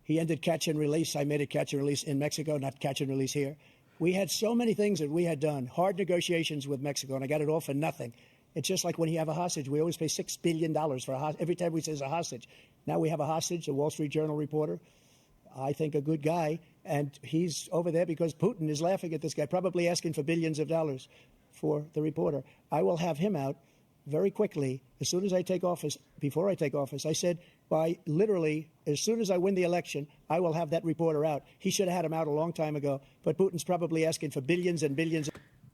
He ended catch and release. I made it catch and release in Mexico, not catch and release here. We had so many things that we had done, hard negotiations with Mexico, and I got it all for nothing. It's just like when you have a hostage. We always pay $6 billion for a hostage. Every time we say a hostage. Now we have a hostage, a Wall Street Journal reporter, I think a good guy, and he's over there because Putin is laughing at this guy, probably asking for billions of dollars for the reporter. I will have him out very quickly as soon as I take office. Before I take office, I said by literally as soon as I win the election, I will have that reporter out. He should have had him out a long time ago, but Putin's probably asking for billions and billions.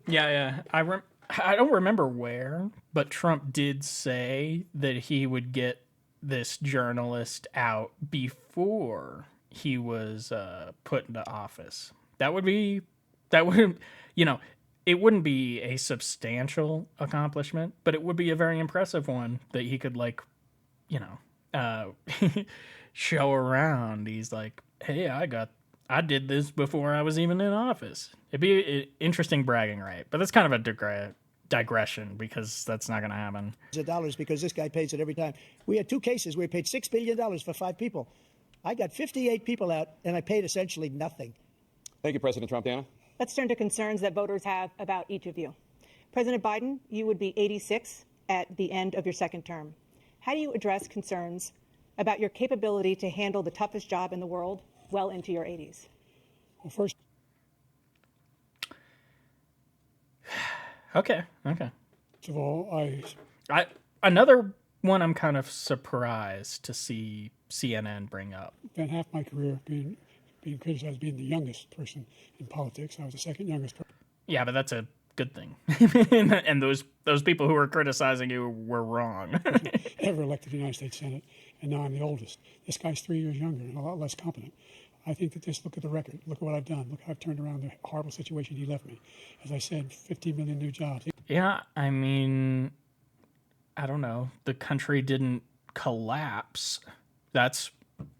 Yeah. I don't remember where, but Trump did say that he would get this journalist out before he was put into office. It wouldn't be a substantial accomplishment, but it would be a very impressive one that he could show around. He's like, hey, I did this before I was even in office. It'd be an interesting bragging right, but that's kind of a digression because that's not going to happen. Dollars because this guy pays it every time. We had two cases where we paid $6 billion for 5 people. I got 58 people out, and I paid essentially nothing. Thank you, President Trump. Dana? Let's turn to concerns that voters have about each of you. President Biden, you would be 86 at the end of your second term. How do you address concerns about your capability to handle the toughest job in the world well into your 80s? Well, first Okay. of all, Another one I'm kind of surprised to see CNN bring up. spent half my career being criticized as being the youngest person in politics. I was the second youngest person. Yeah, but that's a good thing. And those people who were criticizing you were wrong. Ever elected to the United States Senate, and now I'm the oldest. This guy's 3 years younger and a lot less competent. I think that just look at the record. Look at what I've done. Look how I've turned around the horrible situation he left me. As I said, 50 million new jobs. Yeah, I mean, I don't know. The country didn't collapse. That's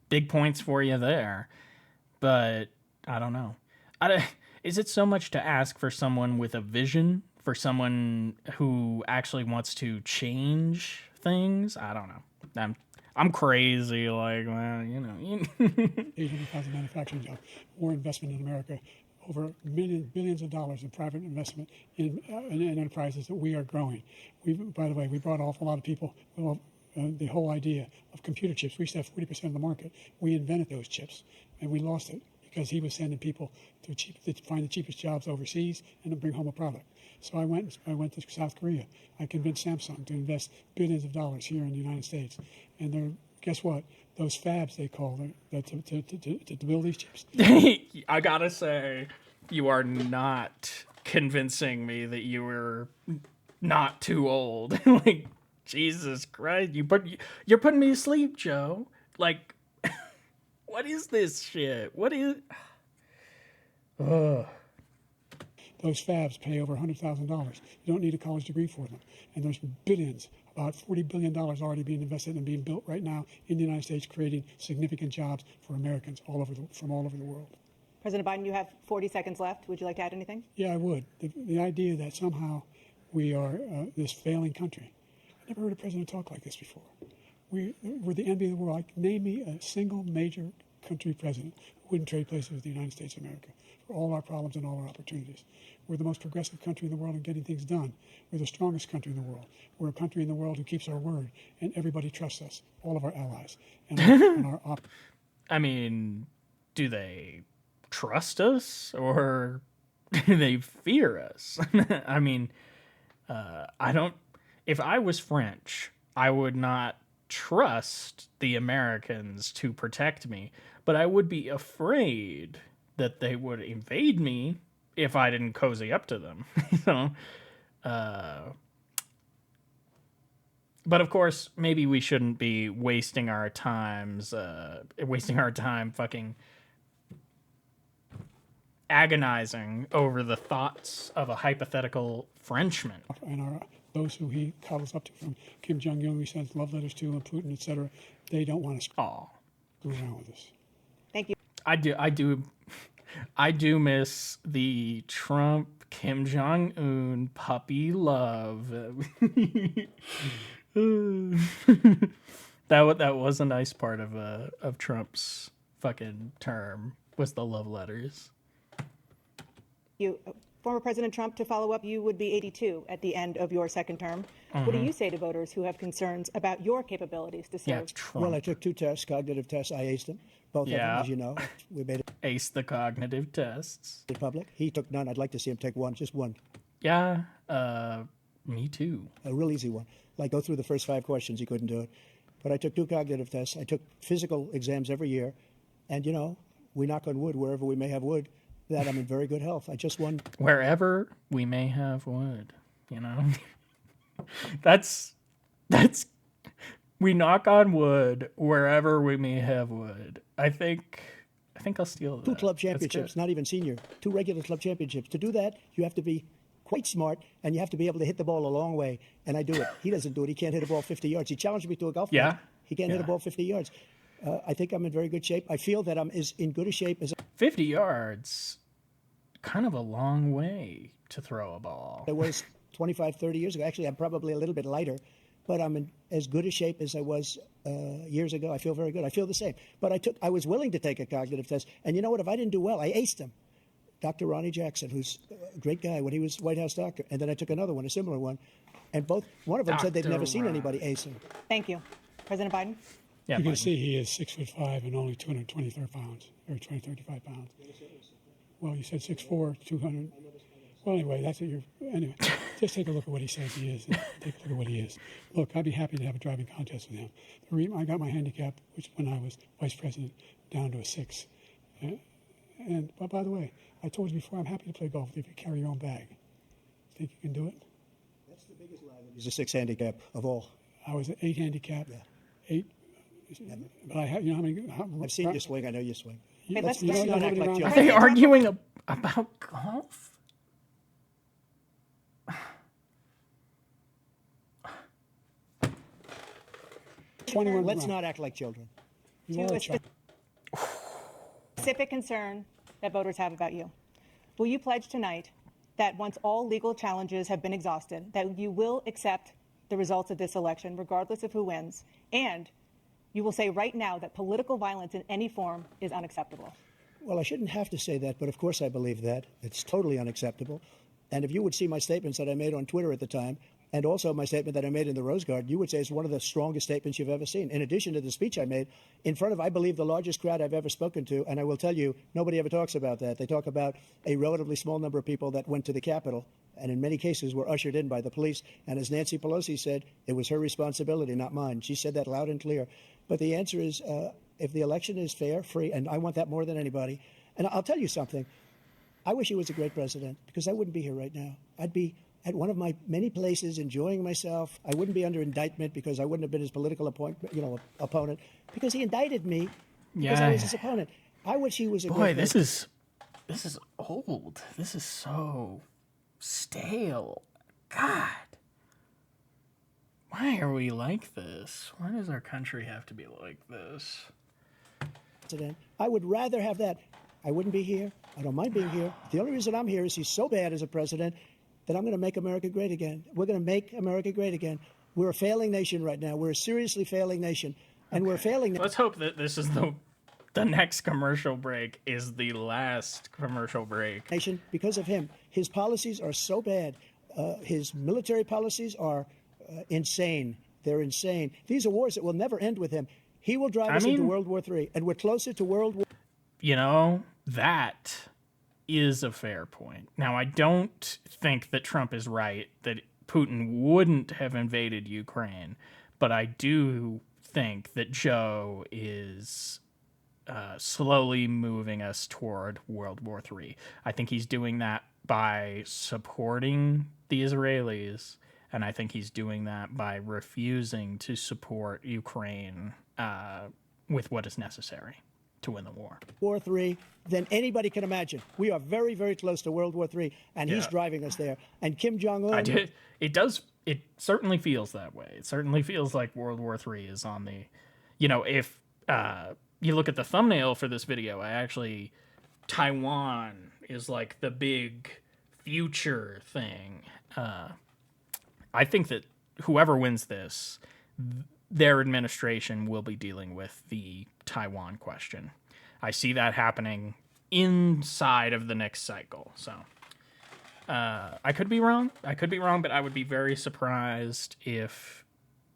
big points for you there. But I don't know. Is it so much to ask for someone with a vision, for someone who actually wants to change things? I don't know. I'm crazy, like, well, you know. 800,000 manufacturing jobs, more investment in America, over billions of dollars in private investment in enterprises that we are growing. By the way, we brought off a lot of people. Well, the whole idea of computer chips. We used to have 40% of the market. We invented those chips, and we lost it because he was sending people to find the cheapest jobs overseas and to bring home a product. So I went to South Korea. I convinced Samsung to invest billions of dollars here in the United States. And guess what? Those fabs, they call them, to build these chips. I gotta say, you are not convincing me that you were not too old. Like, Jesus Christ, you're putting me to sleep, Joe. Like, what is this shit? What is? Ugh. Those fabs pay over $100,000. You don't need a college degree for them. And there's billions, about $40 billion already being invested and being built right now in the United States, creating significant jobs for Americans from all over the world. President Biden, you have 40 seconds left. Would you like to add anything? Yeah, I would. The idea that somehow we are this failing country. I never heard a president talk like this before. We're the envy of the world. Name me a single major country president who wouldn't trade places with the United States of America for all our problems and all our opportunities. We're the most progressive country in the world in getting things done. We're the strongest country in the world. We're a country in the world who keeps our word, and everybody trusts us, all of our allies. I mean, do they trust us or do they fear us? I mean, I don't. If I was French, I would not trust the Americans to protect me, but I would be afraid that they would invade me if I didn't cozy up to them. But of course, maybe we shouldn't be wasting our time fucking agonizing over the thoughts of a hypothetical Frenchman. And those who he cuddles up to, from Kim Jong-un, he sends love letters to, and Putin, etc., they don't want to screw around with us. Thank you. I do miss the Trump Kim Jong-un puppy love. That was a nice part of Trump's fucking term, was the love letters. Former President Trump, to follow up, you would be 82 at the end of your second term. What do you say to voters who have concerns about your capabilities to serve? Yeah, it's Trump. Well, I took 2 tests, cognitive tests. I aced them. Both of them, as you know. We made it ace the cognitive tests. public. He took none. I'd like to see him take one, just one. Yeah, me too. A real easy one. Like, go through the first 5 questions. He couldn't do it. But I took 2 cognitive tests. I took physical exams every year. And, we knock on wood wherever we may have wood, that I'm in very good health. I just won. Wherever we may have wood, that's we knock on wood wherever we may have wood. I think I'll steal that. 2 club championships, not even senior. 2 regular club championships. To do that, you have to be quite smart, and you have to be able to hit the ball a long way. And I do it. He doesn't do it. He can't hit a ball 50 yards. He challenged me to a golf match. He can't hit a ball 50 yards. I think I'm in very good shape. I feel that I'm as in good a shape as 50 yards, kind of a long way to throw a ball. I was 25, 30 years ago. Actually, I'm probably a little bit lighter, but I'm in as good a shape as I was years ago. I feel very good. I feel the same. But I was willing to take a cognitive test. And you know what? If I didn't do well, I aced him. Dr. Ronnie Jackson, who's a great guy when he was White House doctor. And then I took another one, a similar one. And one of them said they'd never seen anybody ace him. Thank you. President Biden? Yeah, you can see he is 6'5" and only 223 pounds, or 235 pounds. Well, you said 6'4", 200. Well, anyway, that's what anyway, just take a look at what he says he is. Take a look at what he is. Look, I'd be happy to have a driving contest with him. I got my handicap, which when I was vice president, down to a 6. But by the way, I told you before, I'm happy to play golf if you carry your own bag. Think you can do it? That's the biggest liability. He's a 6 handicap of all. I was an 8 handicap. Yeah. 8. But I have, how many? I've seen you swing. I know you swing. Hey, let's not act like Are they arguing about golf? Let's not act like children. Specific concern that voters have about you. Will you pledge tonight that once all legal challenges have been exhausted, that you will accept the results of this election, regardless of who wins, and you will say right now that political violence in any form is unacceptable? Well, I shouldn't have to say that, but of course I believe that. It's totally unacceptable. And if you would see my statements that I made on Twitter at the time, And also my statement that I made in the Rose Garden, you would say is one of the strongest statements you've ever seen. In addition to the speech I made in front of, I believe, the largest crowd I've ever spoken to. And I will tell you, nobody ever talks about that. They talk about a relatively small number of people that went to the Capitol and in many cases were ushered in by the police. And as Nancy Pelosi said, it was her responsibility, not mine. She said that loud and clear. But the answer is, if the election is fair, free, and I want that more than anybody. And I'll tell you something. I wish he was a great president, because I wouldn't be here right now. I'd be at one of my many places enjoying myself. I wouldn't be under indictment because I wouldn't have been his political opponent, because he indicted me because I was his opponent. I wish he was a great president. This is old. This is so stale. God. Why are we like this? Why does our country have to be like this? I would rather have that. I wouldn't be here. I don't mind being here. The only reason I'm here is he's so bad as a president that I'm going to make America great again. We're going to make America great again. We're a failing nation right now. We're a seriously failing nation. And we're failing. Let's hope that this is the next commercial break is the last commercial break. Nation because of him. His policies are so bad. His military policies are insane. They're insane. These are wars that will never end with him. He will drive us into World War III, and we're closer to World War. You know, that is a fair point. Now, I don't think that Trump is right that Putin wouldn't have invaded Ukraine, but I do think that Joe is slowly moving us toward World War III. I think he's doing that by supporting the Israelis, and I think he's doing that by refusing to support Ukraine with what is necessary to win the war. War III than anybody can imagine. We are very, very close to World War III, and he's driving us there. And Kim Jong-un... It certainly feels that way. It certainly feels like World War III is on the... You know, if you look at the thumbnail for this video, Taiwan is like the big future thing. I think that whoever wins this, their administration will be dealing with the Taiwan question. I see that happening inside of the next cycle. So I could be wrong. But I would be very surprised if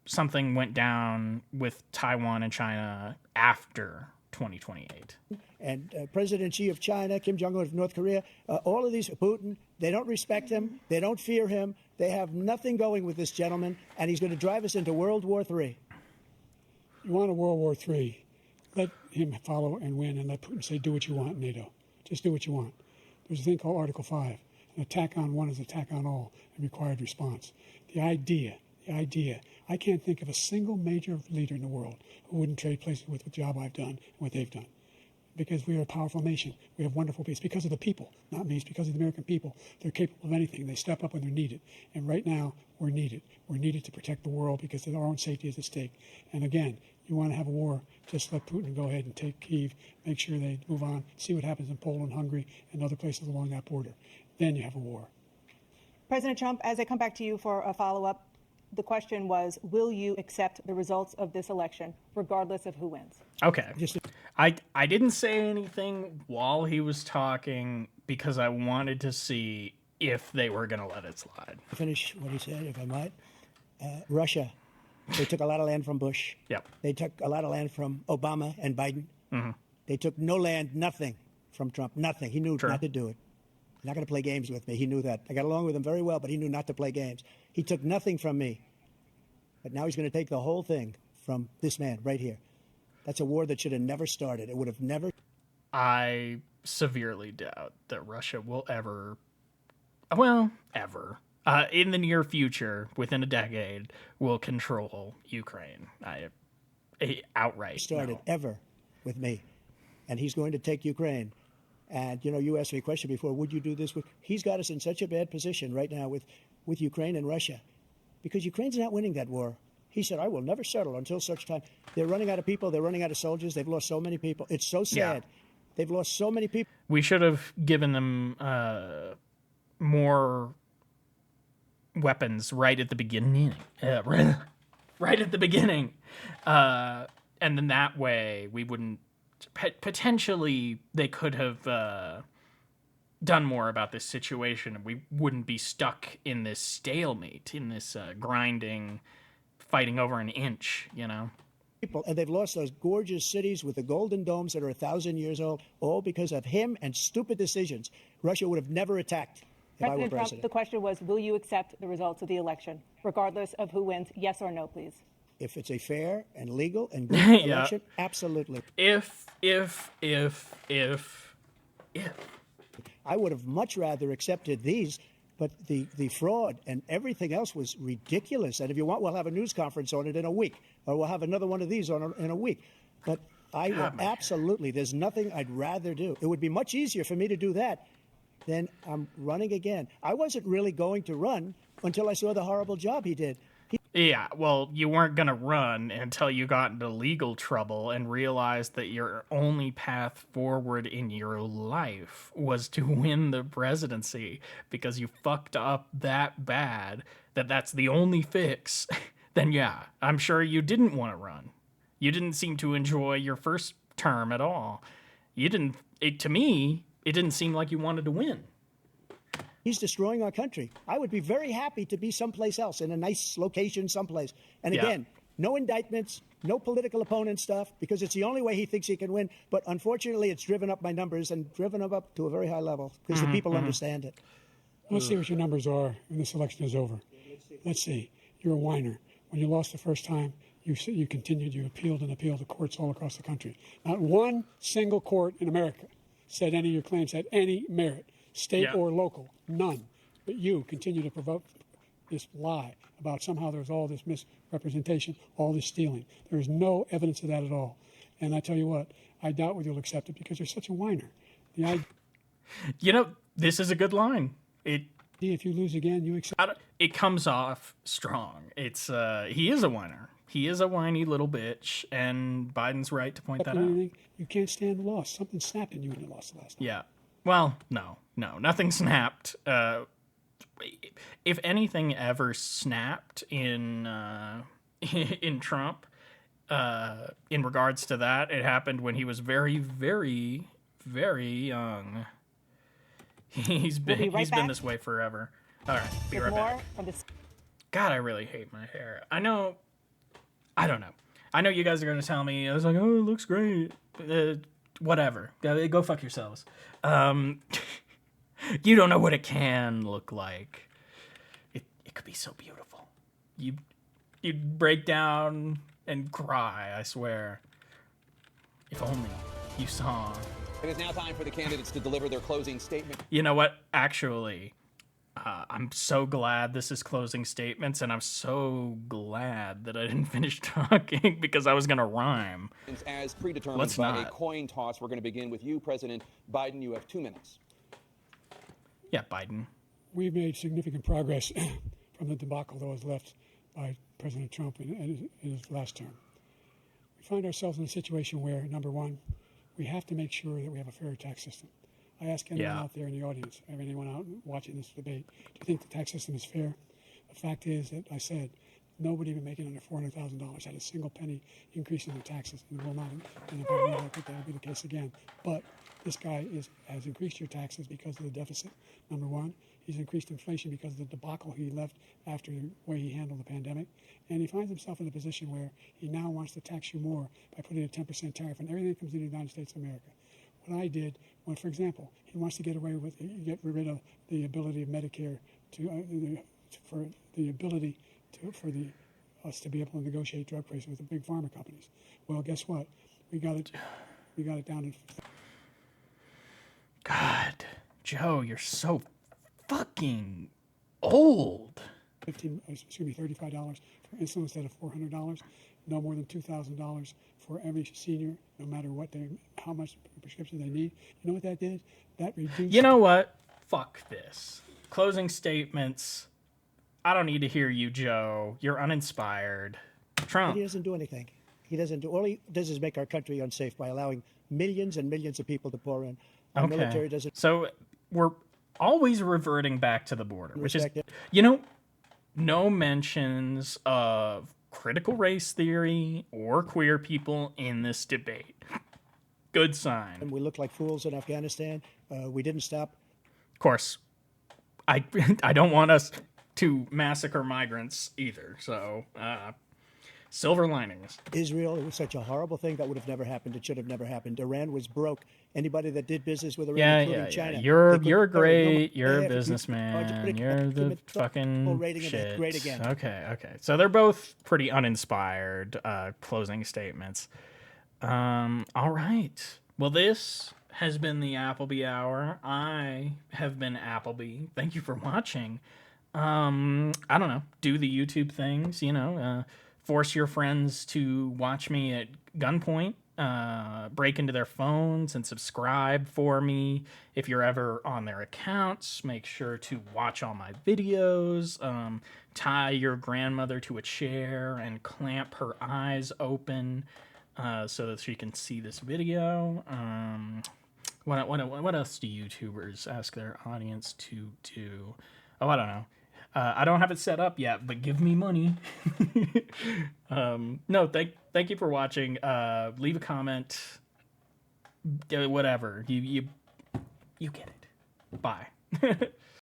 something went down with Taiwan and China after 2028. And President Xi of China, Kim Jong-un of North Korea, all of these, Putin, they don't respect him. They don't fear him. They have nothing going with this gentleman, and he's going to drive us into World War III. You want a World War III, let him follow and win, and let Putin say, do what you want, NATO. Just do what you want. There's a thing called Article 5. An attack on one is an attack on all, and required response. The idea, I can't think of a single major leader in the world who wouldn't trade places with the job I've done and what they've done. Because we are a powerful nation. We have wonderful people. It's because of the people, not me. It's because of the American people. They're capable of anything. They step up when they're needed. And right now, we're needed. We're needed to protect the world because our own safety is at stake. And again, you want to have a war, just let Putin go ahead and take Kyiv, make sure they move on, see what happens in Poland, Hungary, and other places along that border. Then you have a war. President Trump, as I come back to you for a follow-up, the question was, will you accept the results of this election, regardless of who wins? Okay. I didn't say anything while he was talking because I wanted to see if they were going to let it slide. Finish what he said, if I might. Russia, they took a lot of land from Bush. Yep. They took a lot of land from Obama and Biden. Mm-hmm. They took no land, nothing from Trump, nothing. He knew not to do it. He's not going to play games with me. He knew that. I got along with him very well, but he knew not to play games. He took nothing from me. But now he's going to take the whole thing from this man right here. That's a war that should have never started. It would have never. I severely doubt that Russia will ever, in the near future, within a decade, will control Ukraine. Outright. Started ever with me. And he's going to take Ukraine. And, you asked me a question before, would you do this? He's got us in such a bad position right now with Ukraine and Russia. Because Ukraine's not winning that war. He said, I will never settle until such time. They're running out of people. They're running out of soldiers. They've lost so many people. It's so sad. Yeah. They've lost so many people. We should have given them more weapons right at the beginning. Right at the beginning. And then that way we wouldn't... Potentially, they could have done more about this situation, we wouldn't be stuck in this stalemate, in this grinding, fighting over an inch, you know? People, and they've lost those gorgeous cities with the golden domes that are 1,000 years old, all because of him and stupid decisions. Russia would have never attacked if I were President Trump, president. the question was, will you accept the results of the election, regardless of who wins? Yes or no, please. If it's a fair and legal and good Yeah. election, absolutely. If. I would have much rather accepted these, but the fraud and everything else was ridiculous. And if you want, we'll have a news conference on it in a week, or we'll have another one of these in a week. But I will absolutely, there's nothing I'd rather do. It would be much easier for me to do that than I'm running again. I wasn't really going to run until I saw the horrible job he did. Yeah, well, you weren't going to run until you got into legal trouble and realized that your only path forward in your life was to win the presidency because you fucked up that bad that that's the only fix. Then yeah, I'm sure you didn't want to run. You didn't seem to enjoy your first term at all. To me, it didn't seem like you wanted to win. He's destroying our country. I would be very happy to be someplace else, in a nice location someplace. And Yeah. again, no indictments, no political opponent stuff, because it's the only way he thinks he can win. But unfortunately, it's driven up my numbers and driven them up to a very high level because the people understand it. Let's see what your numbers are when this election is over. Let's see. You're a whiner. When you lost the first time, you continued, you appealed and appealed to courts all across the country. Not one single court in America said any of your claims had any merit, state Yeah. or local, none. But you continue to provoke this lie about somehow there's all this misrepresentation, all this stealing. There is no evidence of that at all. And I tell you what, I doubt whether you'll accept it because you're such a whiner. The idea, You know, this is a good line. if you lose again, you accept. It comes off strong. It's he is a whiner. He is a whiny little bitch, and Biden's right to point that out. Anything. You can't stand the loss. Something snapped in you when you lost the last time. Yeah. Well, no, nothing snapped. If anything ever snapped in in Trump, in regards to that, it happened when he was very, very, very young. He's been right been back. this way forever. All right, be With right more back. from this. God, I really hate my hair. I don't know. I know you guys are gonna tell me. I was like, oh, it looks great. Whatever. Go fuck yourselves. You don't know what it can look like. It could be so beautiful. You'd break down and cry, I swear. If only you saw. It is now time for the candidates to deliver their closing statement. You know what? Actually, I'm so glad this is closing statements, and I'm so glad that I didn't finish talking because I was going to rhyme. As predetermined Let's by not. a coin toss, we're going to begin with you, President Biden. You have 2 minutes. Yeah, Biden. We've made significant progress from the debacle that was left by President Trump in his last term. We find ourselves in a situation where, number one, we have to make sure that we have a fair tax system. I ask anyone Yeah. out there in the audience, or anyone out watching this debate, do you think the tax system is fair? The fact is that I said nobody even making under $400,000 had a single penny increase in their taxes, and will not. And if I believe, I think that will be the case again. But this guy has increased your taxes because of the deficit. Number one, he's increased inflation because of the debacle he left after the way he handled the pandemic, and he finds himself in a position where he now wants to tax you more by putting a 10% tariff on everything that comes into the United States of America. What I did, when, for example, he wants to get rid of the ability of Medicare for us to be able to negotiate drug prices with the big pharma companies. Well, guess what? We got it down to God, Joe, you're so fucking old. $35 for insulin instead of $400. No more than $2,000 for every senior, no matter how much prescription they need. You know what that did? That reduced. You know what? Fuck this. Closing statements. I don't need to hear you, Joe. You're uninspired. Trump. He doesn't do anything. He doesn't do. All he does is make our country unsafe by allowing millions and millions of people to pour in. Our military doesn't. So we're always reverting back to the border, which is, respect it. you know, no mentions of critical race theory or queer people in this debate. Good sign. We looked like fools in Afghanistan. We didn't stop course, I I don't want us to massacre migrants either. So silver linings. Israel, it was such a horrible thing that would have never happened. It should have never happened. Iran was broke. Anybody that did business with Iran, including China, You're they couldn't carry no more. great. You're a They have to businessman. keep- You're the keep it fucking rating of shit. great again. Okay. So they're both pretty uninspired closing statements. All right. Well, this has been the Appleby Hour. I have been Appleby. Thank you for watching. I don't know. Do the YouTube things, force your friends to watch me at gunpoint, break into their phones and subscribe for me. If you're ever on their accounts, make sure to watch all my videos. Tie your grandmother to a chair and clamp her eyes open so that she can see this video. What else do YouTubers ask their audience to do? Oh, I don't know. I don't have it set up yet, but give me money. No, thank you for watching. Leave a comment. Whatever. You get it. Bye.